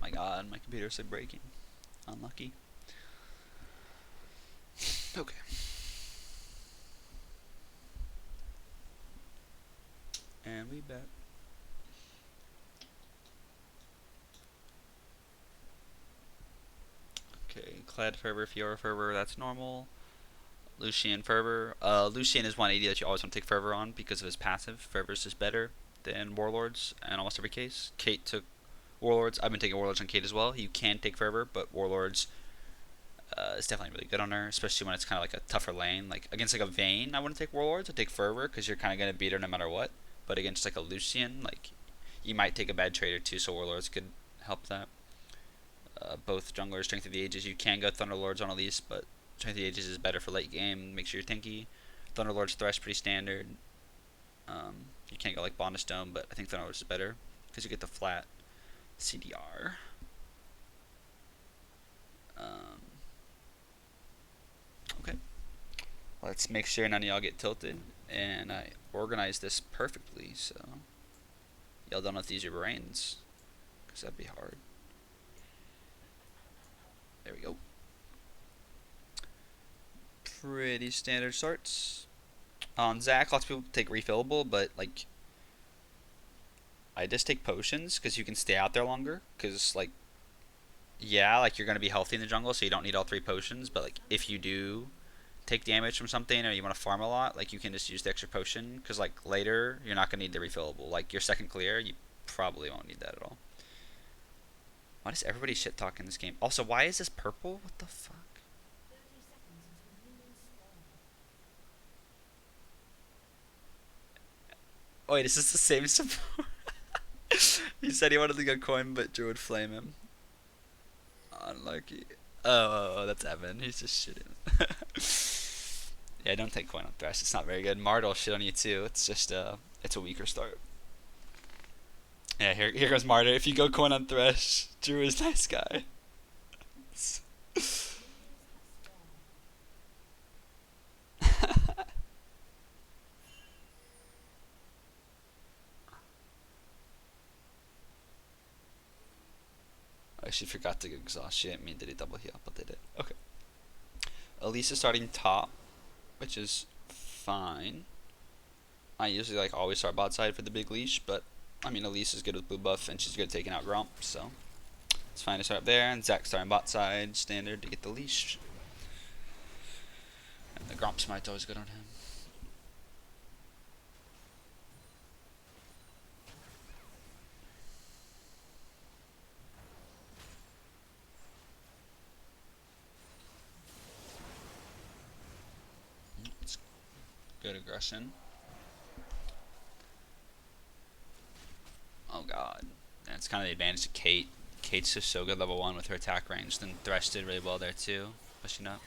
My god, my computer said breaking. Unlucky. Okay. And we bet. Okay, Clad Fervor, Fiora Fervor, that's normal. Lucian Fervor. Lucian is 180 that you always want to take Fervor on because of his passive. Fervor's just better than Warlords in almost every case. Kate took Warlords. I've been taking Warlords on Kate as well. You can take Fervor, but Warlords is definitely really good on her, especially when it's kind of like a tougher lane. Like against like a Vayne, I wouldn't take Warlords. I'd take Fervor because you're kind of going to beat her no matter what. But against like a Lucian, like you might take a bad trade or two, so Warlords could help that. Both junglers, Strength of the Ages. You can go Thunderlords on Elise, but Strength of the Ages is better for late game. Make sure you're tanky. Thunderlord's Thresh pretty standard. You can't go like Bond of Stone, but I think Thunderlord's is better because you get the flat CDR. Okay. Let's make sure none of y'all get tilted. And I organized this perfectly, so y'all don't have to use your brains, because that'd be hard. There we go. Pretty standard starts. On Zach, lots of people take refillable, but like I just take potions because you can stay out there longer. Because like, yeah, like you're gonna be healthy in the jungle, so you don't need all 3 potions. But like, if you do take damage from something or you want to farm a lot, like you can just use the extra potion. Because like later, you're not gonna need the refillable. Like your second clear, you probably won't need that at all. Why does everybody shit talk in this game? Also, why is this purple? What the fuck? Wait, is this the same support? He said he wanted to get coin, but Drew would flame him. Unlucky. Oh, that's Evan. He's just shitting. Yeah, don't take coin on Thresh. It's not very good. Mard'll shit on you too. It's just it's a weaker start. Yeah, here goes Martyr. If you go coin on Thresh, Drew is nice guy. I actually forgot to exhaust shit. Mean did he double heal, but they did. Okay. Elise is starting top, which is fine. I usually like always start bot side for the big leash, but I mean Elise is good with blue buff and she's good at taking out Grump, so it's fine to start up there. And Zach's starting bot side, standard to get the leash. And the Grump smite's always good on him. It's good aggression. Oh god. And it's kind of the advantage of Kate. Kate's just so good level 1 with her attack range. Then Thresh did really well there too, pushing up.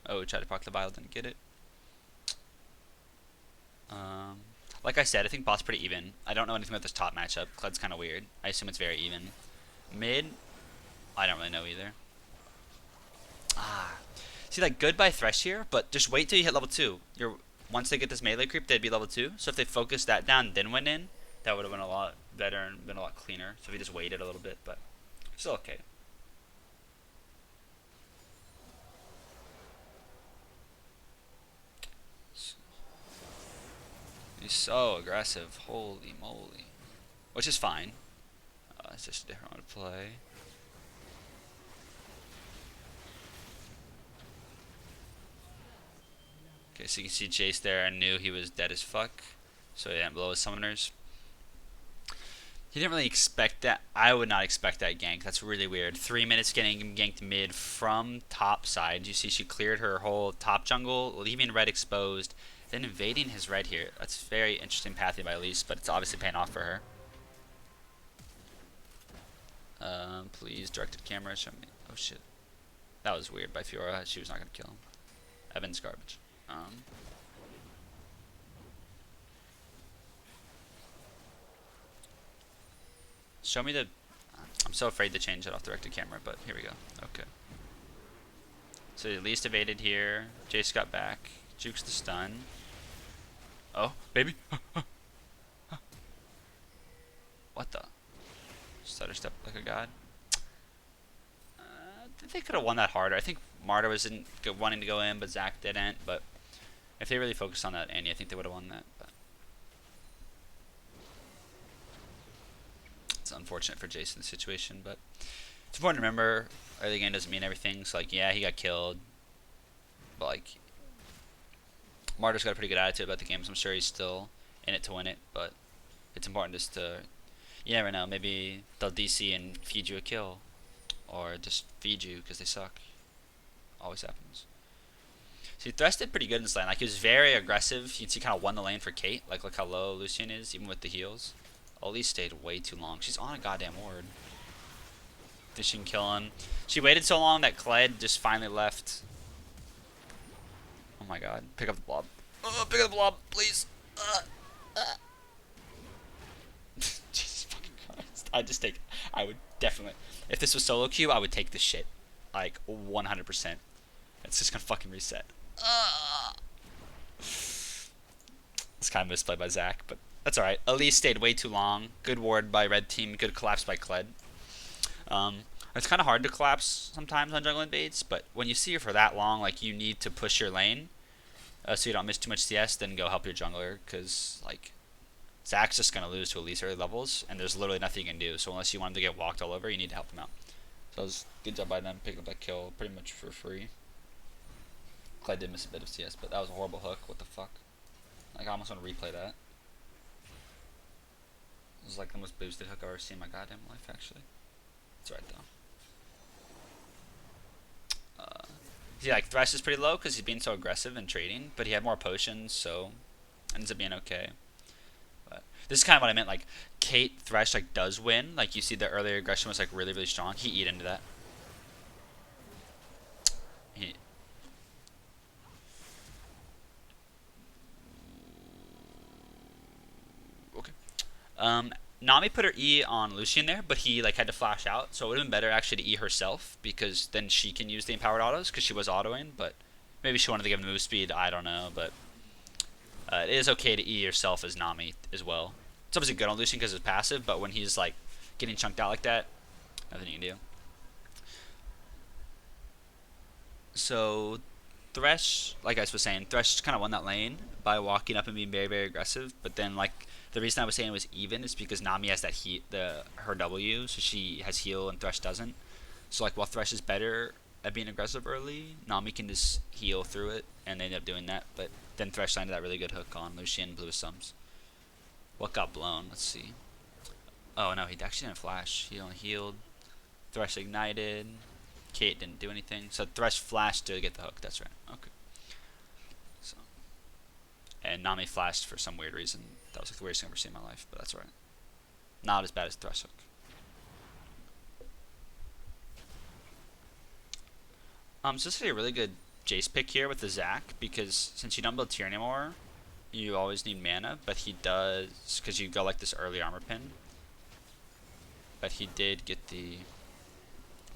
Oh, tried to proc the bile, didn't get it. Like I said, I think bot's pretty even. I don't know anything about this top matchup. Kled's kind of weird. I assume it's very even. Mid, I don't really know either. See, like good by Thresh here, but just wait till you hit level 2. Once they get this melee creep, they'd be level 2. So if they focused that down, then went in, that would have been a lot better and been a lot cleaner. So if we just waited a little bit, but still okay. He's so aggressive, holy moly. Which is fine. It's just a different one to play. Okay, so you can see Jace there. I knew he was dead as fuck, so he didn't blow his summoners. He didn't really expect that. I would not expect that gank. That's really weird. 3 minutes getting him ganked mid from top side. You see she cleared her whole top jungle, leaving red exposed, then invading his red here. That's very interesting pathing by Elise, but it's obviously paying off for her. Please, directed camera, show me. Oh shit. That was weird by FIORA. She was not going to kill him. Evan's garbage. Show me the... I'm so afraid to change it off directed camera, but here we go. Okay. So at least evaded here. Jace got back. Jukes the stun. Oh, baby. What the? Stutter step like a god. They could have won that harder. I think Marta was wanting to go in, but Zach didn't. But if they really focused on that Annie, I think they would have won that. But it's unfortunate for Jason's situation, but it's important to remember early game doesn't mean everything. So like, yeah, he got killed, but like, Marta's got a pretty good attitude about the game, so I'm sure he's still in it to win it. But it's important just to, you never know, maybe they'll DC and feed you a kill, or just feed you because they suck. Always happens. See, Thresh did pretty good in this lane. Like, he was very aggressive. You can see kind of won the lane for Kate. Like, look how low Lucian is, even with the heals. Oli stayed way too long. She's on a goddamn ward. Think she can kill him. She waited so long that Kled just finally left. Oh my god. Pick up the blob. Pick up the blob, please. Jesus fucking Christ. I would definitely. If this was solo queue, I would take this shit. like 100%. It's just gonna fucking reset. It's kind of misplayed by Zach, but that's alright. Elise stayed way too long. Good ward by red team. Good collapse by Kled. It's kind of hard to collapse sometimes on jungle invades, but when you see her for that long, like, you need to push your lane so you don't miss too much CS, then go help your jungler, because, like, Zach's just going to lose to Elise early levels, and there's literally nothing you can do, so unless you want him to get walked all over, you need to help him out. So it was good job by them picking up that kill pretty much for free. Kled did miss a bit of CS, but that was a horrible hook. What the fuck? Like, I almost want to replay that. It was like the most boosted hook I've ever seen in my goddamn life, actually. It's right, though. See, like, Thresh is pretty low because he's being so aggressive and trading, but he had more potions, so it ends up being okay. But this is kind of what I meant, like, Kate Thresh, like, does win. Like, you see the earlier aggression was, like, really, really strong. He eat into that. Okay. Nami put her E on Lucian there, but he like had to flash out, so it would have been better actually to E herself, because then she can use the empowered autos, because she was autoing, but maybe she wanted to give him move speed, I don't know, but it is okay to E yourself as Nami as well. It's obviously good on Lucian because it's passive, but when he's like getting chunked out like that, nothing you can do. So Thresh, like I was saying, Thresh kind of won that lane by walking up and being very, very aggressive, but then like the reason I was saying it was even is because Nami has that her W, so she has heal and Thresh doesn't. So like while Thresh is better at being aggressive early, Nami can just heal through it, and they end up doing that. But then Thresh landed that really good hook on Lucian, blew his sums. What got blown? Let's see. Oh no, he actually didn't flash. He only healed. Thresh ignited. Kate didn't do anything. So Thresh flashed to get the hook. That's right. Okay. So, and Nami flashed for some weird reason. That was like the weirdest thing I've ever seen in my life, but that's alright. Not as bad as Thresh hook. So this is a really good Jace pick here with the Zac, because since you don't build tier anymore, you always need mana, but he does, because you go like this early armor pin. But he did get the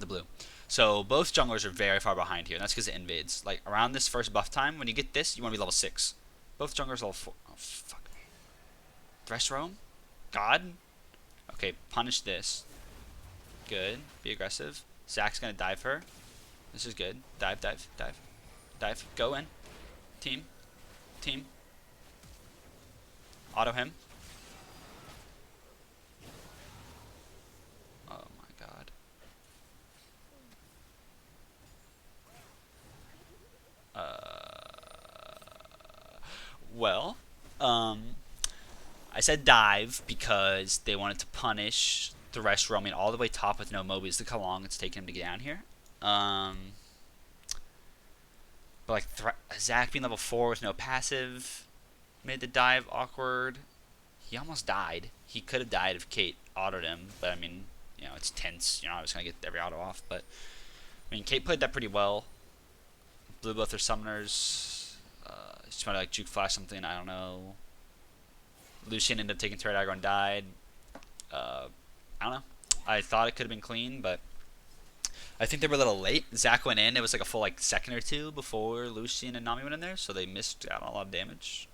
blue. So both junglers are very far behind here, and that's because it invades. Like around this first buff time, when you get this, you want to be level 6. Both junglers level 4. Oh fuck. Thresh roam? God? Okay, punish this. Good. Be aggressive. Zac's gonna dive her. This is good. Dive, dive, dive. Dive. Go in. Team. Team. Auto him. Oh my god. Well, I said dive because they wanted to punish the rest roaming all the way top with no Mobies. Look how long it's taken him to get down here. But like Zac being level 4 with no passive made the dive awkward. He almost died. He could have died if Kate autoed him, but I mean, you know, it's tense. You're not always going to get every auto off, but I mean, Kate played that pretty well. Blew both their summoners. Just trying to like juke flash something, I don't know. Lucian ended up taking turret aggro and died. I don't know. I thought it could have been clean, but I think they were a little late. Zac went in. It was like a full like second or two before Lucian and Nami went in there, so they missed out on a lot of damage.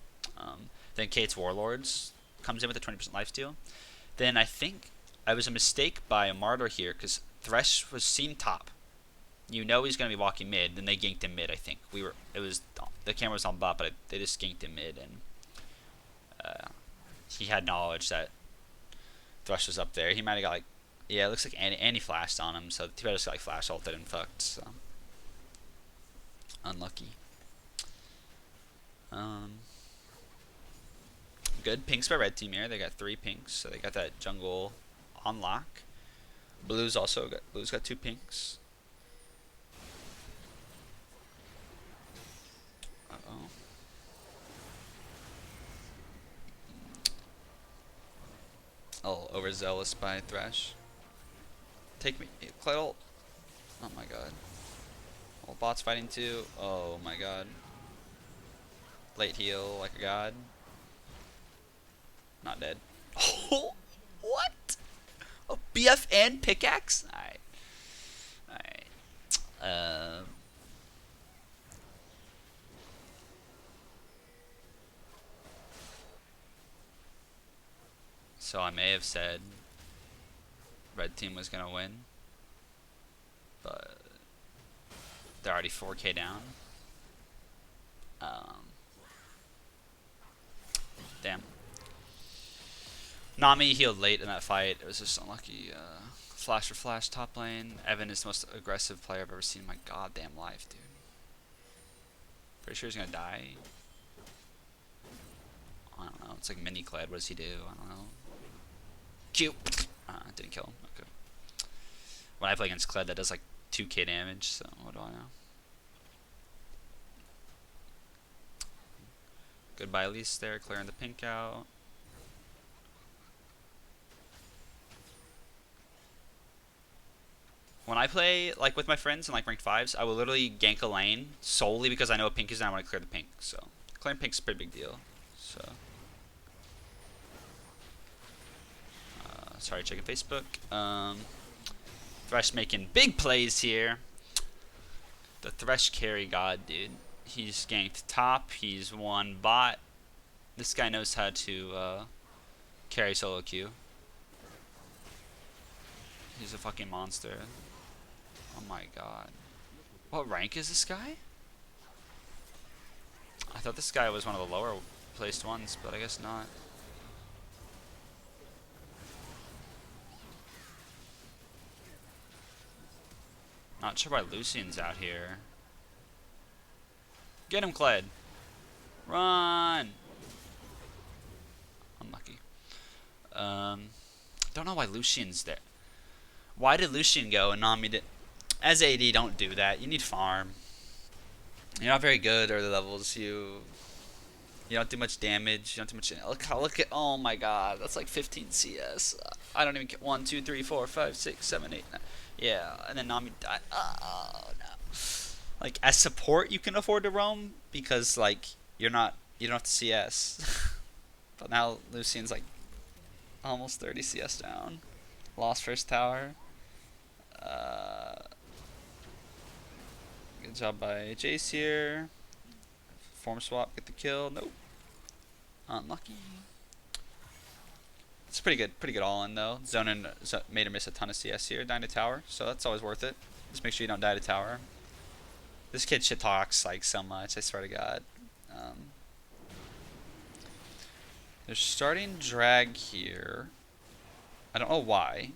Then Kate's Warlords comes in with a 20% lifesteal. Then I think it was a mistake by a Martyr here, because Thresh was seen top. You know he's going to be walking mid, then they ganked him mid, I think. The camera was on bot, but they just ganked him mid, and he had knowledge that Thresh was up there. He might have got like, yeah, it looks like Annie flashed on him, so he just got like flash ulted and fucked, so. Unlucky. Good pinks by red team here. They got 3 pinks, so they got that jungle on lock. Blue's got 2 pinks. Uh-oh. Oh, overzealous by Thresh. Take me, Cledel. Oh my god. All bots fighting too. Oh my god. Late heal like a god. Not dead. Oh, what? Oh, BF and pickaxe? Alright. Alright. Uh, so I may have said red team was gonna win, but they're already 4K down. Damn. Nami healed late in that fight. It was just unlucky. Flash for flash top lane. Evan is the most aggressive player I've ever seen in my goddamn life, dude. Pretty sure he's gonna die. I don't know. It's like mini Kled. What does he do? I don't know. Q. Didn't kill him. Okay. When I play against Kled, that does like 2k damage. So what do I know? Goodbye, Elise there, clearing the pink out. When I play like with my friends in like ranked 5s, I will literally gank a lane solely because I know what pink is and I want to clear the pink. So clearing pink's a pretty big deal. So sorry, checking Facebook. Thresh making big plays here. The Thresh carry god, dude. He's ganked top. He's won bot. This guy knows how to carry solo queue. He's a fucking monster. Oh my god. What rank is this guy? I thought this guy was one of the lower placed ones, but I guess not. Not sure why Lucian's out here. Get him, Kled. Run! Unlucky. Don't know why Lucian's there. Why did Lucian go and Nami did? As AD, don't do that. You need farm. You're not very good early levels. You don't do much damage. You don't do much. Look at. Oh my god, that's like 15 CS. I don't even get 1, 2, 3, 4, 5, 6, 7, 8, 9. Yeah, and then Nami died. Oh no. Like as support, you can afford to roam because like you don't have to CS. But now Lucian's like almost 30 CS down. Lost first tower. Good job by Jace here. Form swap, get the kill. Nope. Unlucky. It's pretty good all in though. Zonin made her miss a ton of CS here. Dying to tower, so that's always worth it. Just make sure you don't die to tower. This kid shit talks like so much, I swear to god. They're starting drag here. I don't know why.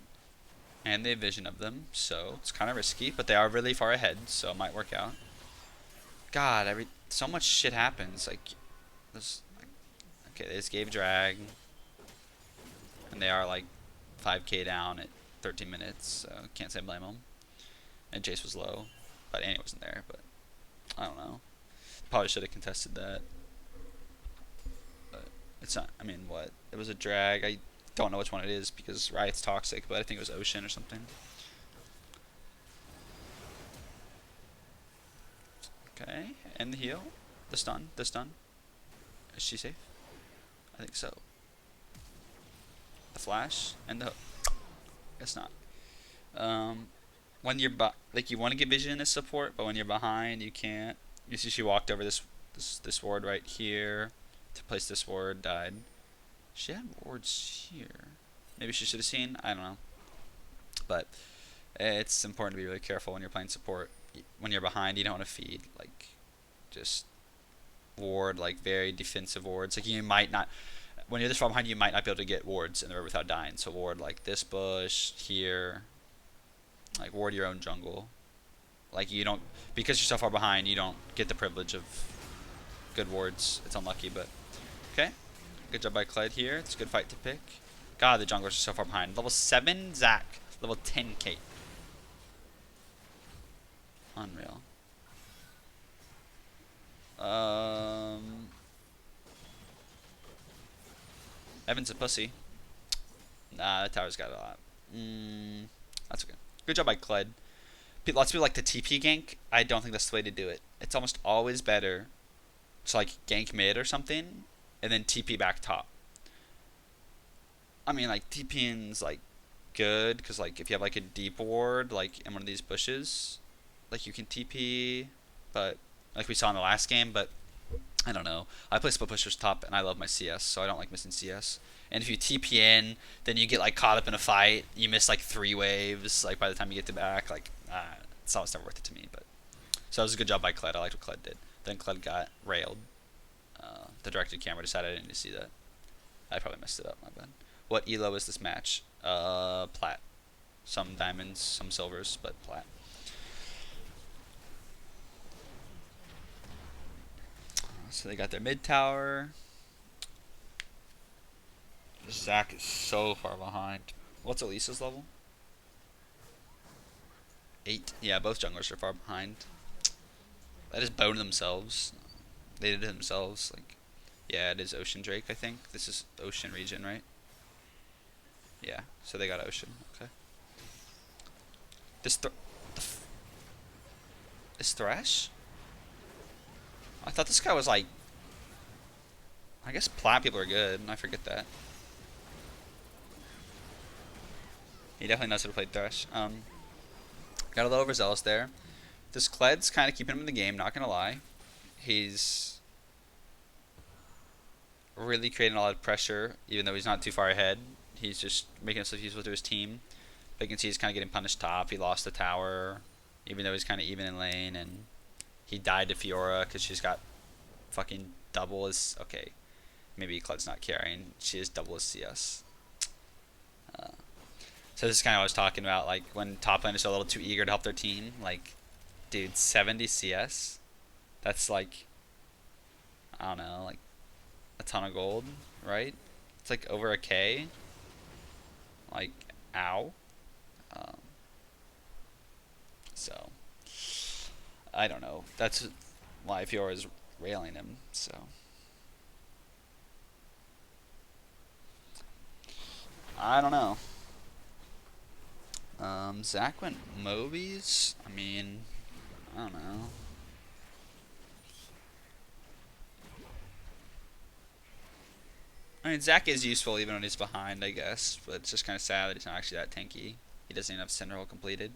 And they have vision of them, so it's kind of risky, but they are really far ahead, so it might work out. God, so much shit happens. Like, okay, they just gave drag, and they are like 5k down at 13 minutes, so can't say blame them. And Jace was low, but Annie wasn't there. But I don't know. Probably should have contested that. But it's not. I mean, what? It was a drag. I don't know which one it is because Riot's toxic, but I think it was Ocean or something. Okay, and the heal. The stun. Is she safe? I think so. The flash and the hook. Guess not. When you're like you want to get vision as support, but when you're behind, you can't. You see, she walked over this ward right here to place this ward. Died. She had wards here. Maybe she should have seen. I don't know. But it's important to be really careful when you're playing support. When you're behind, you don't want to feed. Like, just ward, like, very defensive wards. Like, you might not... When you're this far behind, you might not be able to get wards in the river without dying. So ward, like, this bush, here. Like, ward your own jungle. Like, you don't... Because you're so far behind, you don't get the privilege of good wards. It's unlucky, but... Okay. Good job by Kled here. It's a good fight to pick. God, the junglers are so far behind. Level 7, Zac. Level 10, Kate. Unreal. Evan's a pussy. Nah, the tower's got a lot. That's okay. Good job by Kled. Lots of people like the TP gank. I don't think that's the way to do it. It's almost always better to like gank mid or something and then TP back top. I mean, like, TPing's like good because like if you have like a deep ward like in one of these bushes, like you can TP, but like we saw in the last game, but I don't know. I play split pushers top, and I love my CS, so I don't like missing CS. And if you TP in, then you get like caught up in a fight. You miss like 3 waves. Like by the time you get to back, like it's almost never worth it to me. But so that was a good job by Kled. I liked what Kled did. Then Kled got railed. The directed camera decided I didn't need to see that. I probably messed it up. My bad. What elo is this match? Plat. Some diamonds, some silvers, but plat. So they got their mid tower. Zach is so far behind. What's Elisa's level? 8. Yeah, both junglers are far behind. They just boned themselves. They did it themselves. Like, yeah, it is Ocean Drake, I think. This is Ocean region, right? Yeah, so they got Ocean. Okay. This Thresh? I thought this guy was like... I guess plat people are good, and I forget that. He definitely knows how to play Thresh. Got a little overzealous there. This Kled's kind of keeping him in the game, not gonna lie. He's really creating a lot of pressure, even though he's not too far ahead. He's just making himself useful to his team. But you can see he's kind of getting punished top. He lost the tower, even though he's kind of even in lane, and he died to FIORA because she's got fucking double as... Okay, maybe Kled's not carrying. She is double as CS. So this is kind of what I was talking about, like when top laners are a little too eager to help their team. Like, dude, 70 CS? That's like, I don't know, like a ton of gold, right? It's like over a K. Like, ow. So, I don't know. That's why FIORA is railing him, so. I don't know. Zach went Mobies? I mean, I don't know. I mean, Zach is useful even when he's behind, I guess, but it's just kind of sad that he's not actually that tanky. He doesn't even have Cinderhole completed.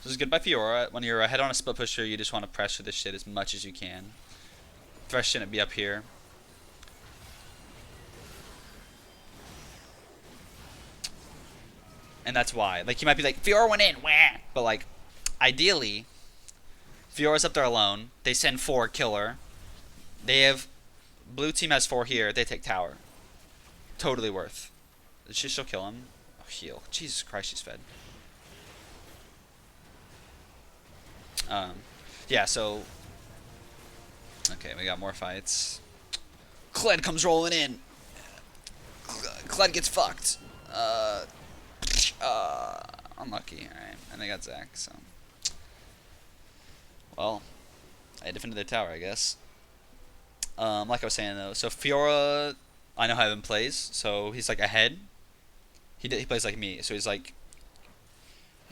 This is good by FIORA. When you're ahead on a split pusher, you just want to pressure this shit as much as you can. Thresh shouldn't be up here. And that's why. Like, you might be like, FIORA went in, wah! But, like, ideally, FIORA's up there alone. They send 4, killer. They have... Blue team has 4 here. They take tower. Totally worth. Did she still kill him? Oh, heal. Jesus Christ, she's fed. Yeah, so... Okay, we got more fights. Kled comes rolling in. Kled gets fucked. Unlucky. Alright, and they got Zach, so... Well, I defended their tower, I guess. Like I was saying, though, so FIORA, I know how him plays, so he's, like, ahead. He plays like me, so he's, like...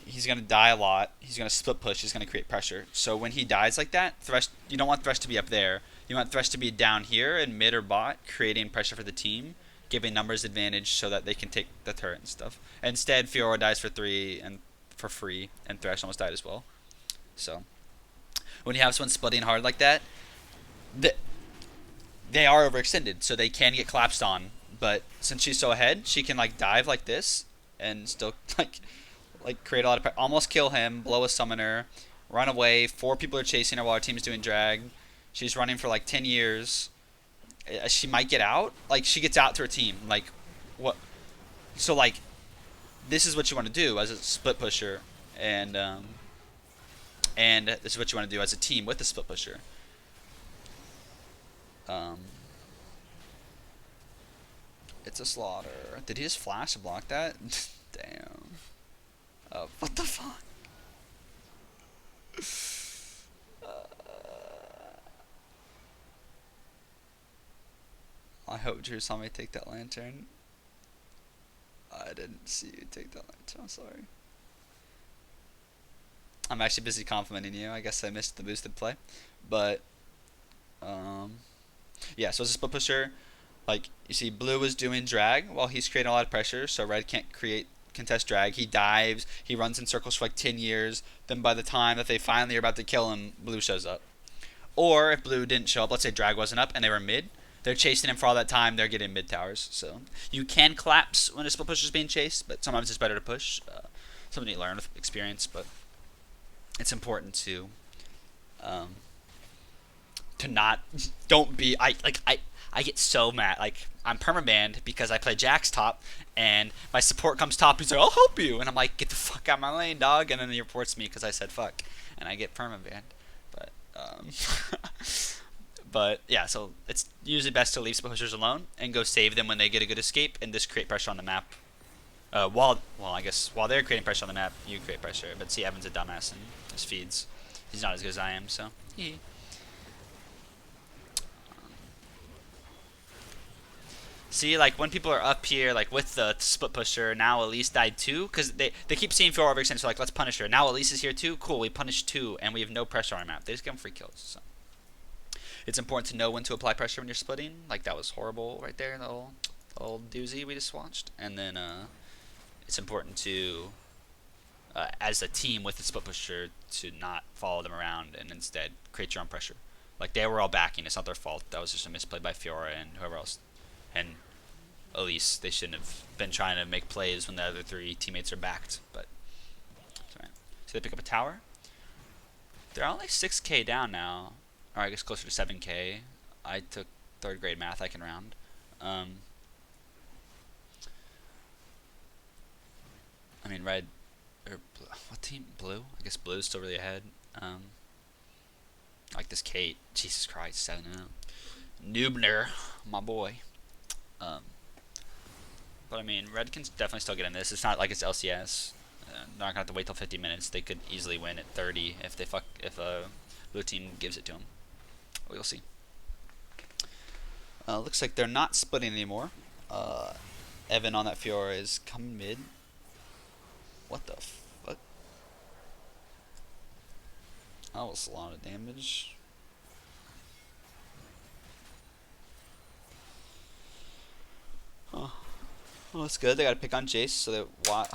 He's going to die a lot. He's going to split push. He's going to create pressure. So when he dies like that, Thresh, you don't want Thresh to be up there. You want Thresh to be down here in mid or bot, creating pressure for the team, giving numbers advantage so that they can take the turret and stuff. Instead, FIORA dies for 3 and for free, and Thresh almost died as well. So when you have someone splitting hard like that, they are overextended, so they can get collapsed on. But since she's so ahead, she can like dive like this and still like create a lot of almost kill him, blow a summoner, run away. 4 people are chasing her while her team's doing drag. She's running for like 10 years. She might get out. Like, she gets out to her team. Like, what? So, like, this is what you want to do as a split pusher. And this is what you want to do as a team with a split pusher. It's a slaughter. Did he just flash to block that? Damn. What the fuck? I hope Drew saw me take that lantern. I didn't see you take that lunch. I'm sorry. I'm actually busy complimenting you. I guess I missed the boosted play, but yeah. So as a split pusher, like you see, blue is doing drag while he's creating a lot of pressure, so red can't contest drag. He dives. He runs in circles for like 10 years. Then by the time that they finally are about to kill him, blue shows up. Or if blue didn't show up, let's say drag wasn't up and they were mid, they're chasing him for all that time. They're getting mid towers. So you can collapse when a split pusher is being chased, but sometimes it's better to push. Something you learn with experience, but it's important to not don't be I get so mad. Like I'm permabanned because I play Jack's top and my support comes top. He's like, I'll help you, and I'm like, get the fuck out of my lane, dog. And then he reports me because I said fuck, and I get permabanned. But but yeah, so it's usually best to leave split pushers alone and go save them when they get a good escape and just create pressure on the map. I guess while they're creating pressure on the map, you create pressure. But see, Evan's a dumbass and just feeds. He's not as good as I am, so. See, like when people are up here, like with the split pusher, now Elise died too, because they keep seeing FIORA overextend, so like let's punish her. Now Elise is here too, cool, we punish 2, and we have no pressure on our map. They just give them free kills. So it's important to know when to apply pressure when you're splitting. Like that was horrible right there, the old doozy we just watched. And then it's important to, as a team with the split pusher, to not follow them around and instead create your own pressure. Like they were all backing, it's not their fault. That was just a misplay by FIORA and whoever else. And Elise, they shouldn't have been trying to make plays when the other 3 teammates are backed. But sorry. So they pick up a tower. They're only 6k down now, or I guess closer to 7k. I took 3rd grade math. I can round. I mean red or blue. What team? Blue? I guess blue's still really ahead. Like this Kate. Jesus Christ, 7-0. Noobner, my boy. But I mean, red can definitely still get in this. It's not like it's LCS. Not gonna have to wait till 50 minutes. They could easily win at 30 if a blue team gives it to them. We'll see. Looks like they're not splitting anymore. Evan on that FIORA is coming mid. What the fuck? That was a lot of damage. Oh, well, that's good. They gotta pick on Jace, so that why?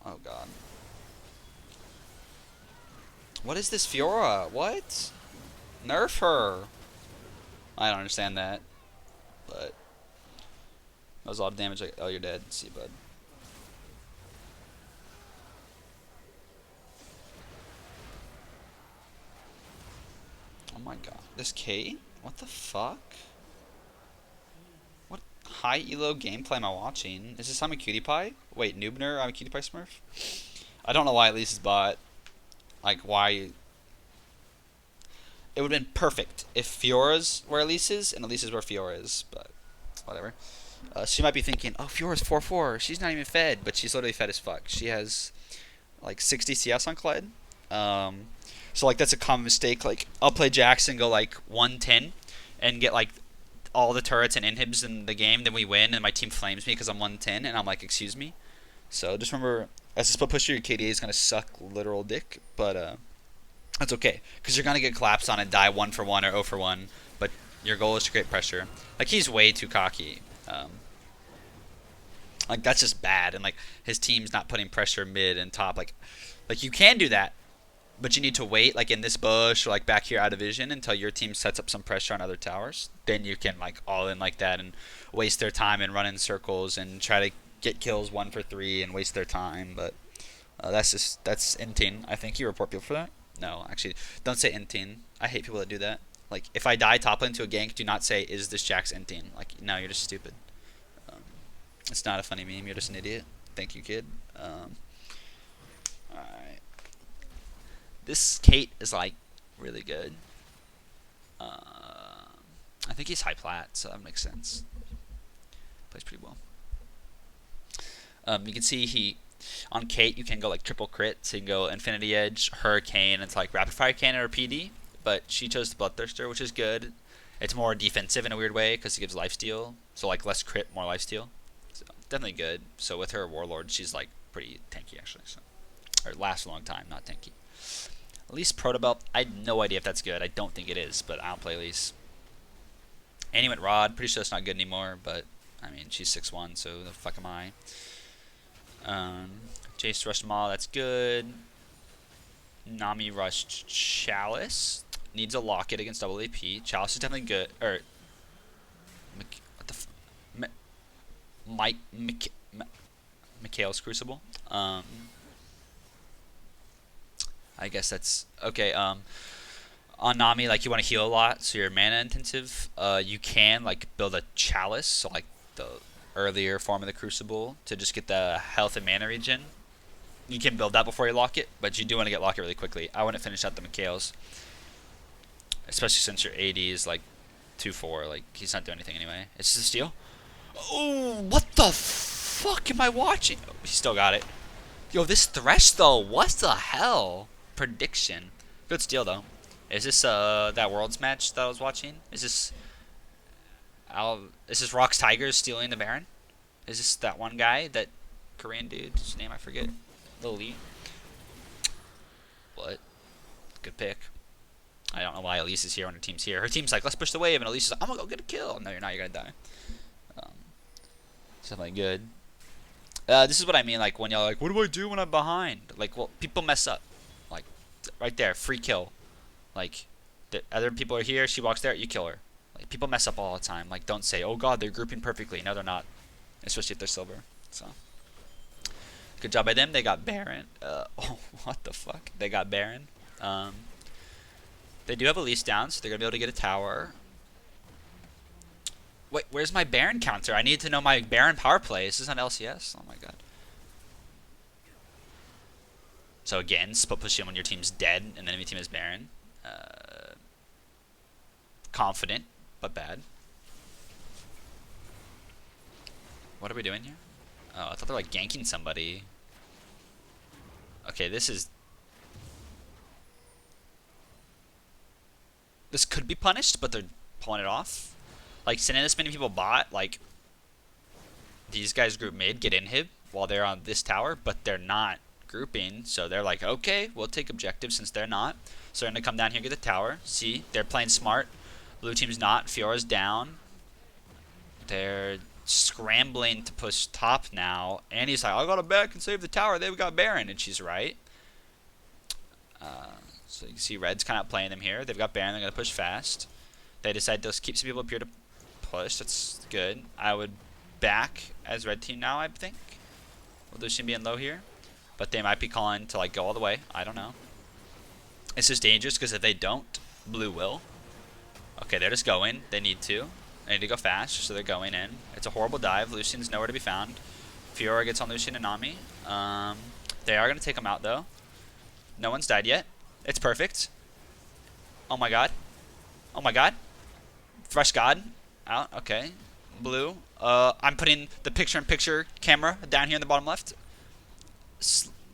Oh god. What is this FIORA? What? Nerf her. I don't understand that, but that was a lot of damage. Oh, you're dead. See, bud. Oh my god. This Kate? What the fuck? What high elo gameplay am I watching? Is this I'm a cutie pie? Wait, Noobner, I'm a cutie pie smurf? I don't know why Elise is bot. Like, why? It would have been perfect if FIORA's where Elise is and Elise is where FIORA is, but whatever. She might be thinking, oh, FIORA's 4-4. She's not even fed, but she's literally fed as fuck. She has like 60 CS on Clyde. So like that's a common mistake. Like I'll play Jackson, go like 110, and get like all the turrets and inhibs in the game. Then we win, and my team flames me because I'm 110, and I'm like, excuse me. So just remember, as a split pusher, your KDA is gonna suck literal dick, but that's okay because you're gonna get collapsed on and die 1 for 1 or 0 for 1. But your goal is to create pressure. Like he's way too cocky. Like that's just bad, and like his team's not putting pressure mid and top. Like you can do that. But you need to wait, like in this bush or like back here out of vision until your team sets up some pressure on other towers. Then you can like all in like that and waste their time and run in circles and try to get kills 1 for 3 and waste their time. But that's inting. I think you report people for that. No, actually, don't say inting. I hate people that do that. Like if I die top lane to a gank, do not say is this Jack's inting. Like no, you're just stupid. It's not a funny meme. You're just an idiot. Thank you, kid. Alright. This Kate is like really good. I think he's high plat, so that makes sense. Plays pretty well. You can see he on Kate you can go like triple crit, so you can go Infinity Edge, Hurricane, it's like Rapid Fire Cannon or PD. But she chose the Bloodthirster, which is good. It's more defensive in a weird way because it gives lifesteal, so like less crit, more lifesteal. So definitely good. So with her Warlord, she's like pretty tanky actually. So, or lasts a long time, not tanky. Elise Protobelt, I had no idea if that's good. I don't think it is, but I don't play Elise. Annie went Rod, pretty sure that's not good anymore, but I mean she's 6'1", so the fuck am I? Jace rushed Maul, that's good. Nami rushed Chalice. Needs a locket against double AP. Chalice is definitely good. Or what the Mikhail's Crucible. I guess that's okay. On Nami, like you want to heal a lot, so you're mana intensive. You can like build a Chalice, so like the earlier form of the Crucible, to just get the health and mana regen. You can build that before you lock it, but you do want to get lock it really quickly. I wouldn't finish out the Mikhail's, especially since your AD is like 2-4. Like he's not doing anything anyway. It's just a steal. Oh, what the fuck am I watching? Oh, he still got it. Yo, this Thresh though, what the hell? Prediction. Good steal though. Is this that Worlds match that I was watching? Is this Rox Tigers stealing the Baron? Is this that one guy, that Korean dude? His name I forget. Lil Lee. What? Good pick. I don't know why Elise is here when her team's here. Her team's like, let's push the wave, and Elise is like, I'm gonna go get a kill. No, you're not. You're gonna die. Something good. This is what I mean, like when y'all like, what do I do when I'm behind? Like, well, people mess up. Like, right there, free kill. Like, the other people are here, she walks there, you kill her. Like, people mess up all the time. Like, don't say, oh god, they're grouping perfectly. No, they're not. Especially if they're silver. So, good job by them. They got Baron. Oh, what the fuck? They got Baron. They do have Elise down, so they're gonna be able to get a tower. Wait, where's my Baron counter? I need to know my Baron power play. Is this on LCS? Oh my god. So again, split push in when your team's dead and the enemy team is Baron. Confident, but bad. What are we doing here? Oh, I thought they were like ganking somebody. Okay, this could be punished, but they're pulling it off. Like, sending this many people bot, like, these guys group mid, get inhib while they're on this tower, but they're not grouping, so they're like, okay, we'll take objective since they're not. So they're going to come down here and get the tower. See, they're playing smart. Blue team's not. Fiora's down. They're scrambling to push top now, and he's like, I gotta back and save the tower. They've got Baron, and she's right. So you can see Red's kind of playing them here. They've got Baron. They're going to push fast. They decide to keep some people up here to push. That's good. I would back as red team now, I think. With Lucian being low here. But they might be calling to like go all the way. I don't know. It's just dangerous because if they don't, blue will. Okay, they're just going. They need to. They need to go fast, so they're going in. It's a horrible dive. Lucian's nowhere to be found. Fiora gets on Lucian and Nami. They are going to take him out though. No one's died yet. It's perfect. Oh my god. Oh my god. Thresh God. Out. Okay. Blue. I'm putting the picture-in-picture camera down here in the bottom left.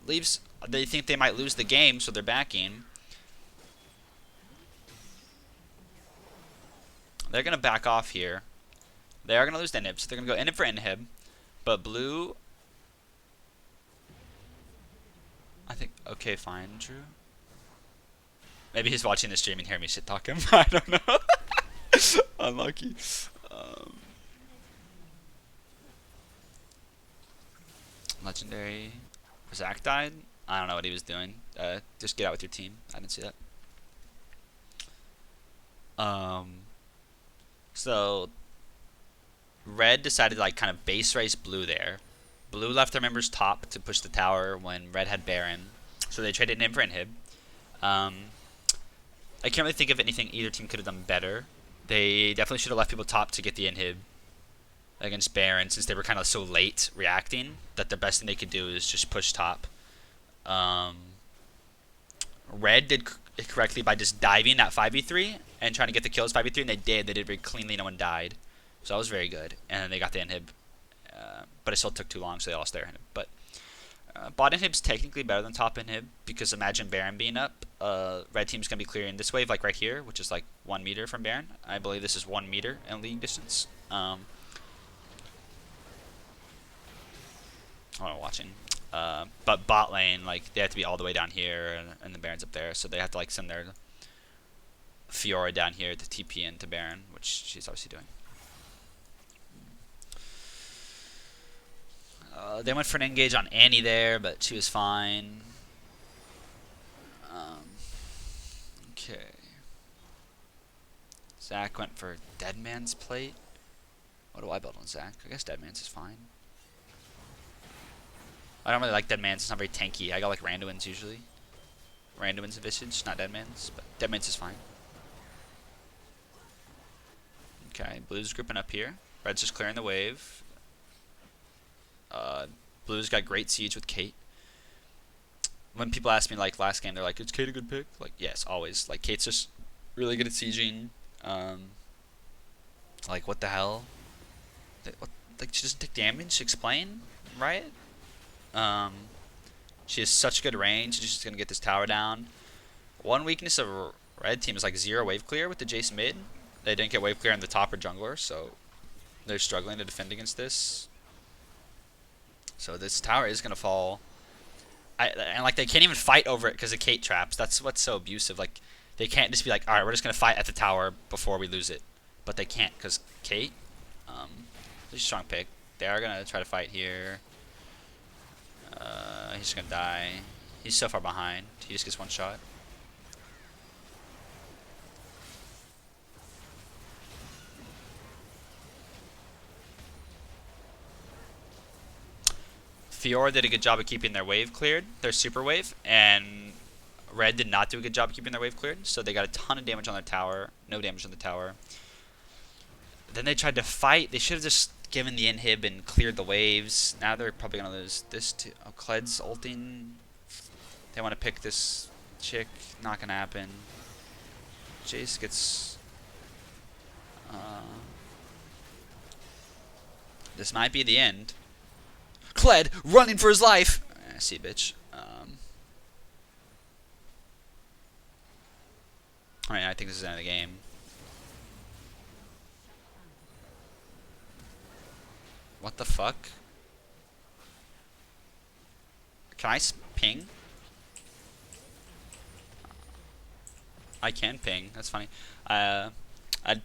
Leaves. They think they might lose the game, so they're backing. They're going to back off here. They are going to lose the inhib, so they're going to go inhib for inhib. But blue... I think... Okay, fine, Drew. Maybe he's watching the stream and hear me shit talk him. I don't know. Unlucky. Legendary. Zach died? I don't know what he was doing. Just get out with your team. I didn't see that. So red decided to like kind of base race blue there. Blue left their members top to push the tower when red had Baron. So they traded in for inhib. I can't really think of anything either team could have done better. They definitely should have left people top to get the inhib against Baron, since they were kind of so late reacting that the best thing they could do is just push top. Red did it correctly by just diving at 5v3 and trying to get the kills 5v3, and they did. They did very cleanly. No one died. So that was very good. And then they got the inhib. But it still took too long, so they lost their inhib. But bot inhib's technically better than top inhib, because imagine Baron being up. Red team's going to be clearing this wave, like right here, which is like 1 meter from Baron. I believe this is 1 meter in league distance. I'm watching. But bot lane, like, they have to be all the way down here, and the Baron's up there, so they have to, like, send their FIORA down here to TP into Baron, which she's obviously doing. They went for an engage on Annie there, but she was fine. Okay. Zach went for Dead Man's Plate. What do I build on Zach? I guess Dead Man's is fine. I don't really like Dead Man's. It's not very tanky. I got like Randuin's usually. Randuin's and Visage, not Dead Man's, but Dead Man's is fine. Okay, Blue's grouping up here. Red's just clearing the wave. Blue's got great siege with Kate. When people ask me like last game, they're like, "Is Kate a good pick?" Like, yes, always. Like Kate's just really good at sieging. Like what the hell? Like she doesn't take damage. Explain, right? She has such good range. She's just gonna get this tower down. One weakness of red team is like 0 wave clear with the Jace mid. They didn't get wave clear on the top or jungler, so they're struggling to defend against this. So this tower is gonna fall. And like they can't even fight over it because of Kate traps. That's what's so abusive. Like they can't just be like, all right, we're just gonna fight at the tower before we lose it. But they can't because Kate. He's a strong pick. They are gonna try to fight here. He's just gonna die. He's so far behind. He just gets one shot. FIORA did a good job of keeping their wave cleared, their super wave, and Red did not do a good job of keeping their wave cleared, so they got a ton of damage on their tower, no damage on the tower. Then they tried to fight. They should have just given the inhib and cleared the waves. Now they're probably going to lose this too. Oh, Kled's ulting. They want to pick this chick. Not going to happen. Jace gets... this might be the end. Kled running for his life. See, bitch. I mean, I think this is the end of the game. What the fuck? Can I ping? I can ping. That's funny. I'd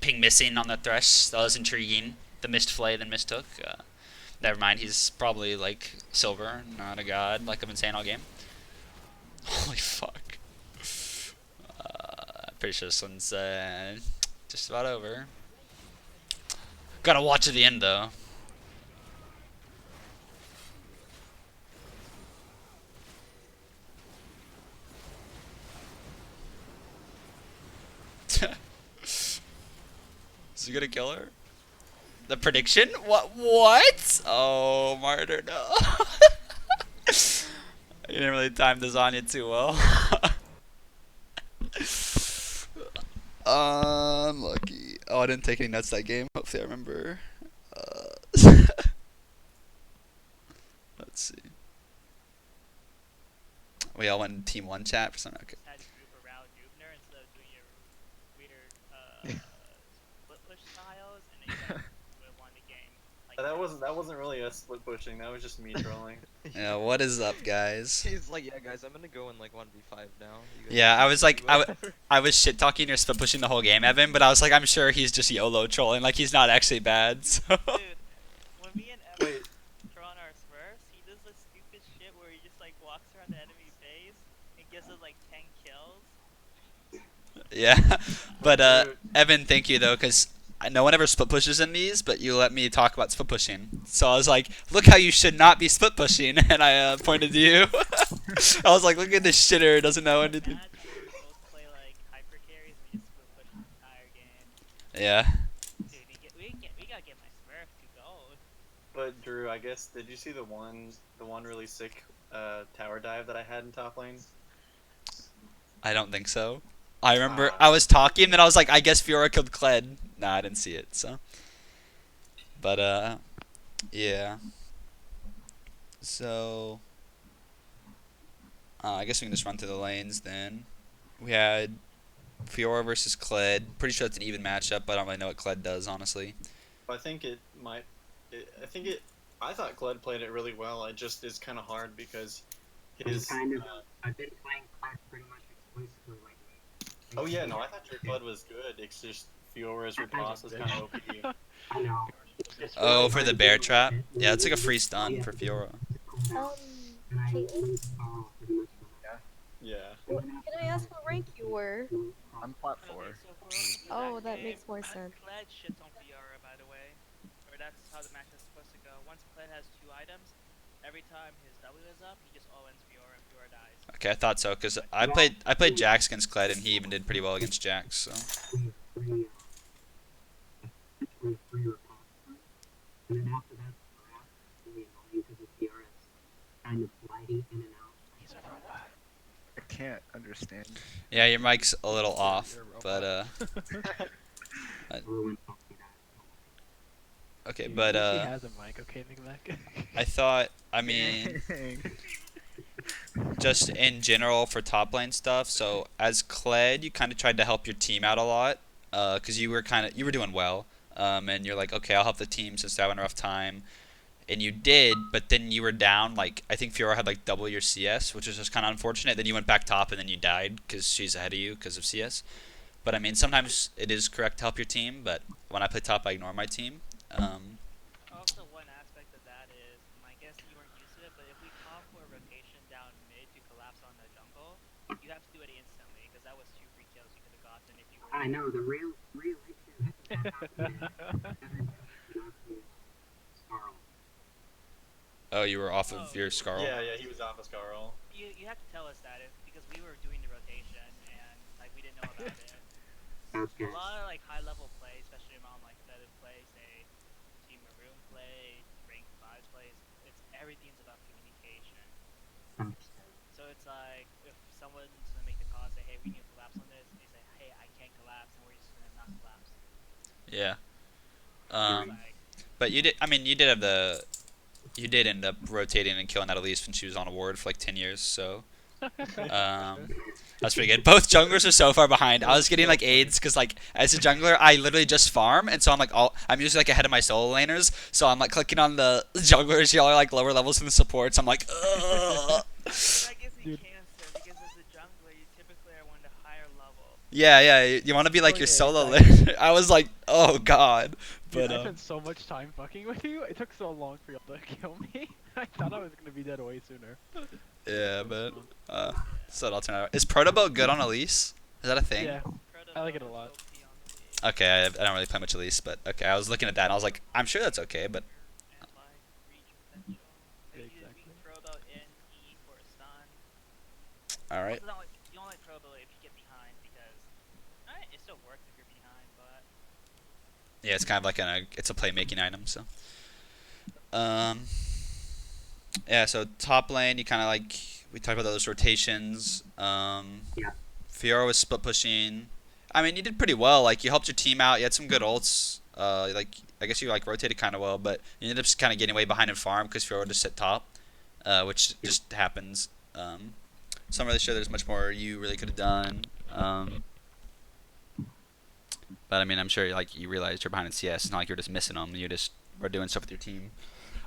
ping missing on the thresh. That was intriguing. The missed flay, then mistook. Never mind, he's probably like silver, not a god, like I've been saying all game. Holy fuck. Pretty sure this one's just about over. Gotta watch to the end though. Is he gonna kill her? The prediction? What? Oh, Martyr, no. You didn't really time this on you too well. Unlucky. Oh, I didn't take any nuts that game. Hopefully I remember. Let's see. We all went in Team 1 chat for something. Okay. That wasn't really us split pushing. That was just me trolling. Yeah, what is up, guys? He's like, yeah, guys, I'm gonna go in like 1v5 now. Yeah, I was like, I was shit talking or split pushing the whole game, Evan, but I was like, I'm sure he's just YOLO trolling. Like he's not actually bad. So. Dude, when me and Evan throw on our Smurfs, he does this stupid shit where he just like walks around the enemy base and gives us like 10 kills. Yeah, but Evan, thank you though, because no one ever split pushes in these, but you let me talk about split pushing. So I was like, look how you should not be split pushing, and I pointed to you. I was like, look at this shitter, doesn't know anything. Yeah. Dude, we gotta get my Smurf to gold. But Drew, I guess, did you see the one really sick tower dive that I had in top lane? I don't think so. I remember I was talking, then I was like, I guess FIORA killed Kled. Nah, I didn't see it, so. But, yeah. So, I guess we can just run through the lanes then. We had FIORA versus Kled. Pretty sure it's an even matchup, but I don't really know what Kled does, honestly. I think it might. I think it I thought Kled played it really well. It just is kind of hard because his. I've been playing Clash pretty much exclusively lately. Oh yeah, no, I thought your Kled was good. It's just Fiora's riposte is kind of OP. I know. Oh, for the bear trap? Yeah, it's like a free stun for Fiora. Caitlin? Yeah. What, can I ask what rank you were? I'm plat 4. Oh, that makes more sense. Kled shits on Fiora, by the way. Or that's how the match is supposed to go. Once Kled has 2 items, every time his W is up, he just all ends Fiora and Fiora dies. Okay, I thought so because I played Jax against Kled and he even did pretty well against Jax. So. And then after that, it's really annoying because the PR is kind of gliding in and out. He's a robot. I can't understand. Yeah, your mic's a little off, but okay, but He has a mic. Okay, Nick. I thought, I mean, just in general for top lane stuff. So as Kled, you kind of tried to help your team out a lot, because you were doing well, and you're like, okay, I'll help the team since they're having a rough time, and you did, but then you were down. Like I think Fiora had like double your CS, which was just kind of unfortunate. Then you went back top, and then you died because she's ahead of you because of CS. But I mean, sometimes it is correct to help your team, but when I play top, I ignore my team. Also, one aspect of that is, I guess you weren't used to it, but if we call for a rotation down mid to collapse on the jungle, you have to do it instantly, because that was 2 free kills you could have gotten if you were... I know, the real issue Oh, you were off of your Scarl? Yeah, he was off of Scarl. You have to tell us that, because we were doing the rotation, and like we didn't know about it. Okay. A lot of like high-level play, especially among like competitive play, say Team Maroon play, Rank 5 plays, everything's about communication. So it's like, if someone's gonna make the call and say, hey, we need to collapse on this, and they say, hey, I can't collapse, and we're just gonna not collapse. Yeah. But you did. I mean, you did end up rotating and killing that Elise when she was on a ward for like 10 years. So. That's pretty good. Both junglers are so far behind. I was getting like aids because like as a jungler I literally just farm, and so I'm usually like ahead of my solo laners, so I'm like clicking on the junglers. Y'all are like lower levels than the supports. I'm like, ugh. I guess you can, sir, because as a jungler you typically are one of the higher level. Yeah, you want to be like your solo laner. I was like, oh god. But Dude, I spent so much time fucking with you. It took so long for y'all to kill me. I thought I was gonna be dead way sooner. Yeah, but so I'll turn it out. Is Proto Boat good on Elise? Is that a thing? Yeah, I like it a lot. Okay, I don't really play much Elise, but okay, I was looking at that and I was like, I'm sure that's okay, but. All right. You don't like Proto if you get behind, because it still works if you're behind, but. Yeah, it's kind of like it's a playmaking item, so. Yeah, so top lane, you kind of like, we talked about those rotations. Yeah. Fiora was split pushing. I mean, you did pretty well. Like, you helped your team out. You had some good ults. Like, I guess you like rotated kind of well, but you ended up just kind of getting way behind in farm because Fiora just sit top, which just happens. So I'm really sure there's much more you really could have done. But I mean, I'm sure like you realized you're behind in CS. It's not like you're just missing them. You just were doing stuff with your team.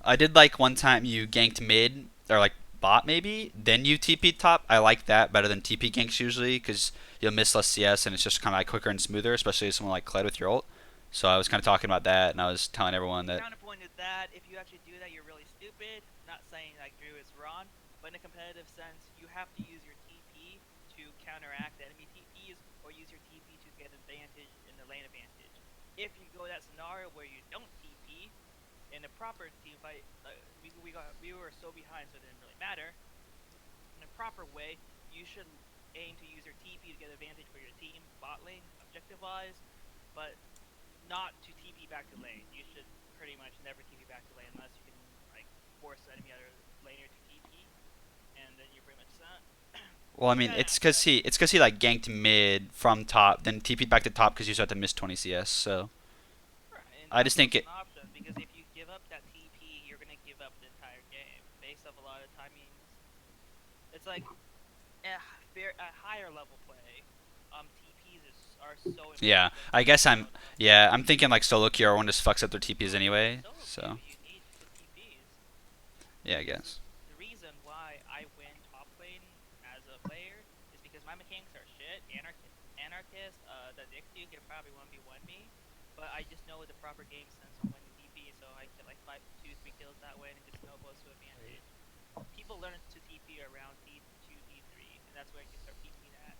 I did like one time you ganked mid or like bot maybe, then you TP top. I like that better than TP ganks usually because you'll miss less CS and it's just kind of like quicker and smoother, especially if someone like Kled with your ult. So I was kind of talking about that and I was telling everyone that. Counterpoint to that, if you actually do that, you're really stupid. Not saying like Drew is wrong, but in a competitive sense, you have to use your TP to counteract enemy TPs, or use your TP to get advantage in the lane advantage. If you go that scenario where you don't TP in a proper team fight, we were so behind, so it didn't really matter. In a proper way, you should aim to use your TP to get advantage for your team, bot lane, objective-wise, but not to TP back to lane. You should pretty much never TP back to lane unless you can like force any other laner to TP, and then you're pretty much set. Well, I mean, it's because he like ganked mid from top, then TP'd back to top because you start to miss 20 CS. So I just think it. An option, because if you give up that TP, you're gonna give up the entire game based off a lot of timings. It's like at higher level play, TPs are so important. Yeah, I guess I'm thinking like solo queue, everyone just fucks up their TPs anyway. So. Yeah, I guess. The reason why I win top lane as a player is because my mechanics are shit. Anarchist, the Dixie can probably 1v1 me, but I just know the proper game sense on when to TP, so I get like 2, 3 kills that way, and it just snowballs to advantage. People learn to TP around D2, D3, and that's where you start TPing at.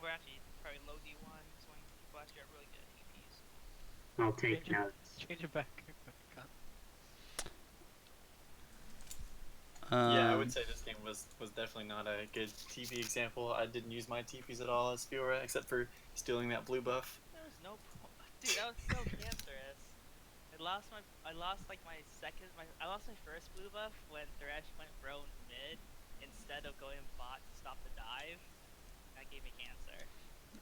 We're actually probably low D1 is when people actually are really good at TPs. I'll take notes. Change it back. Yeah, I would say this game was definitely not a good TP example. I didn't use my TPs at all as FIORA, except for stealing that blue buff. There was no dude, that was so cancerous. I lost like my first blue buff when Thresh went Roan mid instead of going bot to stop the dive. That gave me cancer.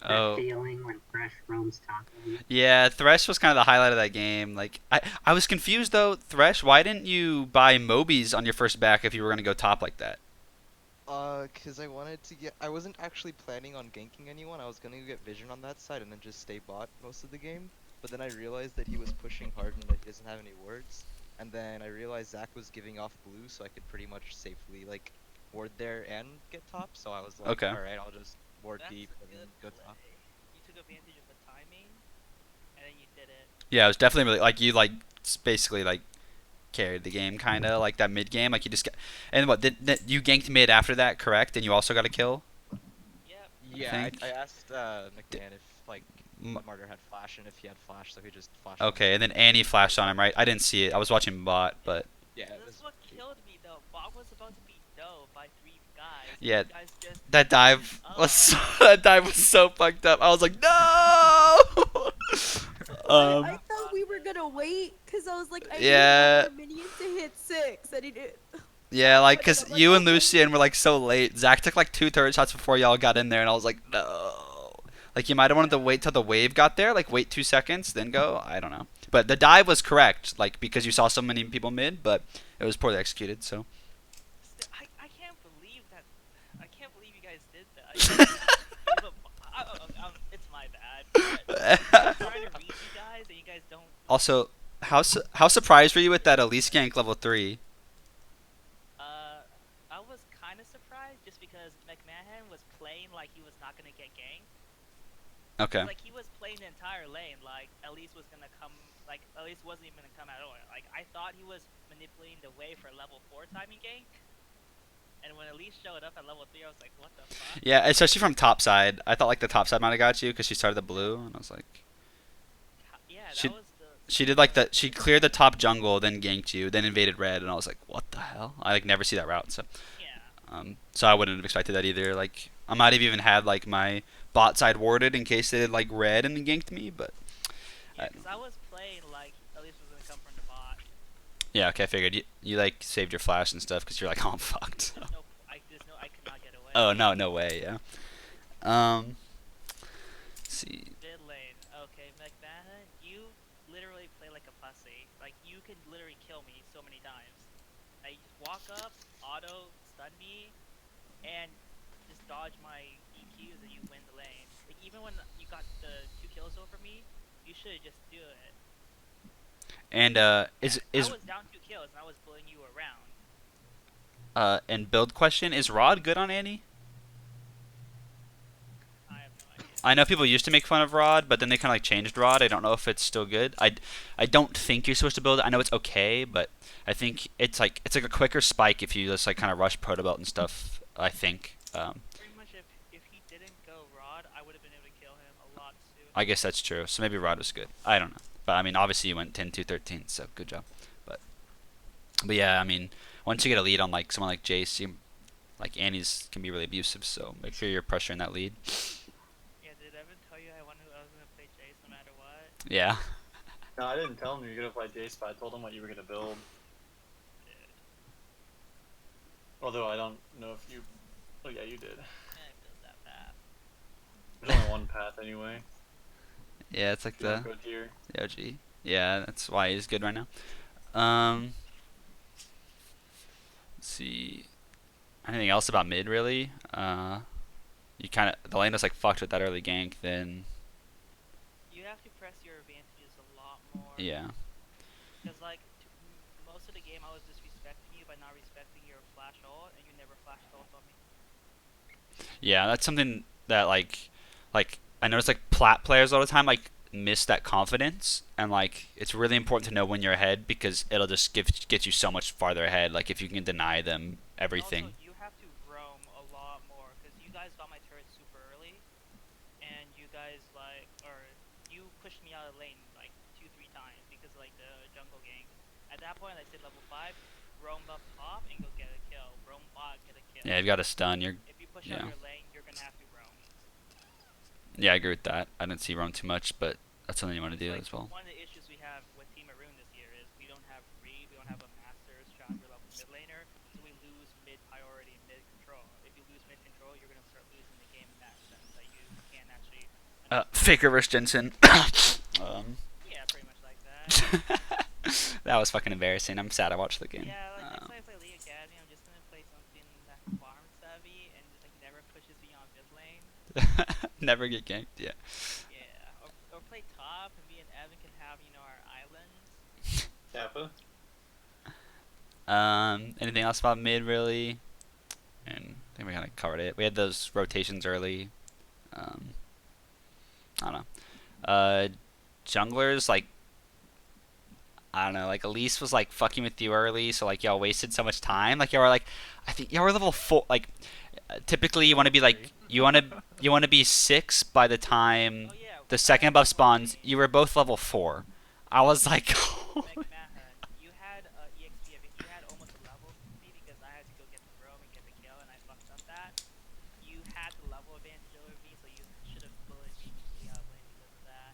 That feeling when Thresh roams top lane. Yeah, Thresh was kind of the highlight of that game. Like, I was confused though. Thresh, why didn't you buy Mobies on your first back if you were gonna go top like that? Cause I wanted to get. I wasn't actually planning on ganking anyone. I was gonna get vision on that side and then just stay bot most of the game. But then I realized that he was pushing hard and that he doesn't have any wards. And then I realized Zach was giving off blue, so I could pretty much safely like ward there and get top. So I was like, Okay. all right, I'll just ward That's deep a and then good go top. play. You took advantage of the timing, and then you did it. Yeah, it was definitely really like you like basically like carried the game kind of like that mid game. Like you just got, and what did you ganked mid after that? Correct, and you also got a kill. Yep. Yeah, I asked McMahon if like Martyr had flash and if he had flash, so he just flashed. Okay, and then Annie flashed on him, right? I didn't see it. I was watching bot, but yeah, that's what killed me though. Bot was about to be dove by 3 guys. yeah, You guys just that dive was that dive was so fucked up. I was like, no. I thought we were gonna wait because I was like, I Yeah. need one more minion to hit 6, and he did. Yeah, like, cause you and Lucian were like so late. Zach took like 2 third shots before y'all got in there, and I was like, no. Like, you might have wanted to wait till the wave got there, like wait 2 seconds, then go. I don't know. But the dive was correct, like because you saw so many people mid, but it was poorly executed. So. I can't believe that. I can't believe you guys did that. It's my bad. I'm trying to read you guys, and you guys don't. Also, how surprised were you with that Elise gank level 3? I was kind of surprised just because McMahon was playing like he was not gonna get ganked. Okay. Like he was playing the entire lane like Elise was gonna come. Like Elise wasn't even gonna come at all. Like I thought he was manipulating the wave for level 4 timing gank. And when Elise showed up at level 3, I was like, what the fuck? Yeah, especially from top side. I thought like the top side might have got you because she started the blue, and I was like. Yeah, that she, was the. She did like the. She cleared the top jungle, then ganked you, then invaded red, and I was like, what the hell? I like never see that route, so. Yeah. So I wouldn't have expected that either. Like I might have even had like my bot side warded in case they did like red and ganked me, but. Yeah, because I was playing like Elise was gonna come from the bot. Yeah, okay, I figured you like saved your flash and stuff because you're like, oh, I'm fucked. I could not get away. Oh no way, yeah. Let's see. Mid lane, okay, McMahon, you literally play like a pussy. Like you can literally kill me so many times. I just walk up, auto stun me, and just dodge my EQs, and you win the lane. Like even when you got the 2 kills over me, you should just do it. And I was down 2 kills and I was pulling you around. And build question, is Rod good on Annie? I have no idea. I know people used to make fun of Rod, but then they kind of like changed Rod. I don't know if it's still good. I don't think you're supposed to build it. I know it's okay, but I think it's like a quicker spike if you just like kind of rush proto belt and stuff. I think. Pretty much if he didn't go Rod, I would have been able to kill him a lot sooner. I guess that's true. So maybe Rod was good. I don't know. But I mean, obviously you went 10-2-13, so good job. But yeah, I mean, once you get a lead on like someone like Jace, like Annie's can be really abusive. So make sure you're pressuring that lead. Yeah, did Evan tell you I was gonna play Jace no matter what? Yeah. No, I didn't tell him you were gonna play Jace, but I told him what you were gonna build. Although I don't know if you. Oh yeah, you did. I built that path. There's only one path anyway. Yeah, it's like You don't go tier. the OG. Yeah, that's why he's good right now. Let's see. Anything else about mid really? You kind of the lane was like fucked with that early gank. Then. You have to press your advantages a lot more. Yeah. Because like most of the game I was disrespecting you by not respecting your flash ult, and you never flash ult on me. Yeah, that's something that like I notice like plat players all the time like miss that confidence, and like it's really important to know when you're ahead because it'll just get you so much farther ahead. Like if you can deny them everything. Also, you have to roam a lot more because you guys got my turret super early, and you guys you pushed me out of lane like 2-3 times because of, like the jungle gank. At that point, I said level 5, roam up top and go get a kill. Roam bot, get a kill. Yeah, you've got a stun. If you push out your lane, you're gonna have to roam. Yeah, I agree with that. I didn't see roam too much, but that's something you want to do as well. One of the issues we have with Team Maroon this year is we don't have Reed, we don't have a Masters Challenger level mid laner, so we lose mid priority and mid control. If you lose mid control, you're gonna start losing the game in that sense that you can't actually. Faker versus Jensen. Yeah, pretty much like that. That was fucking embarrassing. I'm sad I watched the game. Yeah, like next time I play League Academy, I'm just gonna play something that farm savvy and just like never pushes me on mid lane. Never get ganked, yeah. Yeah, or play top and me and Evan can have our islands. Kappa. Anything else about mid really? And I think we kind of covered it. We had those rotations early. I don't know. Junglers like I don't know, like Elise was like fucking with you early, so like y'all wasted so much time. Like y'all were like, I think y'all were level 4. Like typically you want to be like you want to be 6 by the time the second buff spawns. You were both level 4. I was like, You had EXP, you had almost a level with me because I had to go get the roam and get the kill, and I fucked up that. You had the level advantage over me, so you should have bullied me immediately out of lane because of that.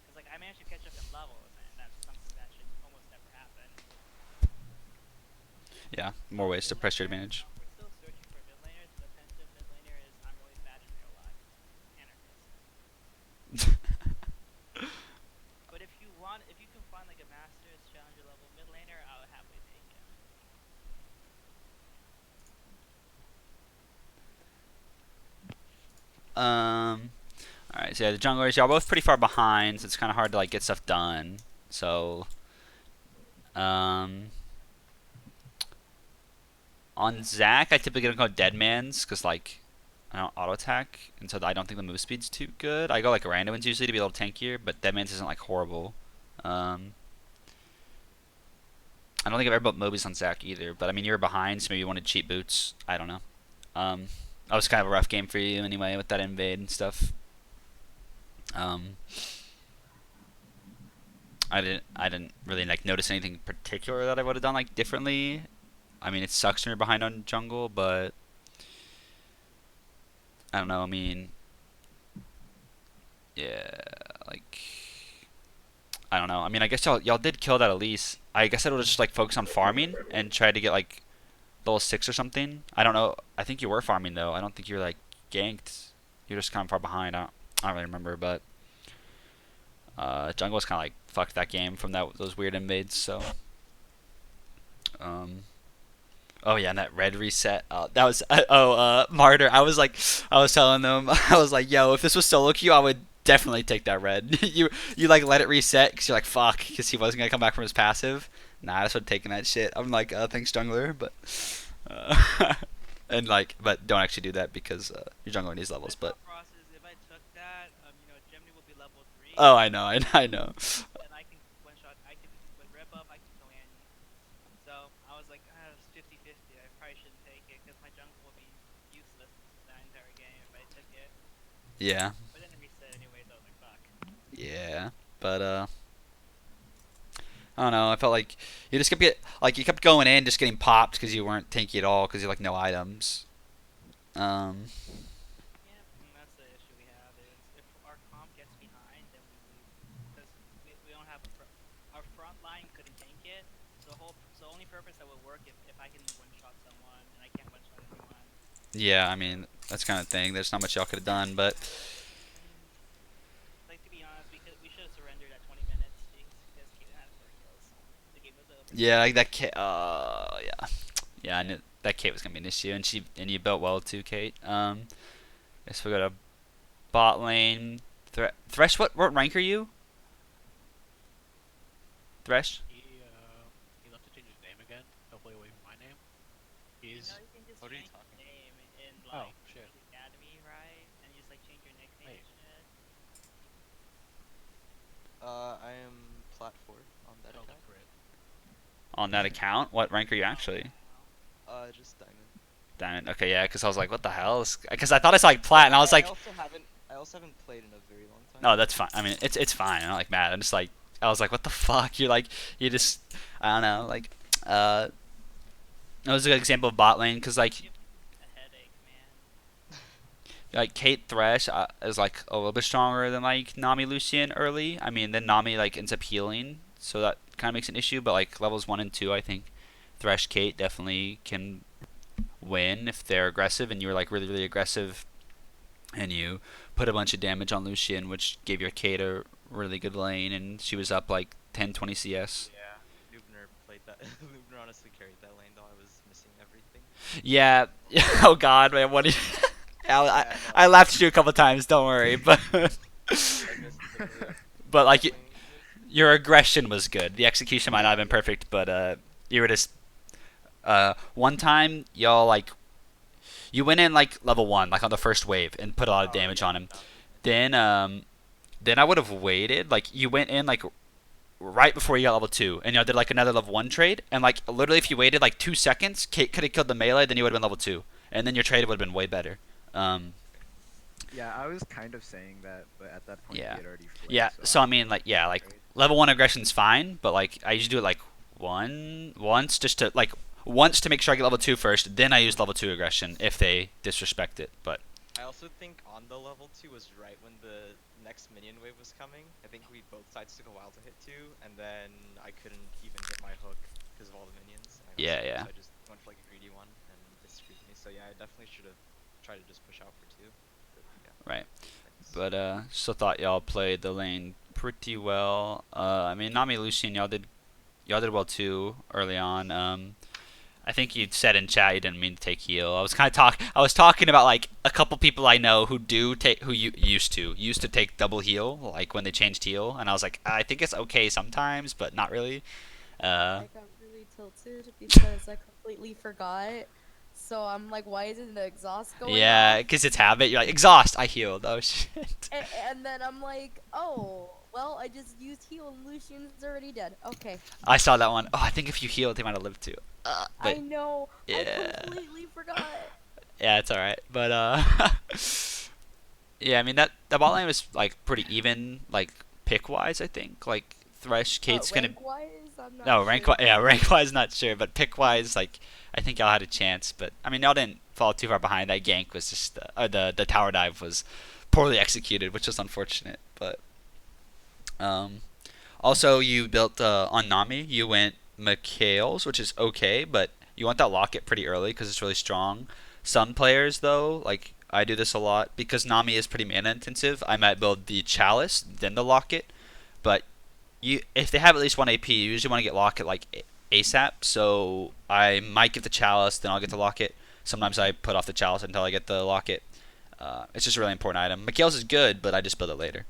Because like I managed to catch up in levels, and that's something that should almost never happen. yeah, more ways to press your advantage. We're still searching for mid laners. The defensive mid laner is I'm really bad in real life. Anarchist. But if you can find like a Masters Challenger level mid laner, I would happily take it. Alright, so yeah, the junglers, y'all both pretty far behind, so it's kind of hard to like get stuff done. So, on Zac, I typically don't go Deadmans because like I don't auto attack, and so I don't think the move speed's too good. I go like Randomans usually to be a little tankier, but Deadmans isn't like horrible. I don't think I've ever built Mobies on Zac either, but I mean you were behind, so maybe you wanted cheap boots. I don't know. That was kind of a rough game for you anyway with that invade and stuff. I didn't really like notice anything particular that I would have done like differently. I mean, it sucks when you're behind on jungle, but I don't know. I mean, yeah, like I don't know. I mean, I guess y'all did kill that Elise. I guess I would just like focus on farming and try to get like level 6 or something. I don't know. I think you were farming though. I don't think you were like ganked. You're just kind of far behind. I don't really remember, but jungle was kind of like fucked that game from those weird invades. So, oh yeah, and that red reset. That was Martyr. I was telling them, I was like, yo, if this was solo queue, I would definitely take that red. you like let it reset because you're like fuck, because he wasn't gonna come back from his passive. Nah, I just would have taken that shit. I'm like, thanks jungler, but and like, but don't actually do that because your jungler needs levels. But If I took that, Gemini will be level 3. oh, I know. And I can one shot. I can with red buff. I can command you. So I was like, it's 50-50. I probably shouldn't take it because my jungle will be useless that entire game if I took it. yeah. But then it reset anyways. I was like, fuck. Yeah, but I don't know. I felt like you just you kept going in, just getting popped because you weren't tanky at all because you had like no items. Yeah, that's the issue we have is if our comp gets behind, then we lose because we don't have our front line couldn't tank it. So only purpose that would work if I can one shot someone and I can't one shot anyone. Yeah, I mean that's kind of thing. There's not much y'all could have done, but like to be honest, we should have surrendered at 20 minutes because Caitlyn had 4 kills. The game was over. yeah, like that Kate. Yeah, I knew that Kate was gonna be an issue, and you built well too, Kate. Guess we go to bot lane. Thresh, what rank are you? Thresh? He He's. You can just What are you change your talking? name in Oh like shit. the academy, right? And you just like change your nickname Wait. and shit. I am plat 4 on that Holy account. crap. On that account, what rank are you actually? Just diamond. Diamond. Okay, yeah, because I was like, what the hell? Because I thought I saw like plat, and I was like, I also haven't played in a very long time. no, that's fine. I mean, it's fine. I'm not like mad. I'm just like, I was like, what the fuck? You're like, you just, I don't know, like, that was a good example of bot lane, because like, A headache, man. like Kate Thresh is like a little bit stronger than like Nami Lucian early. I mean, then Nami like ends up healing, so that kind of makes an issue. But like levels 1 and 2, I think Thresh Kate definitely can win if they're aggressive, and you were like really aggressive, and you put a bunch of damage on Lucian, which gave your Kate a really good lane, and she was up like 10-20 CS. Yeah, Lubner played that. Lubner honestly carried that lane though. I was missing everything. Yeah. Oh God, man. What? I laughed at you a couple times. Don't worry, but but like your aggression was good. The execution might not have been perfect, but you were just one time y'all like you went in like level 1, like on the first wave, and put a lot of damage on him. Then I would have waited. Like you went in like right before you got level 2, and y'all did like another level 1 trade, and like literally if you waited like 2 seconds, Kate could have killed the melee, then you would have been level 2, and then your trade would have been way better. Yeah, I was kind of saying that, but at that point he Yeah. had already flipped, Yeah. So I mean, like, yeah, like level 1 aggression's fine, but like I usually do it like once just to like once to make sure I get level 2 first, then I use level 2 aggression if they disrespect it. But I also think on the level 2 was right when the next minion wave was coming. I think both sides took a while to hit 2, and then I couldn't even hit my hook because of all the minions. And I got Yeah, stuck, yeah. So I just went for like a greedy one, and it screwed me. So yeah, I definitely should have tried to just push out for 2. But, yeah. right. But still thought y'all played the lane pretty well. I mean, Nami Lucian, y'all did well too early on. I think you said in chat you didn't mean to take heal. I was talking about like a couple people I know who used to take double heal, like when they changed heal, and I was like, I think it's okay sometimes, but not really. I got really tilted because I completely forgot. So I'm like, why isn't the exhaust going Yeah, off? because it's habit. You're like, exhaust. I healed. Oh shit. And then I'm like, oh, well, I just used heal and Lucian's already dead. Okay. I saw that one. Oh, I think if you healed, they might have lived too. I know. Yeah. I completely forgot. Yeah, it's alright. But yeah, I mean that the bot lane was like pretty even, like pick wise. I think like Thresh, Kate's gonna. Rank-wise, I'm not No, sure. rank wise, not sure, but pick wise, like I think y'all had a chance. But I mean, y'all didn't fall too far behind. That gank was just the tower dive was poorly executed, which was unfortunate. But also you built on Nami. You went Mikhail's, which is okay, but you want that locket pretty early because it's really strong. Some players though, like I do this a lot because Nami is pretty mana intensive. I might build the chalice, then the locket, but if they have at least 1 AP, you usually want to get locket like ASAP. So I might get the chalice, then I'll get the locket. Sometimes I put off the chalice until I get the locket. It's just a really important item. Mikhail's is good, but I just build it later.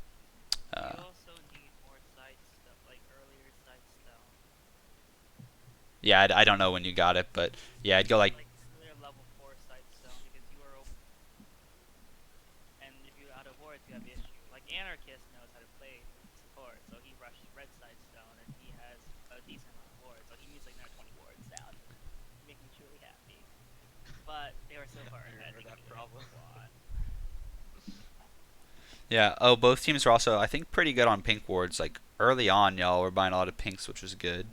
You also need more side stuff, like earlier side stuff. Yeah, I don't know when you got it, but yeah, I'd go like Clear level 4 side stone because you are open. And if you out of wards, you have issue. Like Anarchist knows how to play support, so he rushed red side stone and he has a decent amount of wards, so he needs like another 20 wards down. Make me truly happy. But they were so far ahead. That problem. yeah. Oh, both teams were also I think pretty good on pink wards. Like early on, y'all were buying a lot of pinks, which was good.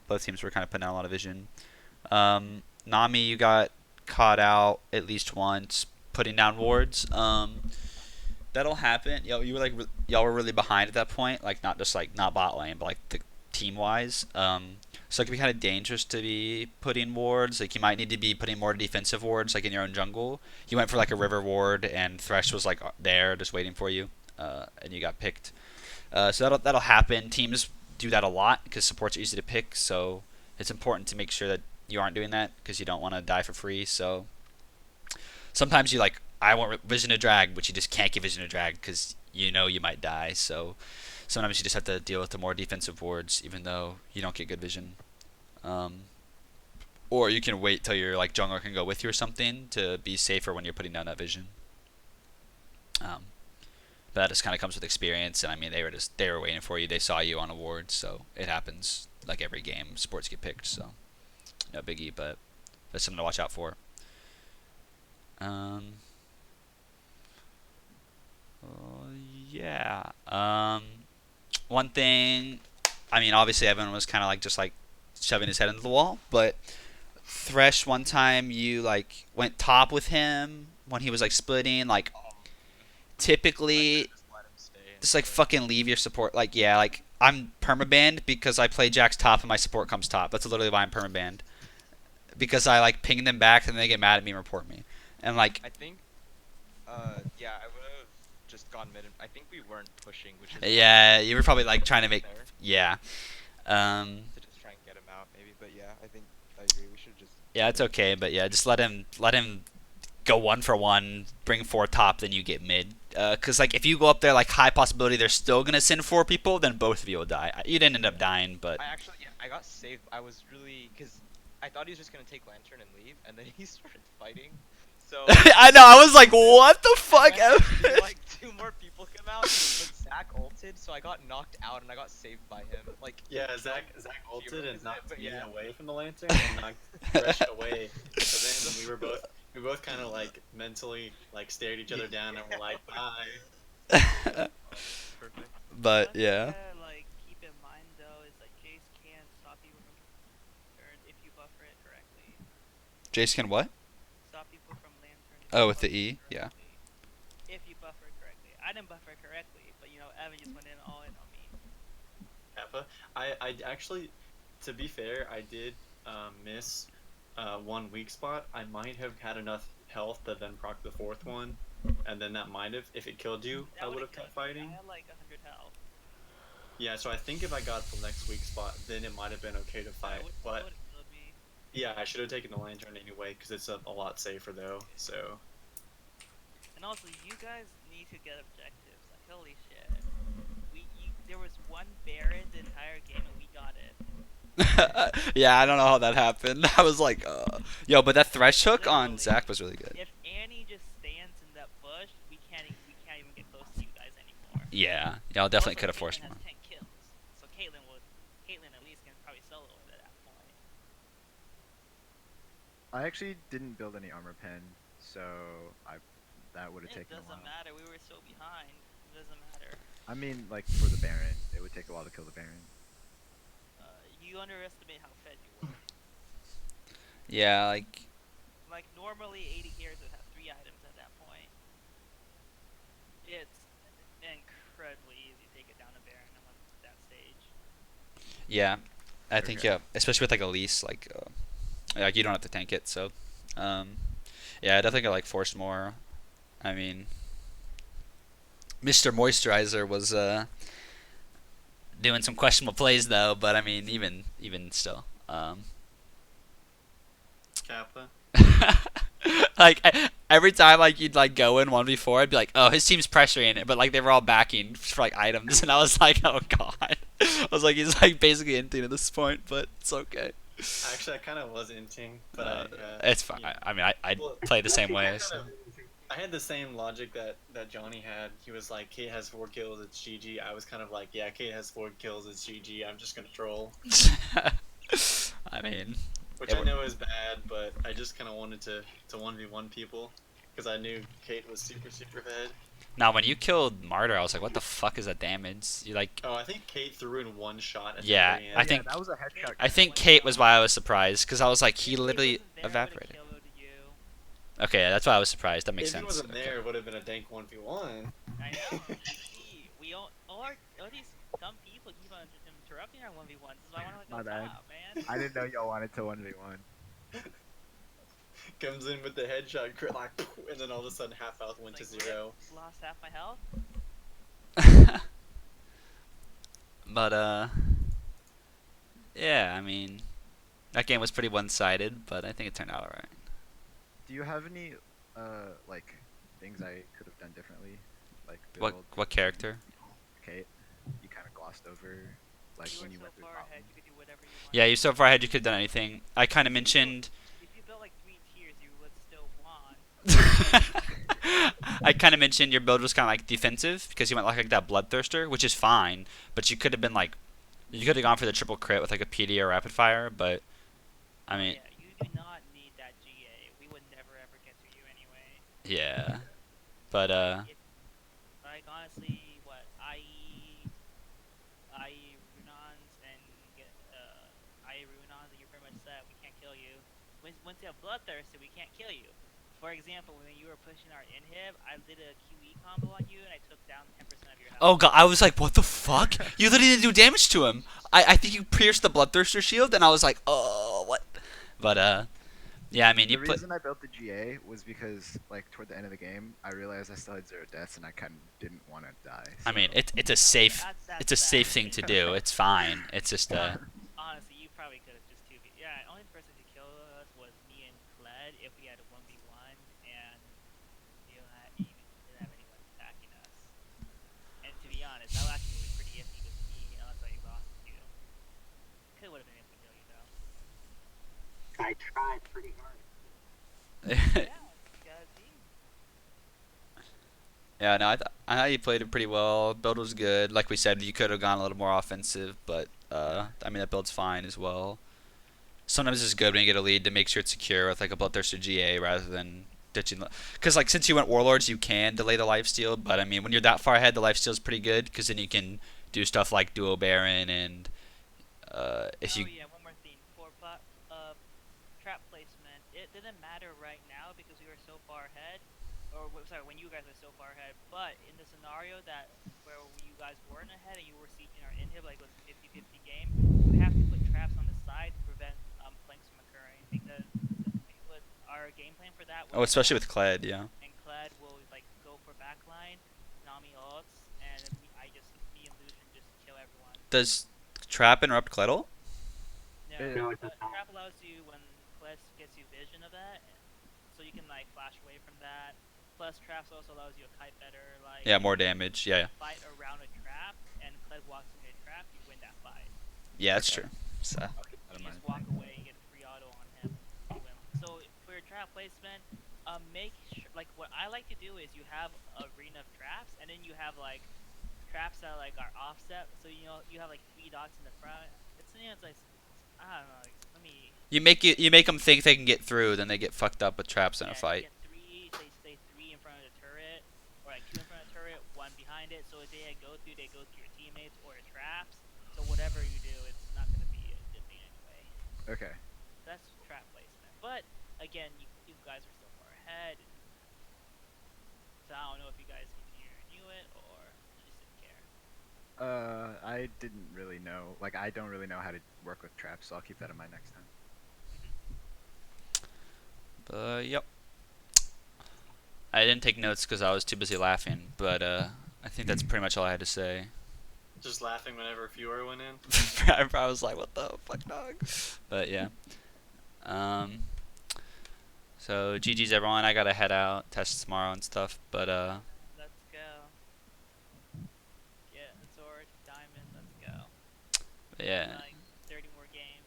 Both teams were kind of putting out a lot of vision. Nami, you got caught out at least once putting down wards. That'll happen. You were like y'all were really behind at that point, like not just like not bot lane, but like the team wise. So it can be kind of dangerous to be putting wards. Like you might need to be putting more defensive wards, like in your own jungle. You went for like a river ward, and Thresh was like there just waiting for you, and you got picked. So that'll happen. Teams do that a lot because supports are easy to pick. So it's important to make sure that you aren't doing that because you don't want to die for free. So sometimes you like I want vision to drag, but you just can't get vision to drag because you know you might die. So sometimes you just have to deal with the more defensive wards, even though you don't get good vision. or you can wait till your like jungler can go with you or something to be safer when you're putting down that vision. But that just kind of comes with experience, and I mean they were waiting for you. They saw you on a ward, so it happens like every game. Sports get picked, so no biggie, but that's something to watch out for. Yeah. One thing, I mean, obviously everyone was kind of like just like shoving his head into the wall, but Thresh, one time you like went top with him when he was like splitting, like typically just like fucking leave your support. Like, yeah, like I'm permabanned because I play Jack's top and my support comes top. That's literally why I'm permabanned. Because I like ping them back and they get mad at me and report me. And like I think, yeah, I would have just gone mid. I think we weren't pushing, which is yeah, you were probably like trying to make yeah. To just try and get him out, maybe. But yeah, I think I agree. We should just. Yeah, it's okay, but yeah, just let him go 1-for-1, bring 4 top, then you get mid. Cause like if you go up there, like high possibility they're still gonna send 4 people, then both of you will die. You didn't end up dying, but I actually, yeah, I got saved. I was really, cause I thought he was just gonna take lantern and leave, and then he started fighting. So I know, I was like, what the fuck? Like 2 more people come out, but Zach ulted, so I got knocked out and I got saved by him. Like yeah, Zach ulted and knocked me away from the lantern and knocked Thresh away. So then we both kind of like mentally like stared each other down and were like, bye. Perfect. But yeah. Like keep in mind though is like Jace can stop you from turn if you buffer it correctly. Jace can what? Stop people from lantern. Oh, with the E, yeah. If you buffer it correctly. I didn't buffer it correctly, but you know Evan just went in all in on me. Kappa, I actually, to be fair, I did miss 1 weak spot. I might have had enough health to then proc the 4th one, and then that might have, if it killed you, I would have kept fighting. I had like 100 health. Yeah, so I think if I got the next weak spot, then it might have been okay to fight. But yeah, I should have taken the lantern anyway because it's a lot safer though. So. And also, you guys need to get objectives. Like holy shit, there was 1 Baron the entire game and we got it. Yeah, I don't know how that happened. I was like, yo, but that Thresh hook on Zach was really good. If Annie just stands in that bush, we can't even get close to you guys anymore. Yeah, y'all definitely could have forced Caitlyn more. has 10 kills, so Caitlyn at least can probably solo it at that point. I actually didn't build any armor pen, so that would have taken a while. It doesn't matter. We were so behind. It doesn't matter. I mean, like for the Baron, it would take a while to kill the Baron. You underestimate how fed you were. Yeah, like normally 80 heroes would have 3 items at that point. It's incredibly easy to take it down a Baron on that stage. yeah, I think yeah, especially with like Elise, like you don't have to tank it, so yeah, I definitely got like forced more. I mean, Mr. Moisturizer was doing some questionable plays though, but I mean, even still, Kappa. like every time like you'd like go in 1v4, I'd be like, oh, his team's pressuring it, but like they were all backing for like items, and I was like, oh god, I was like, he's like basically inting at this point, but it's okay. Actually, I kind of was inting, but it's fine. I mean, I play the same way. So. I had the same logic that Johnny had. He was like, Kate has 4 kills, it's GG. I was kind of like, yeah, Kate has 4 kills, it's GG. I'm just gonna troll. I mean, which I know is bad, but I just kind of wanted to 1v1 people because I knew Kate was super fed. Now, when you killed Martyr, I was like, what the fuck is that damage? You like? Oh, I think Kate threw in 1 shot. At yeah, the very end. I think that was a headshot. I think Kate was why I was surprised because I was like, he literally evaporated. Okay, that's why I was surprised. That makes sense. If he wasn't there, it would have been a dank 1v1. I know. We all these dumb people keep on interrupting our 1v1s. This is why I want to go top, man. I didn't know y'all wanted to 1v1. Comes in with the headshot crit, like, and then all of a sudden half health went to 0. Lost half my health. But yeah, I mean, that game was pretty one-sided, but I think it turned out alright. Do you have any like things I could have done differently? Like build what character? Kate, you kind of glossed over. like You were when you so went through far bot ahead, lane. you could do whatever you wanted. Yeah, you're so far ahead you could have done anything. I kind of mentioned. If you built like 3 tiers, you would still won. I kind of mentioned your build was kind of like defensive because you went like that bloodthirster, which is fine. But you could have been like, you could have gone for the triple crit with like a PD or rapid fire. But I mean, Yeah, you do not need that GA. We would never ever get to you anyway. yeah. But Like honestly, what IE Runons and IE Runons, and you're pretty much set. We can't kill you. Once you have Bloodthirster, we can't kill you. For example, when you were pushing our inhib, I did a QE combo on you, and I took down 10% of your health. oh god, I was like, what the fuck? You literally didn't do damage to him. I think you pierced the bloodthirster shield, and I was like, oh what? But yeah, I mean The you put. reason I built the GA was because, like, toward the end of the game, I realized I still had 0 deaths, and I kind of didn't want to die. I mean, so- it's a safe That's it's a safe thing to do. It's fine. It's just Honestly, you probably could have just 2v. Yeah, the only person who killed us was me and Kled if we had a 1v1, and you didn't have anyone attacking us. And to be honest, that actually was pretty iffy with me, unless I lost you. Could would have been able to kill you though. I tried pretty hard. Yeah, you got a team. yeah, no, I thought you played it pretty well. Build was good. Like we said, you could have gone a little more offensive, but I mean that build's fine as well. Sometimes it's good when you get a lead to make sure it's secure with like a bloodthirster GA rather than ditching. Because like since you went warlords, you can delay the lifesteal, but I mean when you're that far ahead, the lifesteal is pretty good because then you can do stuff like duo baron and if you. Yeah, one more thing for trap placement. It didn't matter right now because we were so far ahead, or sorry, when you guys were so far ahead. But in the scenario that where you guys weren't ahead and you were sieging our inhib, like it was a 50-50 game, you have to put traps on the side to prevent flanks from occurring because with our game plan for that. Oh, especially with Kled, yeah. And Kled will like go for backline, Nami ults, and me and Lucian just kill everyone. Does trap interrupt Kled ult? No, trap allows you when Kled gets you vision of that, so you can like flash away from that. Plus, traps also allows you a kite better. Like Yeah, more damage. Yeah. Fight around a trap, and Kled walks into a trap, you win that fight. Yeah, that's true. So. You just walk away and get a free auto on him. You win. So for your trap placement, make sure like what I like to do is you have a arena of traps, and then you have like traps that like are offset. So you have like 3 dots in the front. It's like I don't know. Like, let me. You make them think they can get through, then they get fucked up with traps in a fight. Get 3, say 3 in front of the turret, or like 2 in front of the turret, 1 behind it. So if they go through your teammates or the traps. So whatever you do, it's not gonna be a good thing anyway. Okay. That's trap placement. But again, you guys are so far ahead. So I don't know if you guys knew it or you just didn't care. I didn't really know. Like, I don't really know how to work with traps, so I'll keep that in mind next time. Yep. I didn't take notes because I was too busy laughing, but I think that's pretty much all I had to say. Just laughing whenever FIORA went in. I was like, what the fuck, dog? But yeah. So GG's everyone. I gotta head out, test tomorrow and stuff. But Let's go. Yeah, sword, diamond. Let's go. yeah. Like 30 more games.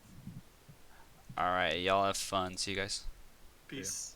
All right, y'all have fun. See you guys. Peace.